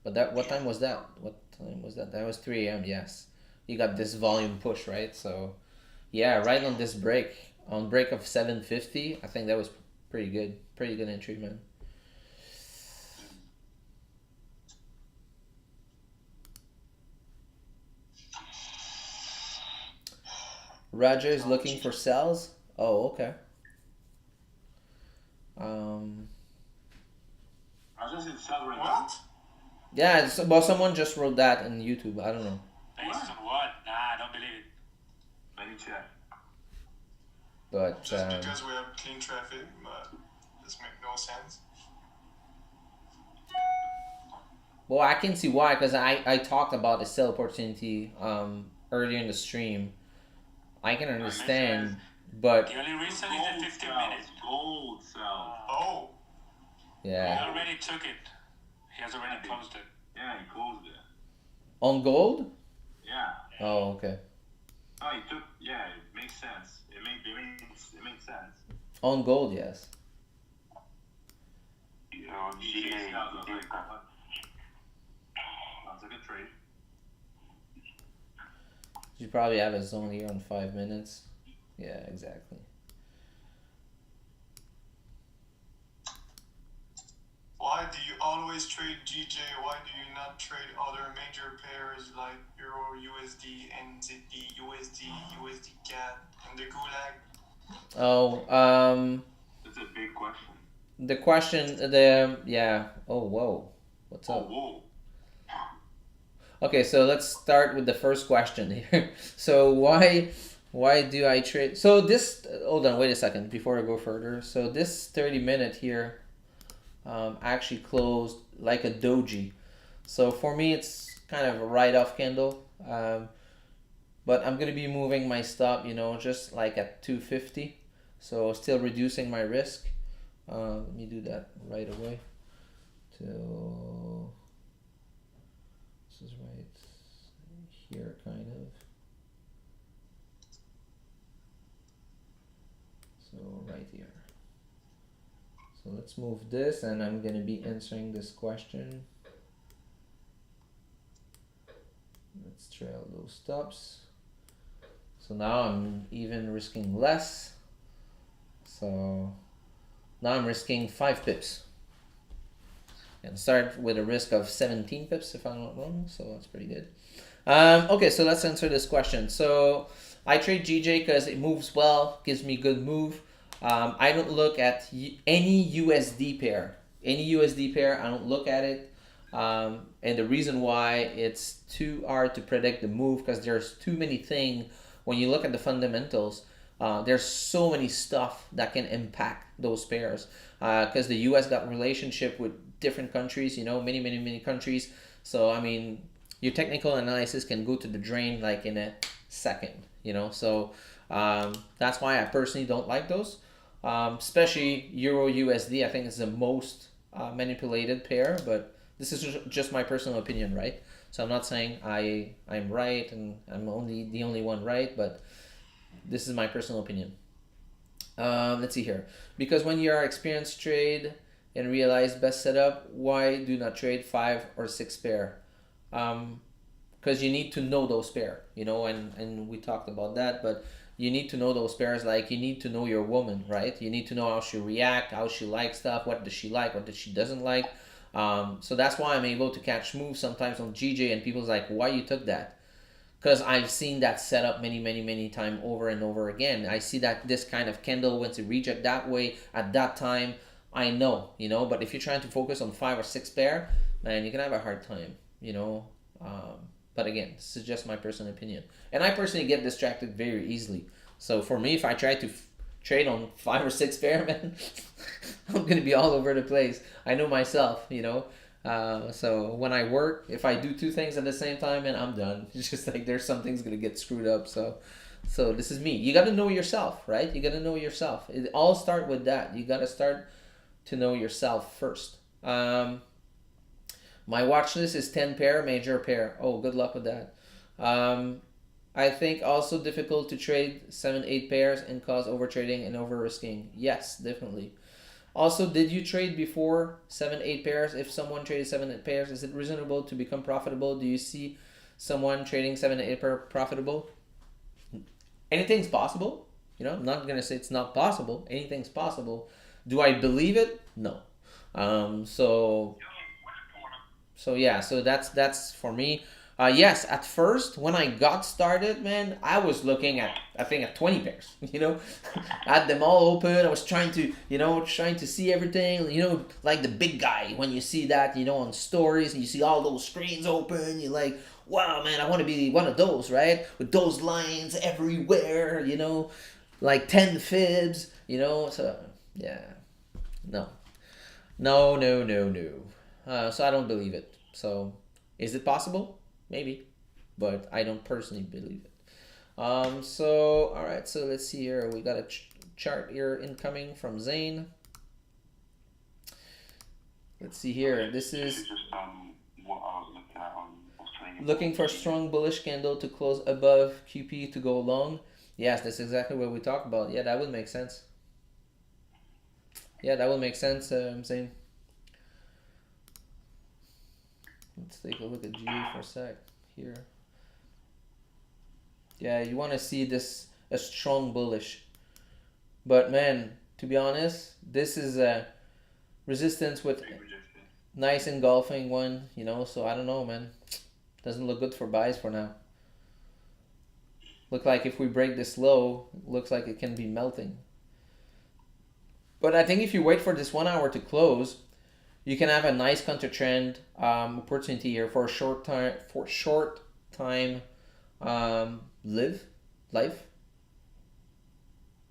S1: But what time was that? What time was that? That was 3 a.m. Yes, you got this volume push, right? So yeah, right on this break, on break of 750, I think that was pretty good. Pretty good entry, man. Roger is looking for sells. Oh, okay. Um,
S3: I just in sell right now.
S5: What?
S1: yeah, well, someone just wrote that on YouTube. I don't know.
S3: Based on what? Nah, I don't believe it.
S2: Let me check.
S1: But
S5: Just because we have clean traffic, but this makes no sense.
S1: well, I can see why because I talked about the sell opportunity earlier in the stream. I can understand, but
S3: The only reason is the 15 minutes.
S2: Gold sells.
S5: Oh,
S3: He
S1: yeah,
S3: already took it. He has already closed it.
S2: Yeah, he closed it.
S1: on gold.
S2: Yeah.
S1: Oh, okay.
S2: Oh, he took. Yeah, it makes sense. It makes sense.
S1: On gold, yes.
S2: He chased out the like what? Sounds like a trade.
S1: You probably have a zone here on 5 minutes. Yeah, exactly.
S5: why do you always trade GJ? Why do you not trade other major pairs like Euro, USD, NZD, USD, USD CAD, and the Gulag?
S1: Oh,
S2: That's a big question.
S1: the question, the yeah. Oh, whoa. What's
S2: Oh,
S1: up?
S2: whoa.
S1: Okay, so let's start with the first question here. So why do I trade? So this hold on, wait a second before I go further. So this 30-minute here actually closed like a doji. So for me it's kind of a write-off candle. But I'm gonna be moving my stop, just like at 250. So still reducing my risk. Let me do that right away. Till this is right here, kind of. So right here. So let's move this, and I'm gonna be answering this question. Let's trail those stops. So now I'm even risking less. So now I'm risking 5 pips. And start with a risk of 17 pips if I'm not wrong, so that's pretty good. Okay, so let's answer this question. So I trade GJ because it moves well, gives me good move. I don't look at any USD pair. Any USD pair, I don't look at it. And the reason why it's too hard to predict the move because there's too many things when you look at the fundamentals. There's so many stuff that can impact those pairs because the U.S. got relationship with different countries, many countries. So I mean, your technical analysis can go to the drain like in a second, So that's why I personally don't like those, especially Euro USD. I think it's the most manipulated pair, but this is just my personal opinion, right? So I'm not saying I'm right and I'm the only one right, but this is my personal opinion. Let's see here. Because when you are experienced trade and realize best setup, why do not trade 5 or 6 pair? Because you need to know those pair, and we talked about that, but you need to know those pairs. Like, you need to know your woman, right? You need to know how she react, how she likes stuff, what does she like, what does she doesn't like. So that's why I'm able to catch moves sometimes on GJ, and people's like, why you took that? Because I've seen that setup many, many, many times over and over again. I see that this kind of candle went to reject that way at that time. I know, but if you're trying to focus on 5 or 6 pair, man, you can have a hard time. But again, this is just my personal opinion. And I personally get distracted very easily. So for me, if I try to trade on 5 or 6 pair, man, I'm going to be all over the place. I know myself. So when I work, if I do 2 things at the same time, and I'm done. It's just like there's some things gonna get screwed up. So this is me. You got to know yourself, right? You got to know yourself. It all start with that. You got to start to know yourself first. My watch list is 10 pair, major pair. Oh, good luck with that. I think also difficult to trade 7, 8 pairs and cause over trading and over risking. Yes, definitely. Also, did you trade before 7, 8 pairs? If someone traded 7, 8 pairs, is it reasonable to become profitable? Do you see someone trading 7, 8 pair profitable? Anything's possible. I'm not gonna say it's not possible. Anything's possible. Do I believe it? No. So yeah. So that's for me. Yes, at first when I got started, man, I was looking at, I think, at 20 pairs. I had them all open. I was trying to see everything. Like the big guy, when you see that, on stories, and you see all those screens open, you're like, wow, man, I want to be one of those, right? With those lines everywhere, like 10 fibs, So yeah, no, no, no, no, no. So I don't believe it. So is it possible? Maybe, but I don't personally believe it. So all right, so let's see here. We got a chart here incoming from Zane. Let's see here. This is
S2: just what I was looking at on
S1: looking for a strong bullish candle to close above QP to go long. Yes, that's exactly what we talked about. Yeah, that would make sense. Yeah, that would make sense. Zane. Let's take a look at GA for a sec here. Yeah, you want to see this a strong bullish. But man, to be honest, this is a resistance with nice engulfing one, so I don't know, man. Doesn't look good for buys for now. Look like if we break this low, looks like it can be melting. But I think if you wait for this 1 hour to close, you can have a nice counter trend opportunity here for a short time life.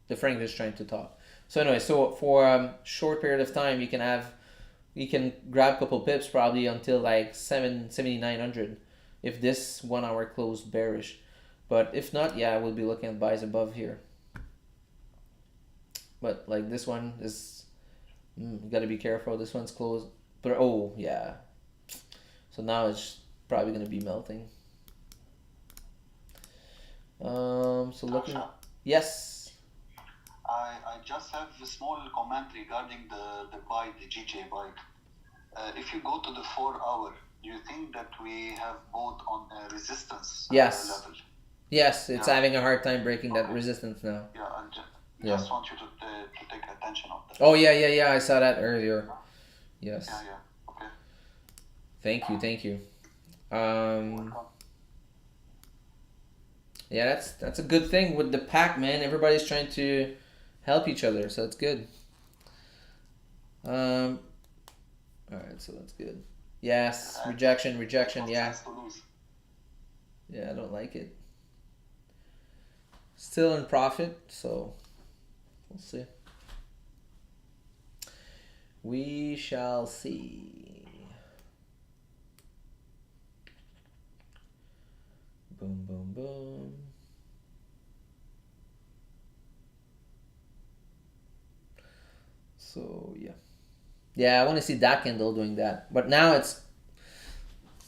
S1: The Frank is trying to talk. So anyway, so for a short period of time, you can grab a couple pips probably until like 7,900 if this 1 hour closed bearish. But if not, yeah, we'll be looking at buys above here. But like this one is, you gotta be careful. This one's closed, but oh yeah. So now it's probably gonna be melting. So looking, yes.
S6: I just have a small comment regarding the buy, the GJ buy. If you go to the 4 hour, do you think that we have bought on a resistance
S1: Yes.
S6: level?
S1: Yes, it's having a hard time breaking that resistance now.
S6: Yeah, I just want you to take attention of that.
S1: Oh yeah. I saw that earlier. Yes.
S6: Yeah. Okay.
S1: Thank you. Yeah, that's a good thing with the pack, man. Everybody's trying to help each other, so it's good. All right, so that's good. Yes, rejection, yeah. Yeah, I don't like it. Still in profit, so we'll see. We shall see. Boom, boom, boom. So yeah, I want to see that candle doing that. But now it's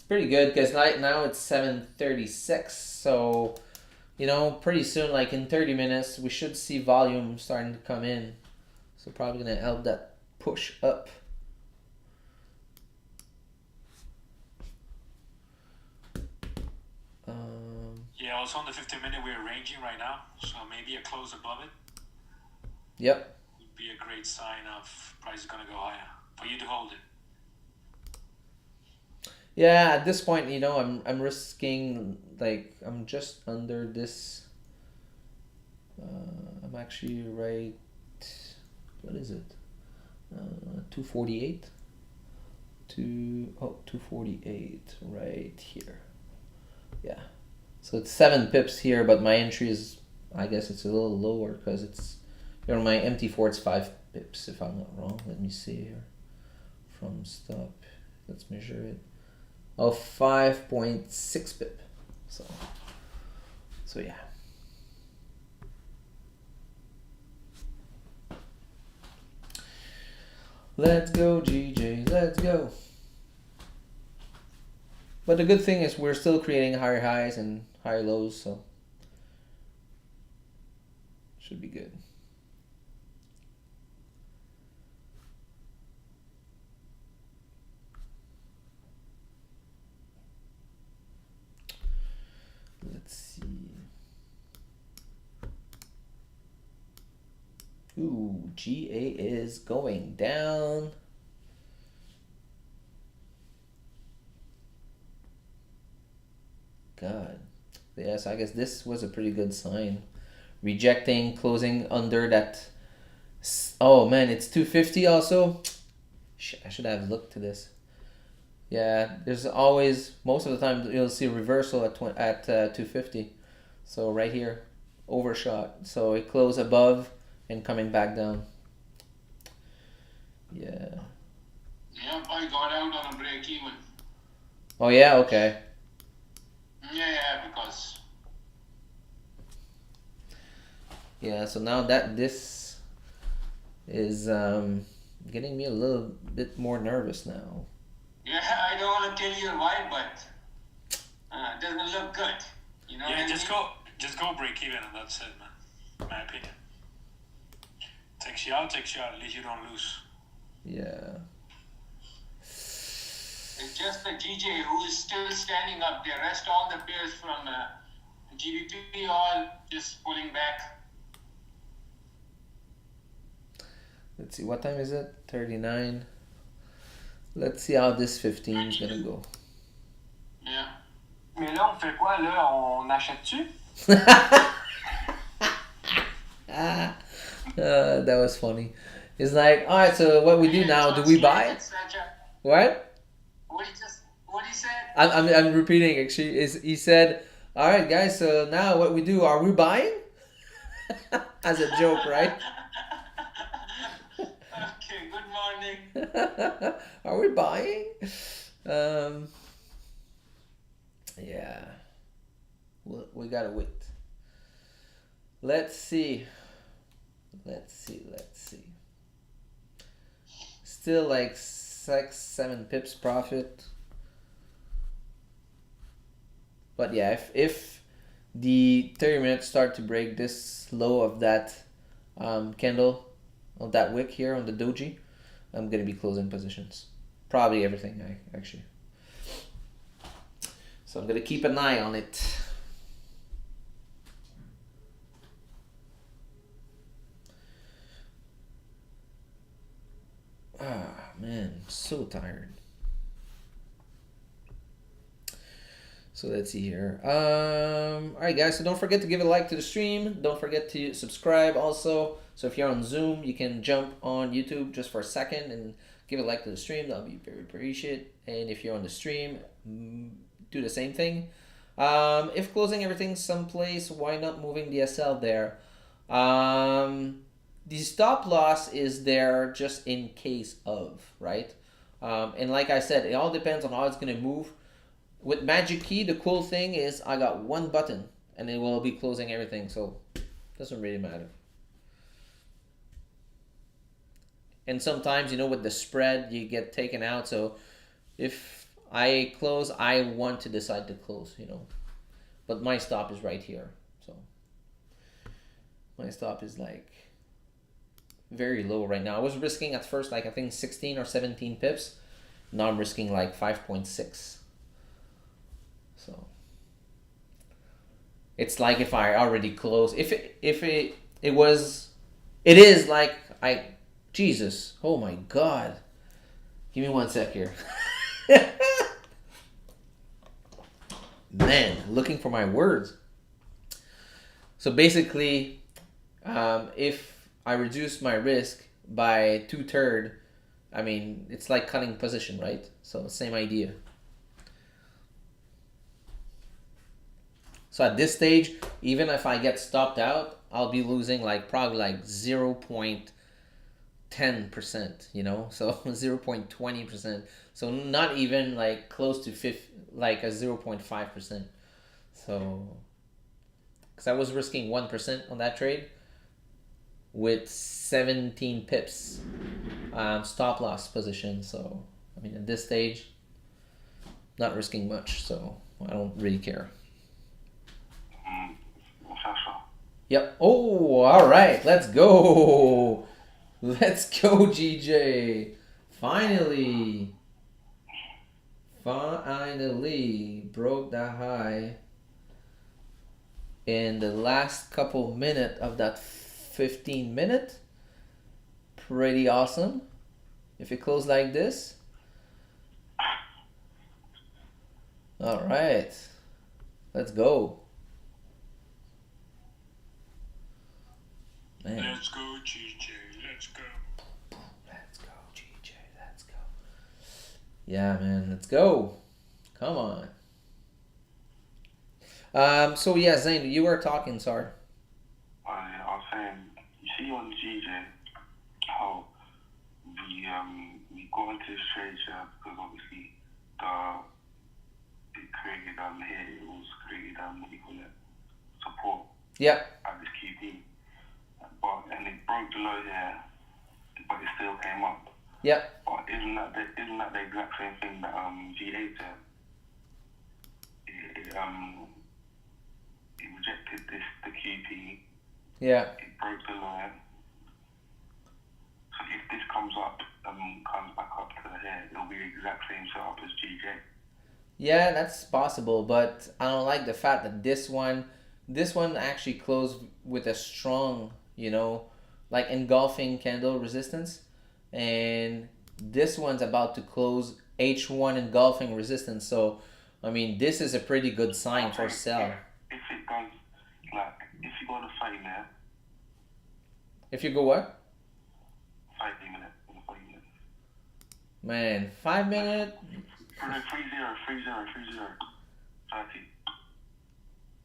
S1: pretty good because now it's 7:36. So you know, pretty soon, like in 30 minutes, we should see volume starting to come in. So probably gonna help that push up.
S3: Yeah, also on the 15-minute, we're ranging right now, so maybe a close above it
S1: Yep.
S3: would be a great sign of price is gonna go higher for you to hold it.
S1: Yeah, at this point, you know, I'm risking, like, I'm just under this. I'm actually right. What is it? 248. 248 right here. Yeah. So it's 7 pips here, but my entry is, I guess it's a little lower because it's, you know, my MT4 it's 5 pips if I'm not wrong. Let me see here. From stop, let's measure it. Oh, 5.6 pip. So yeah. Let's go, GJ. Let's go. But the good thing is we're still creating higher highs and higher lows, so should be good. Let's see. Ooh, GA is going down. God. Yes, I guess this was a pretty good sign. Rejecting, closing under that. Oh man, it's 250 also. I should have looked to this. Yeah, there's always, most of the time you'll see a reversal at 250. So right here, overshot. So it closed above and coming back down. Yeah.
S4: Yep, I got out on a break even.
S1: Oh yeah, okay.
S4: Yeah, because.
S1: Yeah, so now that this is getting me a little bit more nervous now.
S4: Yeah, I don't want to tell you why, but it doesn't look good. You know.
S3: Yeah,
S4: what
S3: just
S4: I mean?
S3: go break even, and that's it, man. In my opinion. Takes you out, at least you don't lose.
S1: Yeah.
S4: It's just the GJ who is still standing up. The rest, all the pairs from GBP, all just pulling back.
S1: Let's see, what time is it? 39. Let's see how this 15 is gonna go.
S4: Yeah.
S5: Mais là, on fait quoi, là? On achète-tu?
S1: That was funny. It's like, all right, so what we do now? Do we buy? What?
S4: What he said?
S1: I'm repeating. Actually, is he said, all right, guys. So now what we do? Are we buying? As a joke, right?
S4: Okay. Good morning.
S1: Are we buying? Yeah. We gotta wait. Let's see. Still like 6-7 pips profit. But yeah, if the 30 minutes start to break this low of that candle, of that wick here on the doji, I'm gonna be closing positions. Probably everything, actually. So I'm gonna keep an eye on it. Ah, man, so tired. So let's see here. All right, guys. So don't forget to give a like to the stream. Don't forget to subscribe also. So if you're on Zoom, you can jump on YouTube just for a second and give a like to the stream. That'll be very appreciated. And if you're on the stream, do the same thing. If closing everything someplace, why not moving the SL there? The stop loss is there just in case of, right? And like I said, it all depends on how it's going to move. With Magic Key, the cool thing is I got one button and it will be closing everything, so it doesn't really matter. And sometimes, you know, with the spread, you get taken out, so if I close, I want to decide to close, you know. But my stop is right here, so My stop is like very low right now. I was risking at first like I think 16 or 17 pips. Now I'm risking like 5.6. So it's like if I already closed. If it is like Jesus. Oh my God. Give me one sec here. Man, looking for my words. So basically, if I reduce my risk by 2/3, I mean, it's like cutting position, right? So same idea. So at this stage, even if I get stopped out, I'll be losing like probably like 0.10%, you know? So 0.20%. So not even like close to like a 0.5%. So, because I was risking 1% on that trade with 17 pips stop loss position. So, I mean, at this stage, not risking much. So, I don't really care. Yep. Oh, all right. Let's go. Let's go, GJ. Finally. Finally broke that high in the last couple minutes of that 15 minute. Pretty awesome. If it closed like this. All right. Let's go. Man.
S3: Let's go, GJ. Let's go.
S1: Let's go, GJ. Let's go. Yeah, man. Let's go. Come on. So yeah, Zane, you were talking, sorry.
S2: I was saying, you see on GJ how we got into this trade because obviously it created here, it was created what do you call it, support.
S1: Yep.
S2: At this QP. And it broke the low here, but it still came up.
S1: Yep.
S2: But isn't that the exact same thing that G8 said? It rejected the QP.
S1: Yeah.
S2: It broke the low. So if this comes up comes back up to here, it'll be the exact same setup as GJ.
S1: Yeah, that's possible, but I don't like the fact that this one actually closed with a strong, you know, like engulfing candle resistance, and this one's about to close H1 engulfing resistance. So, I mean, this is a pretty good sign for sell.
S2: If it goes, like, if you go to 30 minutes.
S1: If you go what?
S2: 30 minutes.
S1: Man, 5 minutes.
S2: 30.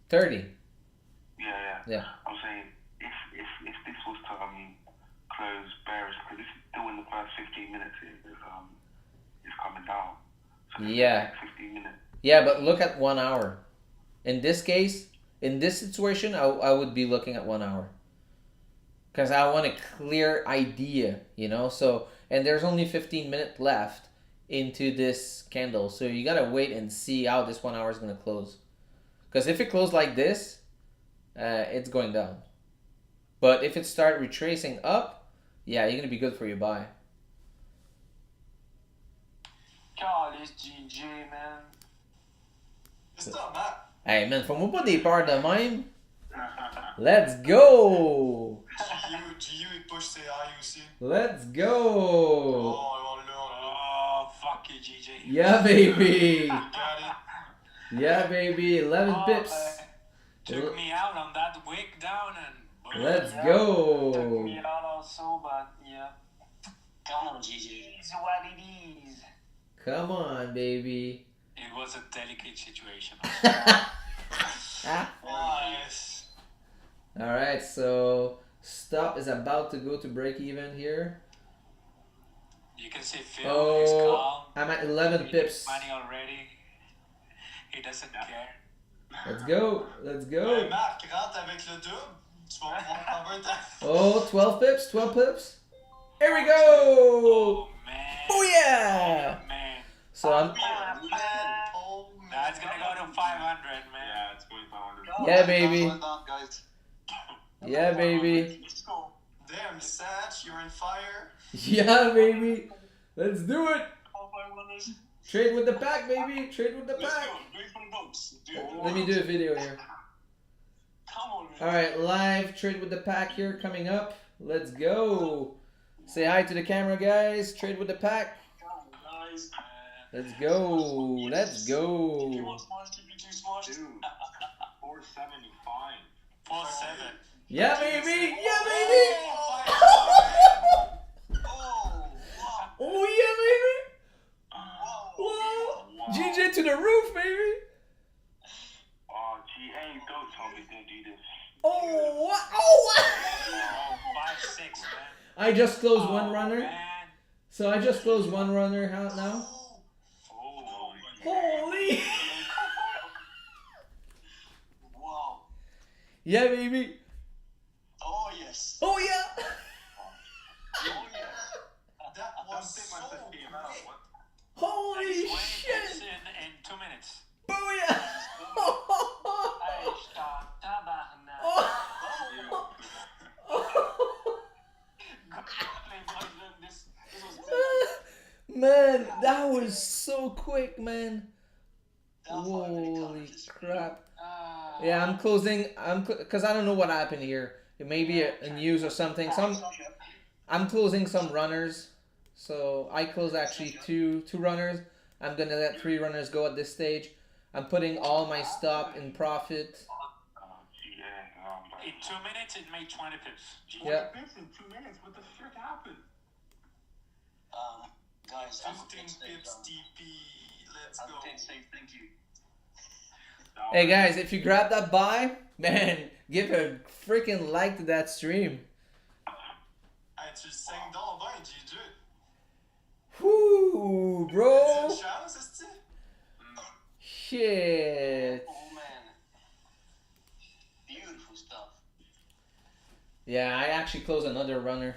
S1: 30.
S2: Yeah. I'm saying if this was to close bearish, because this is still in the first 15 minutes here, it's coming down. So
S1: Yeah.
S2: 15 minutes.
S1: Yeah, but look at 1 hour. In this case, in this situation, I would be looking at 1 hour. Because I want a clear idea, you know? So, and there's only 15 minutes left into this candle. So you got to wait and see how this 1 hour is going to close. Because if it closes like this, it's going down. But if it start retracing up, yeah, you're going to be good for your buy.
S5: God, it's GG, man. It's not bad.
S1: Hey, man, fais-moi pas des peurs de même. Let's go!
S5: GU, il push ses high aussi.
S1: Let's go!
S5: Oh,
S3: Fuck you, GJ.
S1: Yeah, baby!
S5: got it.
S1: Yeah, baby, 11 pips.
S3: Took me out on that wick down and...
S1: Let's
S5: Took
S1: go!
S5: me out also, but yeah.
S4: Come on, GG.
S5: It's what it is.
S1: Come on, baby.
S3: It was a delicate situation.
S5: Nice.
S1: Alright, so stop is about to go to break even here.
S3: You can see Phil is calm.
S1: I'm at 11 pips.
S3: Money already. He doesn't care.
S1: Let's go, let's go.
S5: Marc, rentre avec le double. Tu vas pouvoir cover ta...
S1: Oh, 12 pips, 12 pips. Here we go!
S3: Oh, man.
S1: Oh, yeah!
S3: Oh, man.
S1: So I'm...
S5: Oh,
S3: That's gonna go to 500, man.
S2: Yeah, it's going 500.
S1: Yeah, baby.
S6: Well done, guys.
S1: Yeah, baby.
S5: Let's go. Damn, Satch, you're on fire.
S1: Yeah, baby. Let's do it.
S5: All five winners.
S1: Trade with the pack, baby. Trade with the
S5: Let's
S1: pack.
S5: go. Do it for the books. Do it for the
S1: Let me do a video here.
S5: Come on, man.
S1: All right, live trade with the pack here coming up. Let's go. Say hi to the camera, guys. Trade with the pack.
S5: Guys.
S1: Let's go. Let's
S5: GP1
S1: go.
S5: smash, GP2 smash.
S2: Dude, 475.
S3: 4-7.
S1: Yeah, baby. Yeah, baby.
S5: Oh, wow.
S1: Oh, yeah, baby.
S5: Wow.
S1: Whoa. GJ to the roof, baby.
S2: GA, don't tell me they do this.
S1: Oh, what? Oh, what?
S3: Oh, 5-6, man.
S1: I just closed
S3: Oh,
S1: one runner.
S3: Man.
S1: So I just closed one runner out now.
S3: Oh,
S1: Holy.
S5: Wow.
S1: Yeah, baby.
S5: Oh, yes.
S1: Oh, yeah.
S5: Oh, yes. That was so quick.
S1: Holy
S3: 20 pips
S1: shit.
S3: in 2 minutes.
S1: Booyah.
S3: Hey, stop. Tabarnak. Good play, boys. This was
S1: Man, that was so quick, man.
S5: That was how many
S1: Holy
S5: colors is
S1: crap.
S3: Ah.
S1: Yeah, I'm closing. Because I don't know what happened here. It may be a news or something. I'm closing some runners. So I closed actually two runners. I'm gonna let 3 runners go at this stage. I'm putting all my stop in profit.
S2: GA,
S3: In 2 minutes, it made 20 pips. GG.
S1: Yeah.
S2: Pips in 2 minutes. What the frick happened?
S5: Guys, I'm
S7: 15 pips TP. Let's go.
S5: say thank you.
S1: Hey guys, if you grab that buy, man, give a freaking like to that stream.
S7: Hey, tu le saignes donc bien, GG.
S1: Whoo,
S7: C'est
S1: bro.
S7: une chance, est-ce que?
S1: Shit.
S5: Oh man. Beautiful stuff.
S1: Yeah, I actually closed another runner.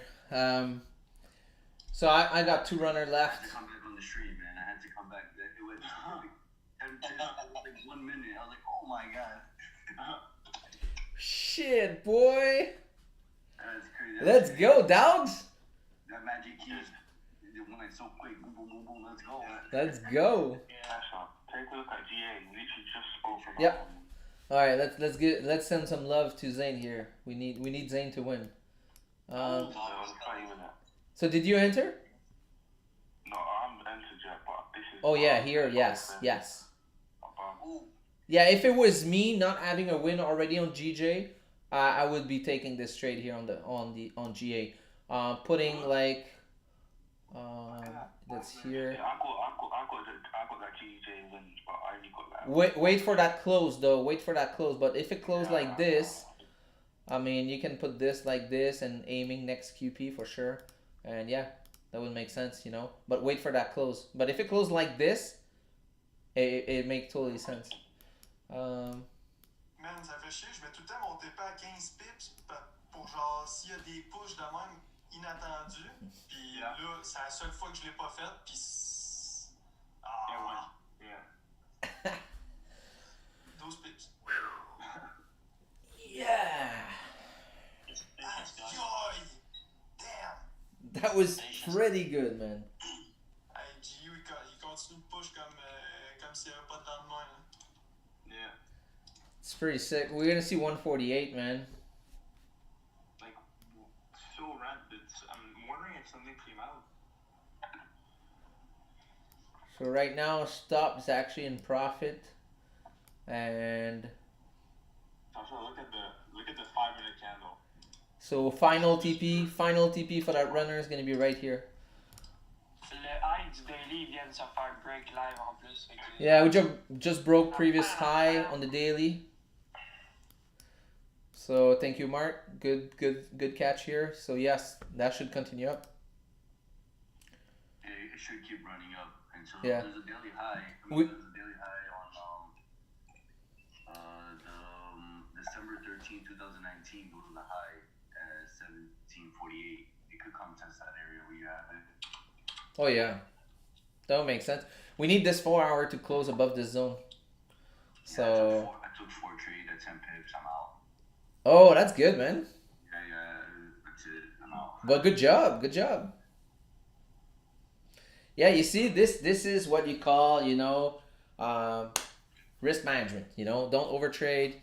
S1: So I got 2 runner
S6: I had
S1: left.
S6: to come back on the stream, man. I had to come back. It was like 1 minute. I was like, oh my god.
S1: Shit, boy.
S6: That's crazy.
S1: Let's go, dogs.
S6: That magic key, it went so quick. Boom, boom, boom, boom. Let's go.
S1: Let's go.
S2: Take a look at GA. Literally just spoke about
S1: Yep. All right, let's send some love to Zane here. We need Zane to win.
S2: No, it's not even that.
S1: So did you enter?
S2: No, I'm entered yet, but this is.
S1: Oh yeah, here, yes.
S5: Ooh.
S1: Yeah, if it was me not having a win already on GJ, I would be taking this trade here on GA. Putting like that's here.
S2: Yeah, I got that GJ win, but I only got that.
S1: Wait for that close though. Wait for that close. But if it closed like this, I mean you can put this like this and aiming next QP for sure. And yeah, that would make sense, you know. But wait for that close. But if it closed like this, it makes totally sense.
S7: Man, ça fait chier. Je vais tout le temps monter pas à 15 pips pour genre s'il y a des pushes de même inattendus. Puis là, c'est la seule fois que je l'ai pas fait. Puis. Ah.
S2: Yeah.
S7: 12 pips.
S1: Yeah.
S7: Aïe! Damn!
S1: That was pretty good, man.
S7: Hey, GU, il continue de push comme s'il n'y avait pas de lendemain. Hein.
S2: Yeah.
S1: It's pretty sick. We're gonna see 148, man.
S2: Like, so rampant. I'm wondering if something came out.
S1: So right now, stop is actually in profit, and
S2: Also, look at the 5-minute candle.
S1: so final TP for that runner is gonna be right here.
S8: Le high du daily vient de se faire break live en plus. Fait que-
S1: Yeah, we just broke previous high on the daily. So thank you, Mark. Good catch here. So yes, that should continue up.
S6: It should keep running up. And so
S1: Yeah.
S6: there's a daily high.
S1: We-
S6: There's a daily high on December 13, 2019. Goes on the high at 1748. It could come test that area where you have it.
S1: Oh yeah, that would make sense. We need this 4-hour to close above this zone.
S6: Yeah,
S1: So
S6: I took four trade at 10 pips. I'm out.
S1: Oh, that's good, man.
S2: Yeah, that's it. I'm out.
S1: But good job, good job. Yeah, you see, this is what you call, um, risk management. Don't overtrade.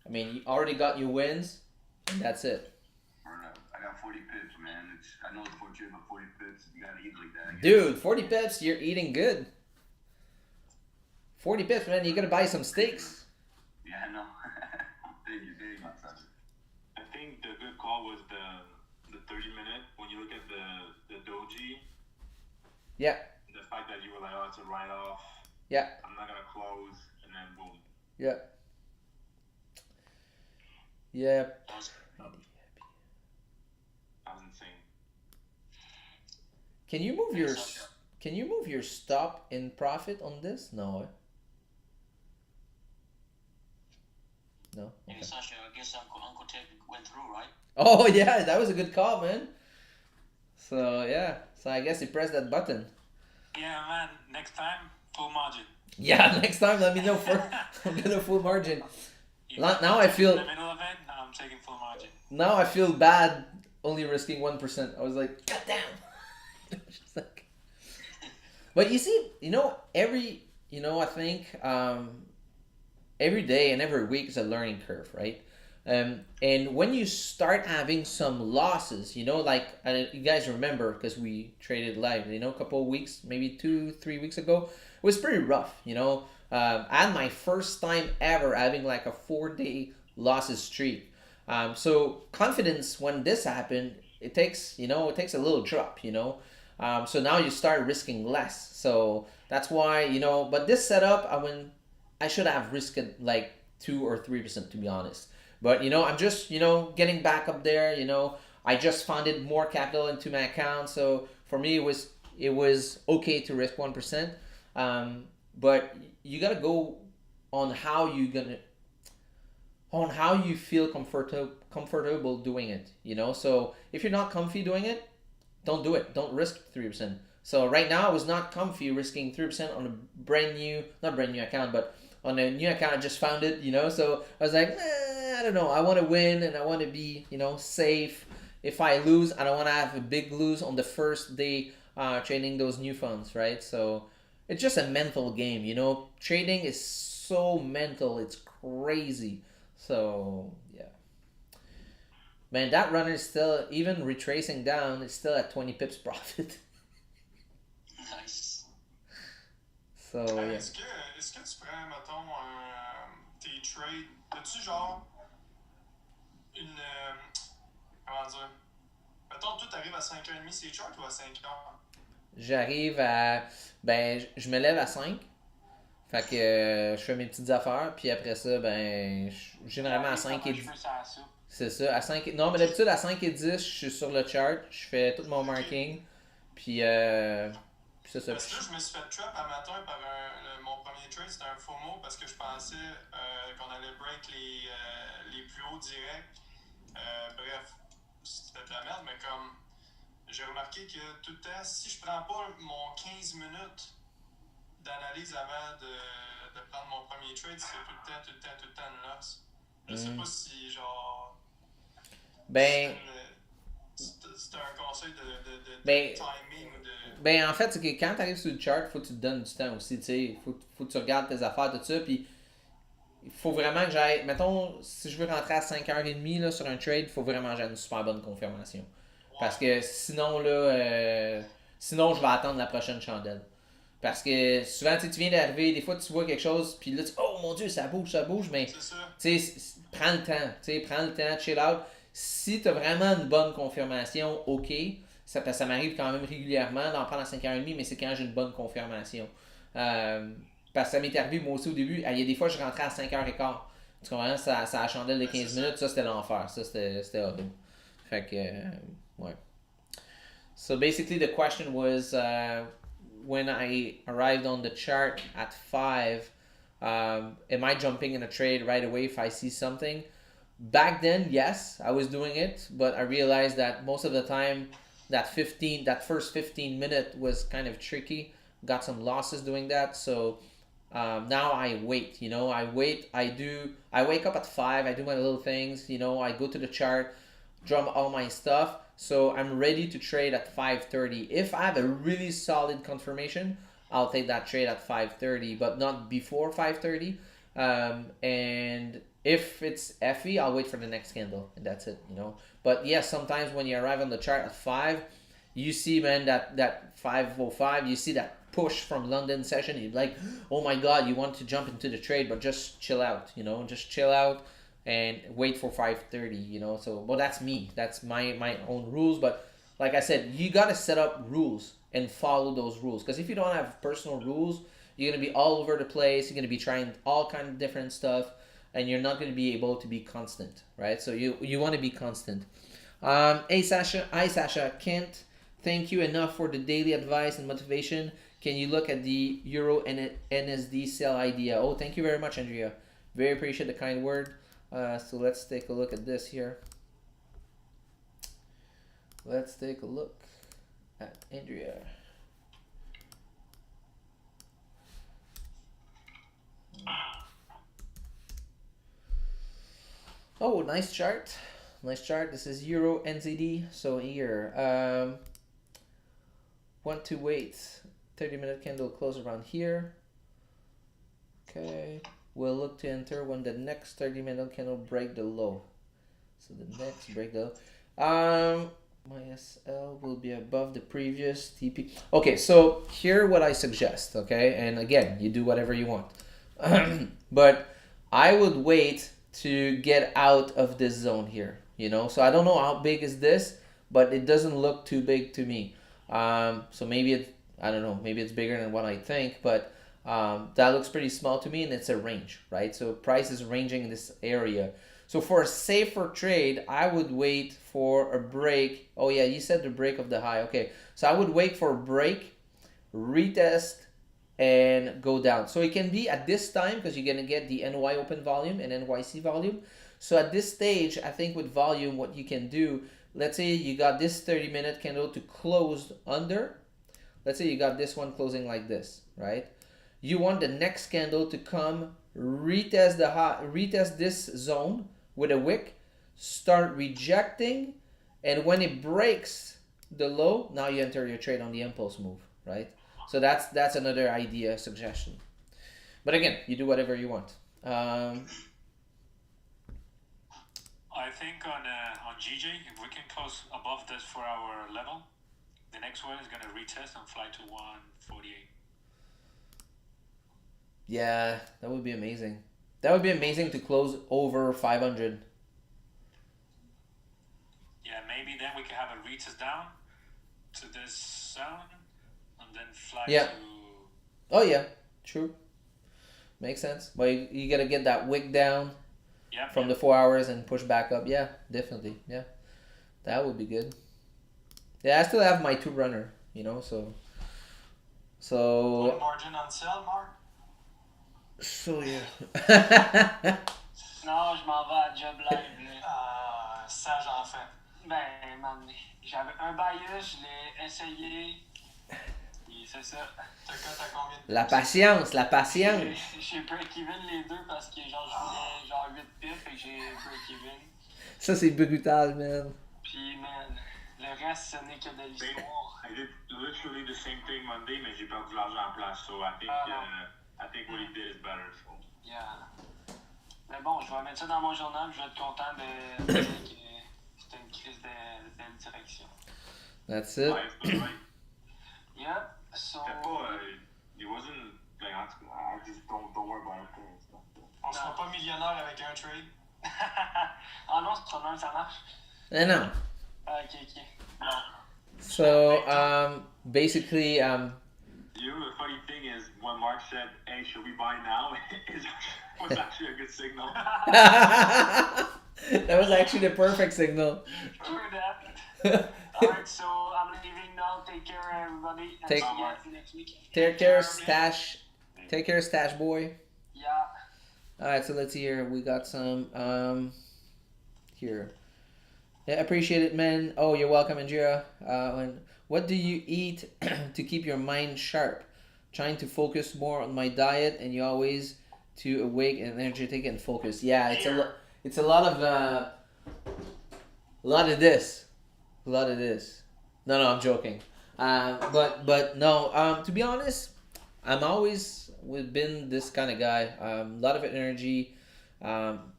S1: I mean, you already got your wins, and that's it.
S2: I got 40 pips, man. I know it's for you, but 40 pips, you gotta eat like that, I guess.
S1: Dude, 40 pips, you're eating good. 40 pips, man, you gotta buy some steaks.
S2: Yeah, I know. Thank you, my son.
S3: I think the good call was the 30-minute. When you look at the doji,
S1: Yeah,
S3: the fact that you were like, oh, it's a write off.
S1: yeah,
S3: I'm not gonna close, and then boom.
S1: yeah. Yeah.
S4: That was
S3: That was insane.
S1: Can you move your can you move your stop in profit on this? No. No.
S4: Hey,
S1: Okay.
S4: Sasha, I guess Uncle Ted went through, right?
S1: Oh yeah, that was a good call, man. So yeah, so I guess you press that button.
S3: Yeah, man. Next time, full margin.
S1: Yeah, next time let me know for I'm gonna full margin.
S3: You
S1: Now I feel
S3: in the middle of it. Now I'm taking full margin.
S1: now I feel bad only risking 1%. I was like, God damn. Just like, but you see, I think every day and every week is a learning curve, right? And when you start having some losses, like you guys remember because we traded live, a couple of weeks, maybe 2-3 weeks ago, it was pretty rough. I had my first time ever having like a 4-day losses streak. So confidence when this happened, it takes a little drop. So now you start risking less. So that's why But this setup, I should have risked like 2 or 3% to be honest. But I'm just getting back up there. I just funded more capital into my account, so for me it was okay to risk 1%. But you gotta go on how you feel comfortable doing it. So if you're not comfy doing it, don't do it. Don't risk 3%. So right now I was not comfy risking 3% on a not brand new account, but on a new account I just found it. So I was like, I don't know. I want to win and I want to be, safe. If I lose, I don't want to have a big lose on the first day trading those new funds, right? So it's just a mental game. Trading is so mental. It's crazy. So yeah. Man, that runner is still, even retracing down, is still at 20 pips profit.
S4: Nice.
S1: So
S7: Hey,
S1: yeah.
S7: est-ce que tu prends, mettons, tes trades, as-tu genre une. Comment dire? Mettons, toi, t'arrives à 5h30 c'est chart ou à 5h?
S1: J'arrive à. Ben, je me lève à 5. Fait que je fais mes petites affaires. Puis après ça, ben, généralement à 5 et 10. C'est ça, à 5 Non, mais d'habitude à 5 et 10, je suis sur le chart. Je fais tout mon marking. Puis c'est ça.
S7: Parce que là, je me suis fait trap à matin par mon premier trade, c'était un FOMO parce que je pensais qu'on allait break les plus hauts directs. Bref, c'était de la merde, mais comme j'ai remarqué que tout le temps, si je prends pas mon 15 minutes d'analyse avant de prendre mon premier trade, c'est tout le temps une loss. Je sais pas si genre.
S1: Ben.
S7: C'est un conseil de
S1: Ben,
S7: timing ou de.
S1: Ben, en fait, c'est que quand tu arrives sur le chart, faut que tu te donnes du temps aussi, tu sais. Faut que tu regardes tes affaires, tout ça. Puis, il faut vraiment que j'aille. Mettons, si je veux rentrer à 5h30 là, sur un trade, il faut vraiment que j'aille une super bonne confirmation. Parce que sinon, là. Sinon, je vais attendre la prochaine chandelle. Parce que souvent, tu viens d'arriver, des fois, tu vois quelque chose, puis là, oh mon Dieu, ça bouge, mais. Tu sais, prends le temps, chill out. Si tu as vraiment une bonne confirmation, ok. Ça m'arrive quand même régulièrement d'en prendre à 5h30, mais c'est quand j'ai une bonne confirmation. Parce que ça m'est arrivé moi aussi au début. Il y a des fois, je rentrais à 5h15. Tu comprends? Ça a chandelle de 15 minutes. Ça, c'était l'enfer. Ça, c'était horrible. Fait que, ouais. So basically, the question was when I arrived on the chart at 5, am I jumping in a trade right away if I see something? Back then, yes, I was doing it, but I realized that most of the time, that first 15 minute was kind of tricky. Got some losses doing that, so Now I wait. I wait. I wake up at 5. I do my little things. I go to the chart, drum all my stuff. So I'm ready to trade at 5:30. If I have a really solid confirmation, I'll take that trade at 5:30, but not before 5:30. And if it's FE, I'll wait for the next candle, and that's it. But yes, sometimes when you arrive on the chart at 5, you see, man, that 5:05, you see that push from London session. You're like, oh my god, you want to jump into the trade, but just chill out. Just chill out and wait for 5:30. So, well, that's me. That's my own rules. But like I said, you gotta set up rules and follow those rules. Because if you don't have personal rules, you're gonna be all over the place. You're gonna be trying all kind of different stuff, and you're not gonna be able to be constant, right? So you want to be constant. Hey Sasha, hi Sasha, can't thank you enough for the daily advice and motivation. Can you look at the Euro and NSD sell idea? Oh, thank you very much, Andrea. Very appreciate the kind word. So let's take a look at this here. Let's take a look at Andrea. Oh, nice chart. Nice chart. This is Euro NZD. So here, want to wait. 30-minute candle close around here. Okay. We'll look to enter when the next 30-minute candle break the low. So the next break the low. My SL will be above the previous TP. Okay, so here what I suggest, okay? And again, you do whatever you want. But I would wait to get out of this zone here, So I don't know how big is this, but it doesn't look too big to me. So maybe I don't know, maybe it's bigger than what I think, but that looks pretty small to me, and it's a range, right? So price is ranging in this area. So for a safer trade, I would wait for a break. Oh yeah, you said the break of the high. Okay, so I would wait for a break, retest, and go down. So it can be at this time because you're gonna get the NY open volume and NYC volume. So at this stage, I think with volume, what you can do, let's say you got this 30-minute candle to close under. Let's say you got this one closing like this, right? You want the next candle to come, retest the high, retest this zone with a wick, start rejecting, and when it breaks the low, now you enter your trade on the impulse move, right? So that's another idea, suggestion. But again, you do whatever you want.
S3: I think on GJ, if we can close above this 4-hour level, the next one is going to retest and fly to 148.
S1: Yeah, that would be amazing. That would be amazing to close over 500.
S3: Yeah, maybe then we can have a retest down to this zone and then fly
S1: Yeah.
S3: to...
S1: Oh yeah, true. Makes sense. But you gotta get that wick down from the 4 hours and push back up. Yeah, definitely. Yeah, that would be good. Yeah, I still have my 2 runner, so.
S7: One margin on sell, Mark?
S1: So yeah.
S8: Non, je m'en vais à job live. Là.
S7: Ça, j'en fais.
S8: Ben, man, j'avais un bias, je l'ai essayé. Et c'est ça.
S7: T'as combien de
S1: La patience, la patience.
S8: J'ai break-even les deux parce que genre je voulais genre 8 pips et que j'ai break-even.
S1: Ça c'est brutal, man.
S8: Puis man, le reste ce n'est que de l'histoire.
S2: I did literally the same thing Monday, mais j'ai perdu l'argent en place. So I think what he did is better. So.
S8: Yeah. Mais bon, je vais mettre ça dans mon journal, je vais être content de dire que c'était une crise de direction.
S1: That's it.
S8: Yep. So.
S2: It wasn't like I just don't worry about it.
S7: On sera pas millionnaire avec un trade.
S8: Ah non, c'est ton ça marche.
S1: No.
S8: Ok. Bon.
S1: So basically
S2: You know, the funny thing is when Mark said, "Hey, should we buy now?" it was actually a good signal.
S1: That was actually the perfect signal.
S8: True that. Alright, so I'm leaving now. Take care, everybody. And see you next week.
S1: Take care, Stash. Take care, Stash boy.
S8: Yeah.
S1: Alright, so let's see here. We got some here. Yeah, appreciate it, man. Oh, you're welcome, Andrea. What do you eat to keep your mind sharp? trying to focus more on my diet, and you always to awake and energetic and focused. Yeah, it's a lot of this, a lot of this. No, no, I'm joking. But no. To be honest, I'm always been this kind of guy. A lot of energy. Um,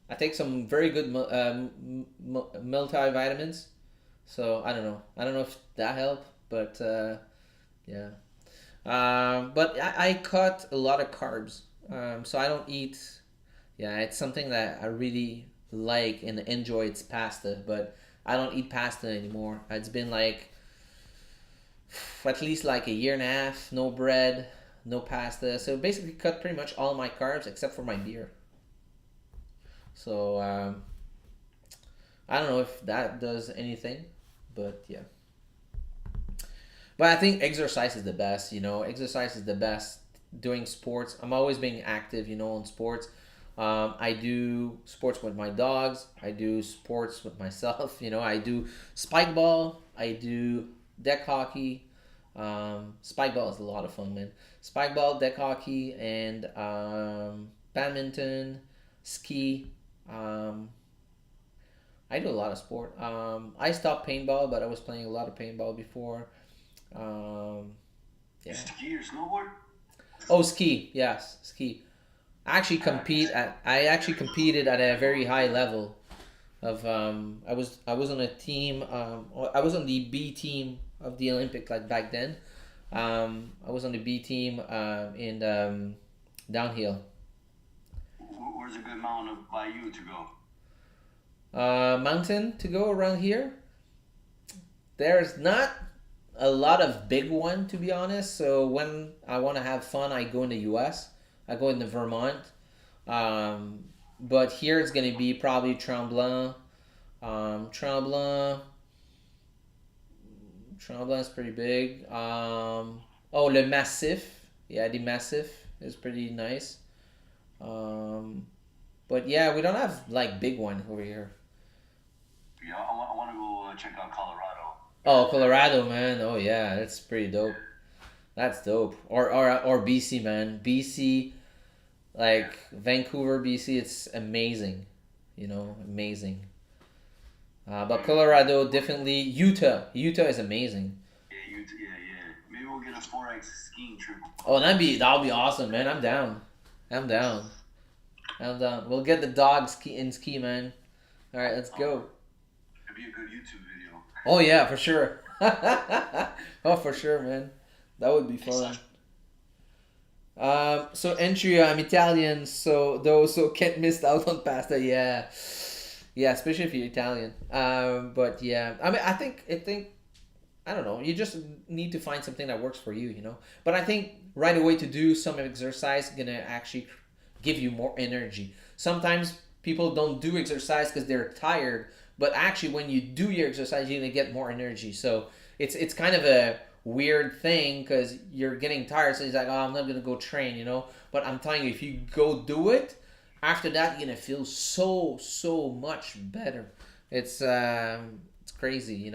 S1: I take some very good multivitamins. So I don't know. I don't know if that helped, but yeah. But I cut a lot of carbs. So I don't eat. Yeah, it's something that I really like and enjoy. It's pasta, but I don't eat pasta anymore. It's been like at least like a year and a half. No bread, no pasta. So basically, cut pretty much all my carbs except for my beer. So I don't know if that does anything, but yeah. But I think exercise is the best. Exercise is the best. Doing sports, I'm always being active. On sports. I do sports with my dogs. I do sports with myself. I do spike ball. I do deck hockey. Spike ball is a lot of fun, man. Spike ball, deck hockey, and badminton, ski. Um, I do a lot of sport. I stopped paintball, but I was playing a lot of paintball before. Um, yeah.
S6: Ski or snowboard?
S1: Oh, ski. Yes, ski. I actually competed at a very high level. I was on a team. I was on the B team of the Olympic like back then. I was on the B team in downhill.
S6: Where's a good mountain by you to go?
S1: Mountain to go around here. There's not a lot of big one to be honest. So when I want to have fun, I go in the U.S. I go into Vermont. Um, but here it's gonna be probably Tremblant. Tremblant. Tremblant is pretty big. Oh, Le Massif. Yeah, the Massif is pretty nice. Um, but yeah, we don't have like big one over here.
S6: Yeah, I want to go check out Colorado.
S1: Oh, Colorado, man. Oh yeah, that's pretty dope. That's dope. Or BC, man. BC, like Vancouver, BC, it's amazing. Amazing. But Colorado, definitely. Utah is amazing.
S6: Yeah, yeah. Maybe we'll get a Forex skiing trip.
S1: Oh, that'll be awesome, man. I'm down. I'm down. I'm down. We'll get the dog ski, man. All right, let's go.
S6: It'd be a good YouTube video.
S1: Oh yeah, for sure. Oh, for sure, man. That would be fun. So entry, I'm Italian, so those who can't miss out on pasta, yeah, yeah, especially if you're Italian. But yeah, I mean, I think I don't know. You just need to find something that works for you. But I think right away to do some exercise gonna actually give you more energy. Sometimes people don't do exercise because they're tired, but actually when you do your exercise, you're gonna get more energy. So it's kind of a weird thing because you're getting tired. So he's like, oh, I'm not gonna go train. But I'm telling you, if you go do it, after that you're gonna feel so much better. It's crazy.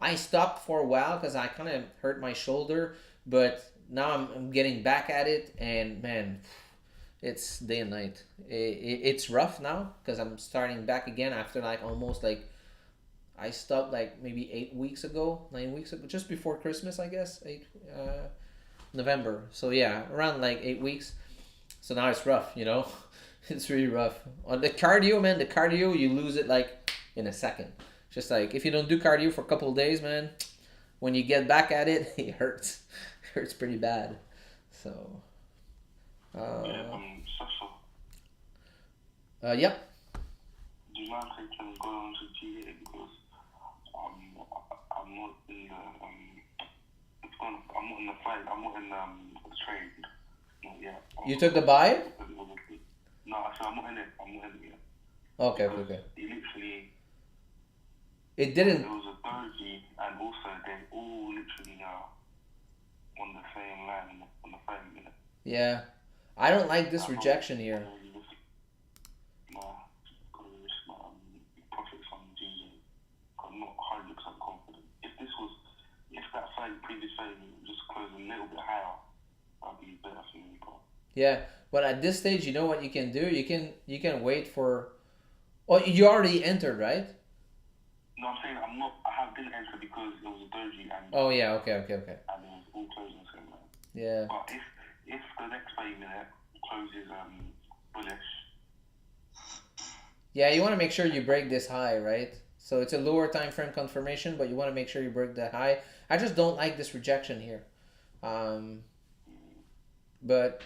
S1: I stopped for a while because I kind of hurt my shoulder, but now I'm getting back at it, and man, it's day and night. It's rough now because I'm starting back again after like almost like I stopped like maybe 8 weeks ago, 9 weeks ago, just before Christmas, I guess, November. So yeah, around like 8 weeks. So now it's rough. It's really rough. On the cardio, man, you lose it like in a second. Just like if you don't do cardio for a couple of days, man, when you get back at it, it hurts. It hurts pretty bad. So,
S2: Yeah, Sasha,
S1: yep.
S2: do you mind if I can go on to GA because I'm not in the I'm not in the fight. I'm not in the trade. Not yet.
S1: You took the buy?
S2: No, I said I'm not in it. I'm not in it yet.
S1: Okay,
S2: Because
S1: okay.
S2: He literally.
S1: It didn't.
S2: There was a doji, and also they all literally are on the same line on the same minute.
S1: Yeah. I don't like this rejection here.
S2: No, because profits on GG. I'm not 100% confident. If that fight, previous fight, just closed a little bit higher, that'd be better for me. But
S1: Yeah, but at this stage, you know what you can do? You can wait for. Oh, you already entered, right?
S2: no, I'm saying I'm not. I have didn't enter because it was a doji and
S1: Oh yeah, okay.
S2: and it was all closing the same way.
S1: Yeah.
S2: But if the next 30-minute closes bullish,
S1: Yeah, you want to make sure you break this high, right? So it's a lower time frame confirmation, but you want to make sure you break that high. I just don't like this rejection here. But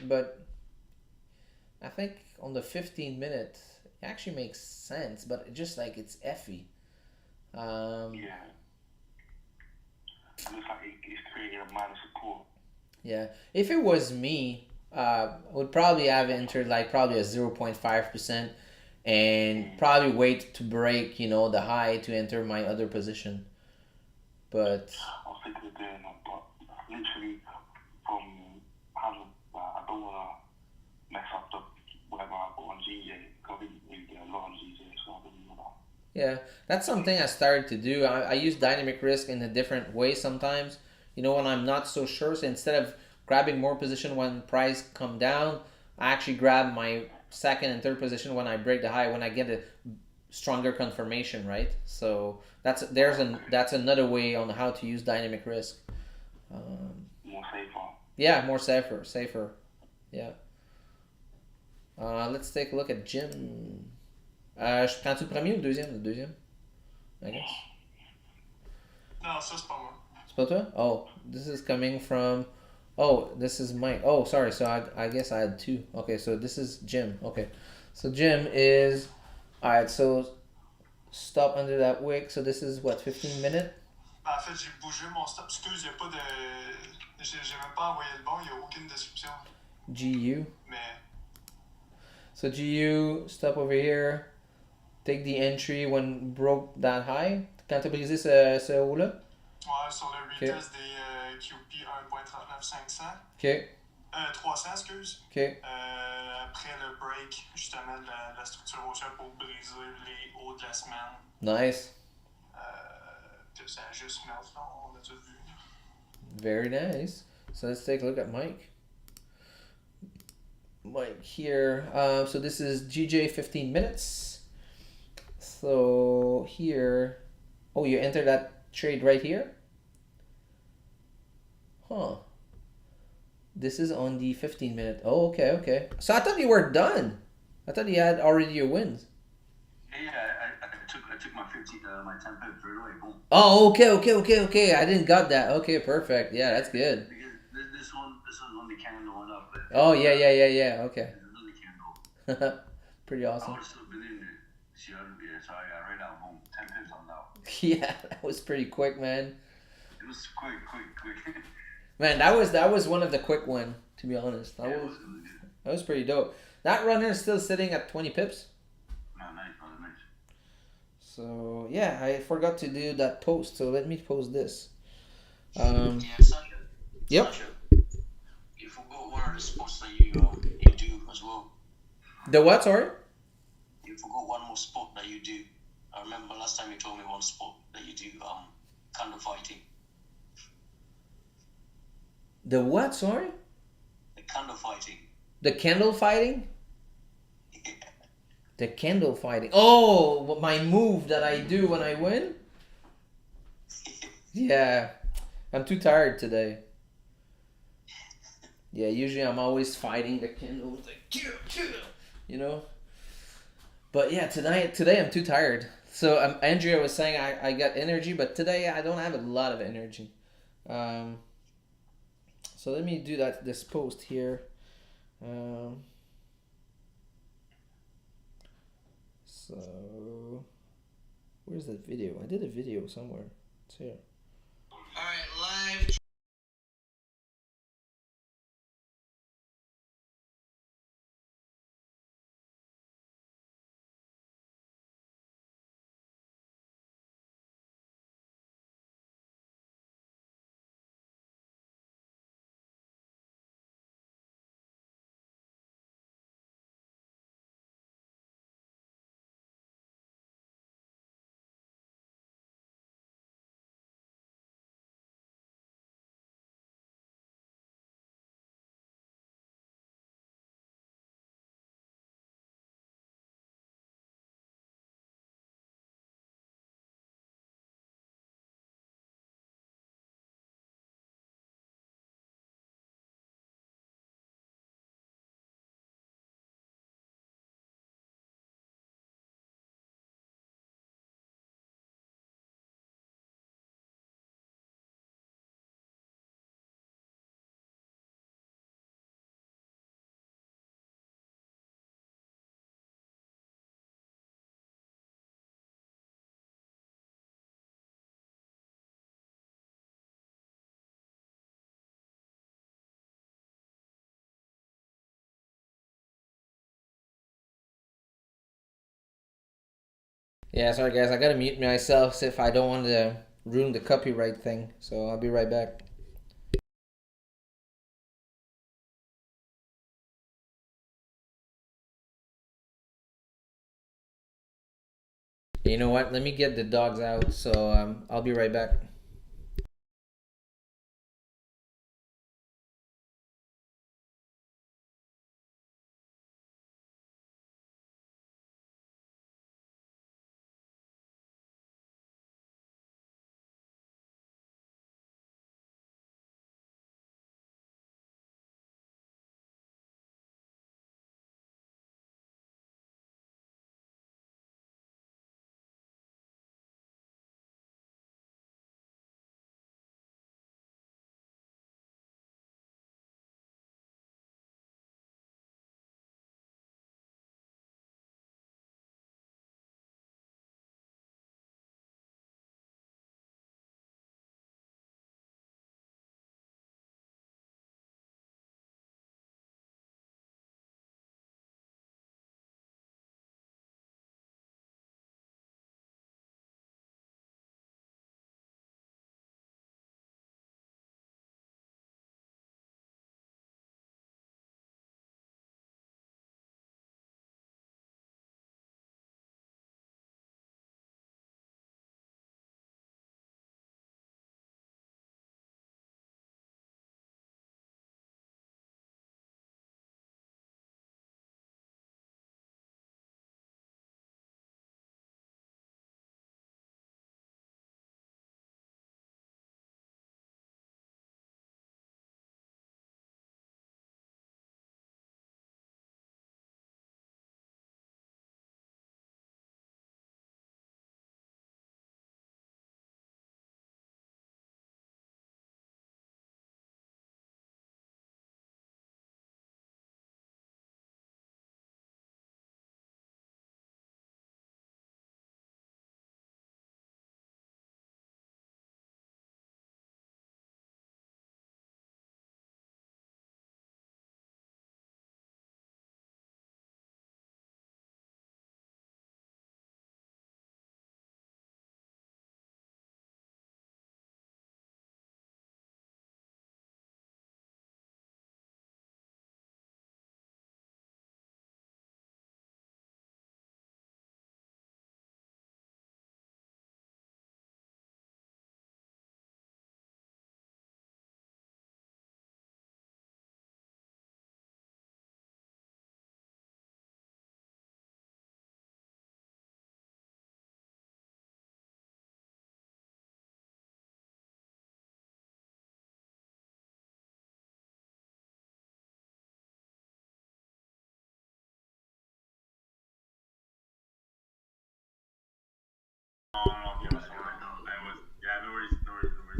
S1: I think on the 15 minute it actually makes sense, but it just like it's effy.
S2: yeah, it looks like it's creating a minor support.
S1: Yeah. If it was me, I would probably have entered like probably a 0.5% and probably wait to break, the high to enter my other position. But
S2: I was thinking of doing that, but literally from having, I don't want to mess up the whatever I got on GJ. Because we get a lot on GJ, so I don't know.
S1: yeah, that's something I started to do. I use dynamic risk in a different way sometimes. When I'm not so sure. So instead of grabbing more position when price come down, I actually grab my second and third position when I break the high, when I get a stronger confirmation, right? So that's another way on how to use dynamic risk.
S2: More safer.
S1: Yeah, more safer. Yeah. Let's take a look at Jim. Je prends-tu le premier ou le deuxième? Le deuxième, I guess.
S7: Non, ça, c'est pas moi.
S1: C'est pas toi? Oh, this is coming from. Oh, this is Mike. Oh, sorry. So I guess I had two. Okay, so this is Jim. Okay, so Jim is. Alright, so stop under that wick. So this is what, 15 minute?
S7: En fait, j'ai bougé mon stop. Excuse, il n'y a pas de. J'ai même pas envoyé le bon, il n'y a aucune description.
S1: GU.
S7: Mais.
S1: So GU, stop over here. Take the entry when broke that high. Quand t'as brisé ce haut-là?
S7: Ouais, sur le retest des QP 1.39500.
S1: Ok.
S7: 300, excuse.
S1: Ok.
S7: Après le break, justement, de la structure haussière pour briser les hauts de la semaine.
S1: Nice.
S7: Que ça a juste melt, là, on a tout vu.
S1: Very nice. So let's take a look at Mike. Mike here. So this is GJ 15 minutes. So here, oh, you enter that trade right here? Huh. This is on the 15 minute. Oh, okay. So I thought you were done. I thought you had already your wins.
S6: Yeah, I took my 15, my 10 pips right away. Boom.
S1: Oh, okay. I didn't got that. Okay, perfect. Yeah, that's good.
S6: Because this one when the candle went up.
S1: Oh, yeah. Okay.
S6: Another candle.
S1: Pretty awesome.
S6: I would have still been in there. So I got right out. Boom. 10 pips on that.
S1: Yeah, that was pretty quick, man.
S6: It was quick.
S1: Man, that was one of the quick one, to be honest. That was pretty dope. That runner is still sitting at 20 pips.
S6: No, nice.
S1: So yeah, I forgot to do that post. So let me post this.
S4: Yeah, Sasha.
S1: Yep.
S4: Sasha, you forgot one of the spots that you do as well.
S1: The what? Sorry.
S4: You forgot one more spot that you do. I remember last time you told me one spot that you do. Candle fighting.
S1: The what? Sorry.
S4: The candle fighting.
S1: The candle fighting. The candle fighting. Oh, my move that I do when I win. Yeah, I'm too tired today. Yeah, usually I'm always fighting the candle, like, But yeah, today I'm too tired. So Andrea was saying I got energy, but today I don't have a lot of energy. So let me do this post here. So where's that video? I did a video somewhere. It's here.
S4: Alright, live.
S1: Yeah, sorry guys, I gotta mute myself if I don't want to ruin the copyright thing. So I'll be right back. You know what? Let me get the dogs out. So I'll be right back.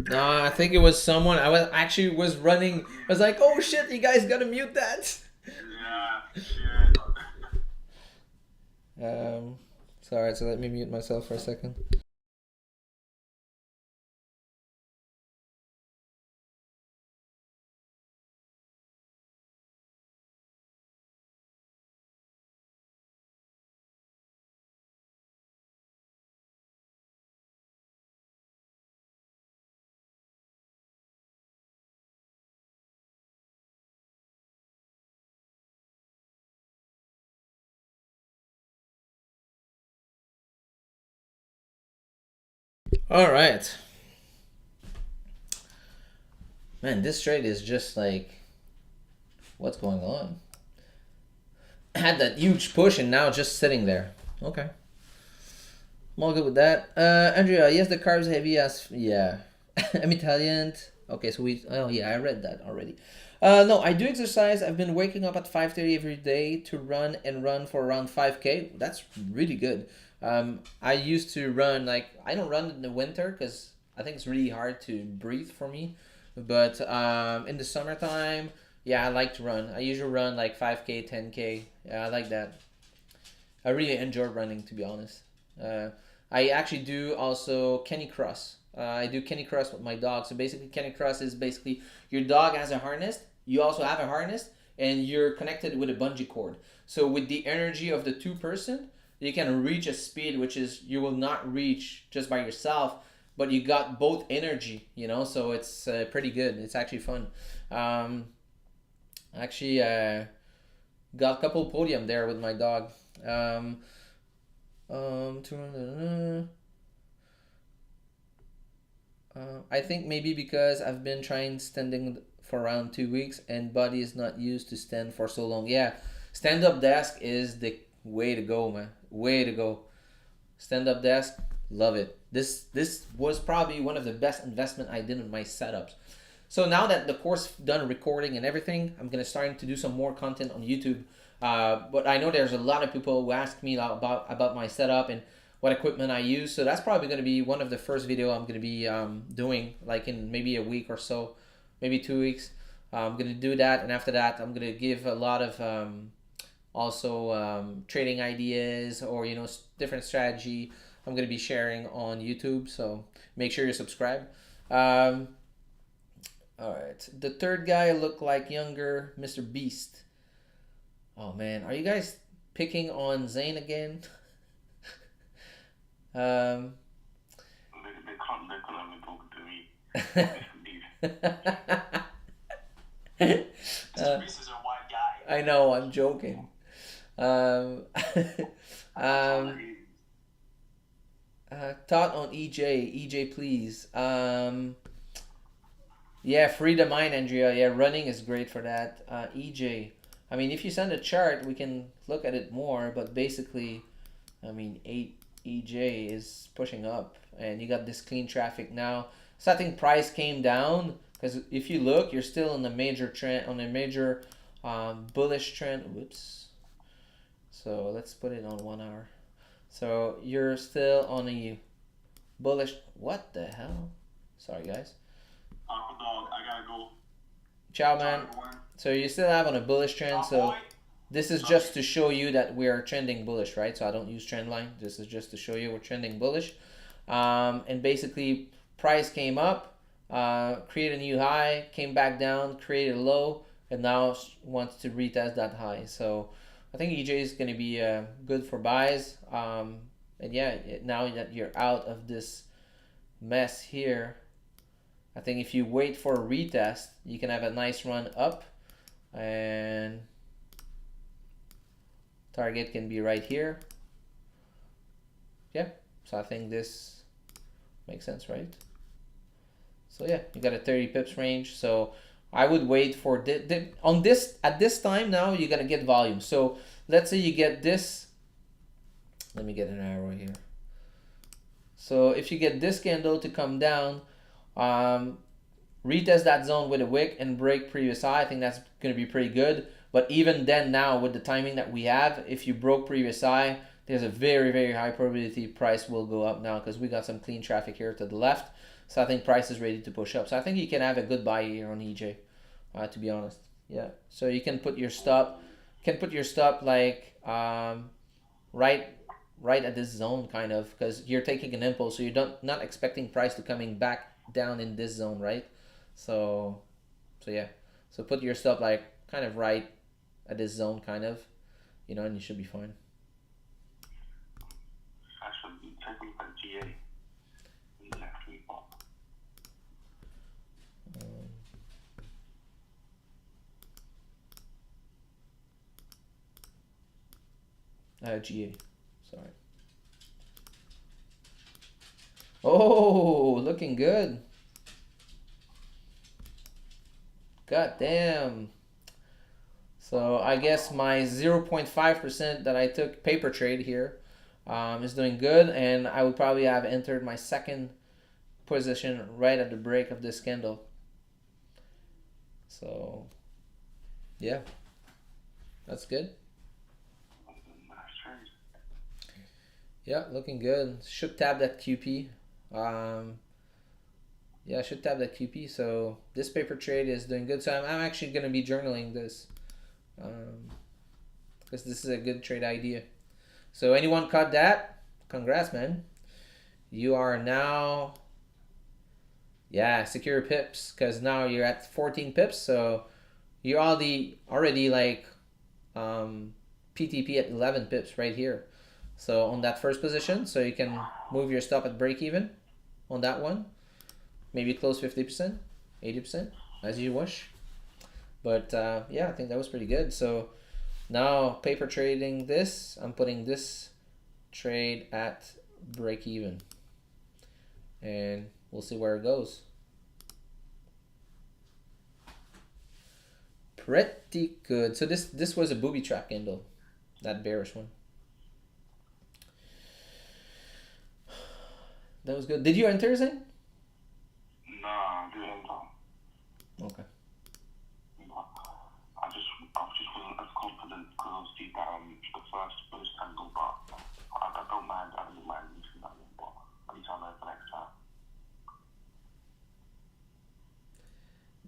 S1: No, I think it was someone. I was actually was running. I was like, "Oh shit! You guys gotta mute that."
S2: Yeah, shit.
S1: Sorry. So let me mute myself for a second. All right. Man, this trade is just like, what's going on? Had that huge push and now just sitting there. Okay. I'm all good with that. Andrea, yes, the carbs heavy as yeah. I'm Italian. Okay, so we. Oh yeah, I read that already. No, I do exercise. I've been waking up at 5:30 every day to run and run for around 5K. That's really good. I used to run like I don't run in the winter because I think it's really hard to breathe for me. But in the summertime, yeah, I like to run. I usually run like 5K, 10K. Yeah, I like that. I really enjoy running, to be honest. Uh, I actually do also Kenny Cross. I do Kenny Cross with my dog. So basically, Kenny Cross is basically your dog has a harness. You also have a harness, and you're connected with a bungee cord. So with the energy of the two person, you can reach a speed which is you will not reach just by yourself, but you got both energy, you know, so it's pretty good. It's actually fun. Um, actually, got a couple podium there with my dog. Um, I think maybe because I've been trying standing for around 2 weeks and body is not used to stand for so long. Yeah, stand up desk is the way to go, man. Way to go. Stand up desk, love it. This was probably one of the best investment I did in my setups. So now that the course done recording and everything, I'm gonna starting to do some more content on YouTube. But I know there's a lot of people who ask me about my setup and what equipment I use. So that's probably gonna be one of the first video I'm gonna be doing, like in maybe a week or so, maybe 2 weeks. I'm gonna do that, and after that, I'm gonna give a lot of also trading ideas or different strategy I'm going to be sharing on YouTube, so make sure you subscribe. All right, the third guy looked like younger Mr. Beast. Oh man, are you guys picking on Zane again?
S2: They can't look when I'm talking to me.
S7: Mr. Beast is a white guy.
S1: I know, I'm joking. Thought on EJ, please. Yeah, free the mind, Andrea. Yeah, running is great for that. EJ, I mean, if you send a chart, we can look at it more. But basically, I mean, 8 EJ is pushing up, and you got this clean traffic now. So I think price came down because if you look, you're still on the major trend, on a major bullish trend. Whoops. So let's put it on 1 hour. So you're still on a bullish. What the hell? Sorry, guys.
S7: Dog, I gotta go.
S1: Ciao, man. So you still have on a bullish trend. So this is just to show you that we are trending bullish, right? So I don't use trend line. This is just to show you we're trending bullish. And basically, price came up, created a new high, came back down, created a low, and now wants to retest that high. So I think EJ is going to be good for buys. And yeah, now that you're out of this mess here, I think if you wait for a retest, you can have a nice run up, and target can be right here. Yeah, so I think this makes sense, right? So yeah, you got a 30 pips range. So I would wait for on this at this time. Now you're gonna get volume. So let's say you get this. Let me get an arrow here. So if you get this candle to come down, retest that zone with a wick and break previous high, I think that's going to be pretty good. But even then, now with the timing that we have, if you broke previous high, there's a very, very high probability price will go up now because we got some clean traffic here to the left. So I think price is ready to push up. So I think you can have a good buy here on EJ, to be honest. Yeah. So you can put your stop, like right at this zone, kind of, because you're taking an impulse, so you're not expecting price to coming back down in this zone, right? So yeah. So put your stop like kind of right at this zone, kind of, and you should be fine.
S2: I should be taking a GA next week.
S1: GA. Sorry. Oh, looking good. God damn. So I guess my 0.5% that I took paper trade here is doing good, and I would probably have entered my second position right at the break of this candle. So yeah, that's good. Yeah, looking good. Should tap that QP. Yeah, I should tap that QP. So this paper trade is doing good. So I'm actually going to be journaling this because this is a good trade idea. So anyone caught that? Congrats, man. You are now, secure pips, because now you're at 14 pips. So you're already like PTP at 11 pips right here. So on that first position, so you can move your stop at break even on that one. Maybe close 50%, 80%, as you wish. But yeah, I think that was pretty good. So now paper trading this, I'm putting this trade at break even. And we'll see where it goes. Pretty good. So this was a booby trap candle, that bearish one. That was good. Did you enter, Zane?
S2: No, I didn't enter.
S1: Okay.
S2: I just wasn't as confident because obviously the first bullish candle, but I don't mind. I don't mind losing that one, but at least I know for next time.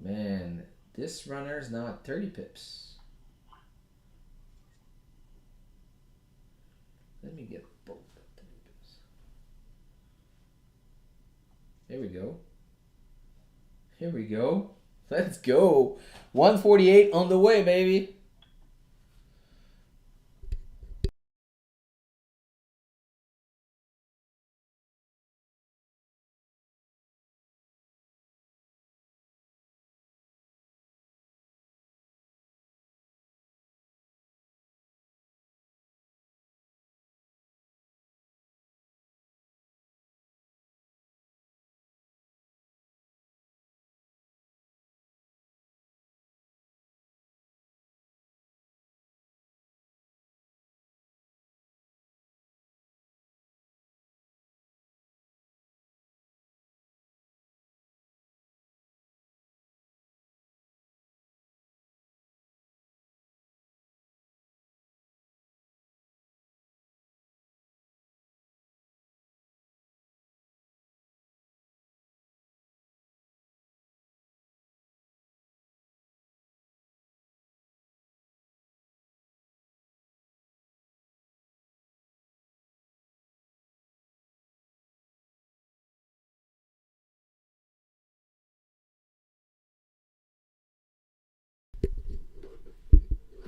S1: Man, this runner is now at 30 pips. Let me get both at 30 pips. There we go. Here we go. Let's go. 148 on the way, baby.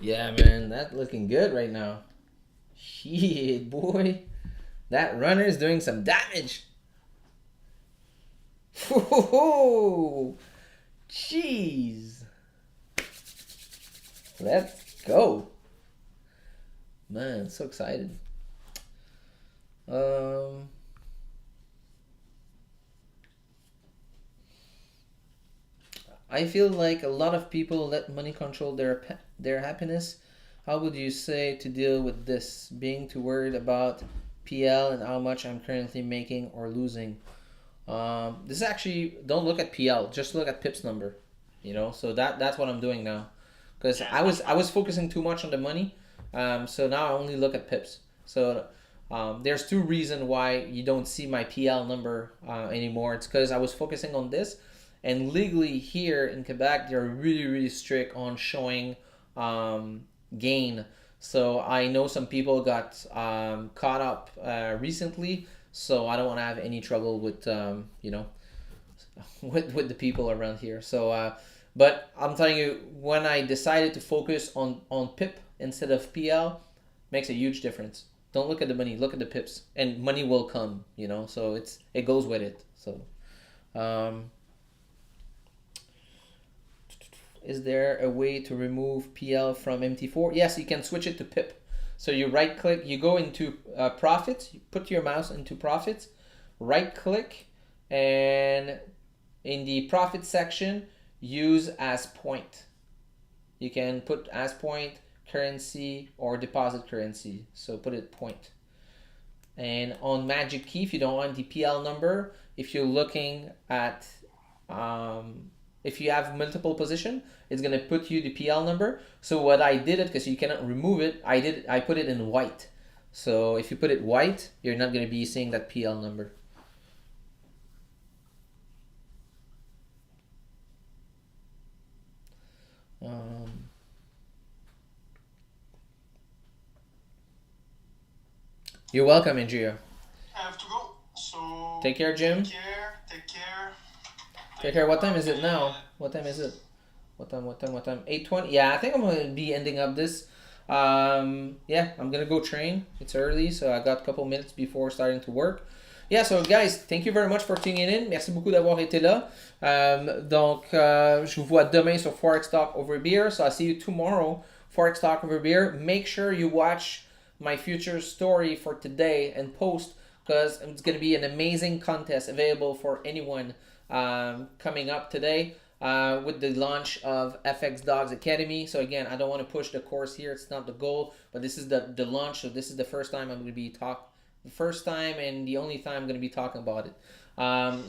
S1: Yeah, man, that's looking good right now. Shit, boy. That runner is doing some damage. Whoa, jeez. Let's go. Man, so excited. I feel like a lot of people let money control their happiness. How would you say to deal with this? Being too worried about PL and how much I'm currently making or losing. This is actually, don't look at PL, just look at pips number. You know, so that's what I'm doing now, because I was focusing too much on the money. So now I only look at pips. So there's two reasons why you don't see my PL number anymore. It's because I was focusing on this, and legally here in Quebec they're really strict on showing gain. So I know some people got caught up recently. So I don't want to have any trouble with you know, with the people around here. So but I'm telling you, when I decided to focus on PIP instead of PL, makes a huge difference. Don't look at the money, look at the pips, and money will come. You know, so it goes with it. So. Is there a way to remove PL from MT4? Yes, you can switch it to PIP. So you right click, you go into profits, you put your mouse into profits, right click, and in the profit section, use as point. You can put as point, currency, or deposit currency. So put it point. And on Magic Key, if you don't want the PL number, if you're looking at if you have multiple position, it's gonna put you the PL number. So what I did it, because you cannot remove it, I put it in white. So if you put it white, you're not gonna be seeing that PL number. You're welcome, Andrea.
S7: I have to go. So
S1: Take care, Jim.
S7: Take care.
S1: Take care. What time is it now? What time is it? What time? 8:20? Yeah, I think I'm gonna be ending up this. Yeah, I'm gonna go train. It's early, so I got a couple minutes before starting to work. Yeah, so guys, thank you very much for tuning in. Merci beaucoup d'avoir été là. Donc, je vous vois demain sur Forex Talk Over Beer. So I'll see you tomorrow, Forex Talk Over Beer. Make sure you watch my future story for today and post, because it's going to be an amazing contest available for anyone coming up today with the launch of FX Dogs Academy. So again, I don't want to push the course here. It's not the goal, but this is the launch. So this is the first time I'm going to be the first time and the only time I'm going to be talking about it.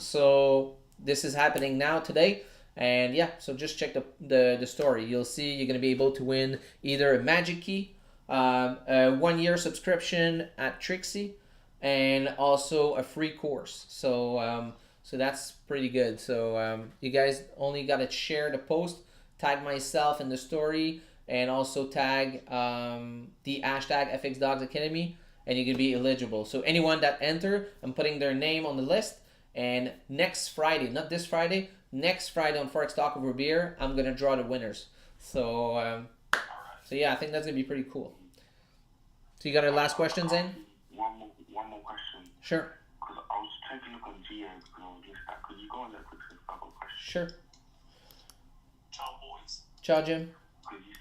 S1: So this is happening now today. And yeah, so just check the story. You'll see you're going to be able to win either a magic key, a 1 year subscription at Trixie, and also a free course. So that's pretty good. So you guys only got to share the post, tag myself in the story, and also tag the hashtag FX Dogs Academy, and you can be eligible. So anyone that enter, I'm putting their name on the list. And next Friday, not this Friday, next Friday on Forex Talk Over Beer, I'm gonna draw the winners. So yeah, I think that's gonna be pretty cool. So you got our last question, Zane?
S2: One more question.
S1: Sure.
S2: Because I was taking a look on GA because I was just that. Could you go on there quickly? I've got a question.
S1: Sure.
S3: Ciao, boys.
S1: Ciao, Jim.
S2: Because you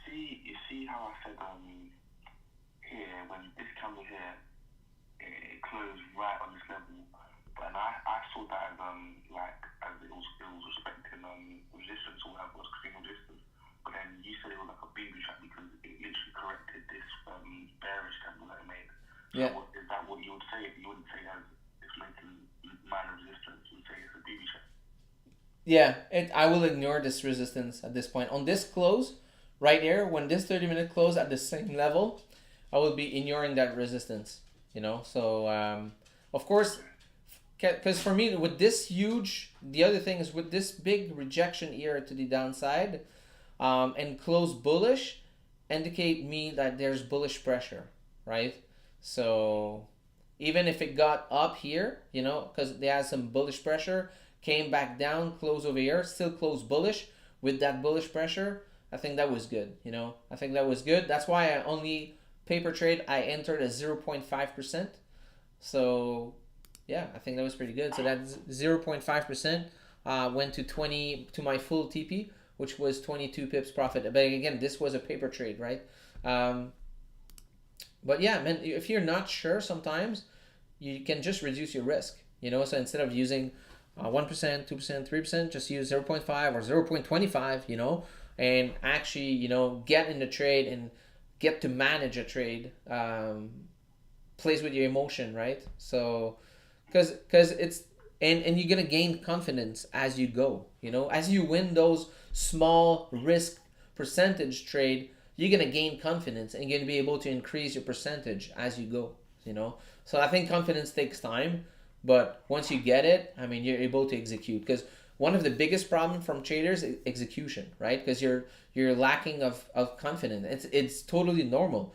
S2: see how I said here when this candle here it closed right on this level, but I saw that as it was respecting resistance or whatever, was creating resistance. But then you said it was like a baby trap because it literally corrected this bearish candle that it made. So
S1: Yeah.
S2: is that what you would say? You wouldn't say as it's making minor resistance. You would say it's a baby trap.
S1: Yeah, I will ignore this resistance at this point. On this close, right here, when this 30-minute close at the same level, I will be ignoring that resistance. So of course, because for me, with this huge, the other thing is with this big rejection here to the downside, and close bullish, indicate me that there's bullish pressure, right? So even if it got up here, because they had some bullish pressure, came back down, close over here, still close bullish with that bullish pressure, I think that was good. I think that was good. That's why I only paper trade, I entered at 0.5%. So yeah, I think that was pretty good. So that 0.5% went to my full TP, which was 22 pips profit. But again, this was a paper trade, right? But yeah, man, if you're not sure, sometimes you can just reduce your risk. So instead of using 1%, 2%, 3%, just use 0.5 or 0.25. And actually, get in the trade and get to manage a trade. Plays with your emotion, right? So because it's and you're gonna gain confidence as you go. As you win those small risk percentage trade, you're gonna gain confidence and you're gonna be able to increase your percentage as you go. So I think confidence takes time, but once you get it, you're able to execute. Because one of the biggest problems from traders is execution, right? Because you're lacking of confidence. It's totally normal.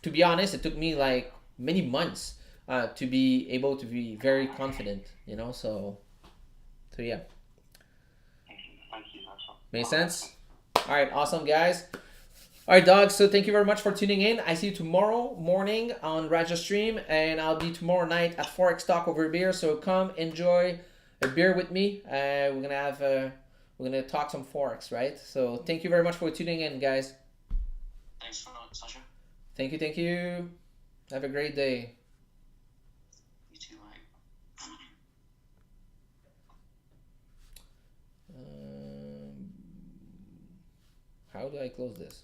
S1: To be honest, it took me like many months to be able to be very confident. So yeah.
S2: Thank you.
S1: Make sense? All right, awesome, guys. All right, dogs. So thank you very much for tuning in. I see you tomorrow morning on Raja Stream, and I'll be tomorrow night at Forex Talk Over Beer. So come enjoy a beer with me. We're gonna talk some Forex, right? So thank you very much for tuning in, guys.
S8: Thanks for Sasha.
S1: Thank you. Have a great day.
S8: You too, Mike.
S1: How do I close this?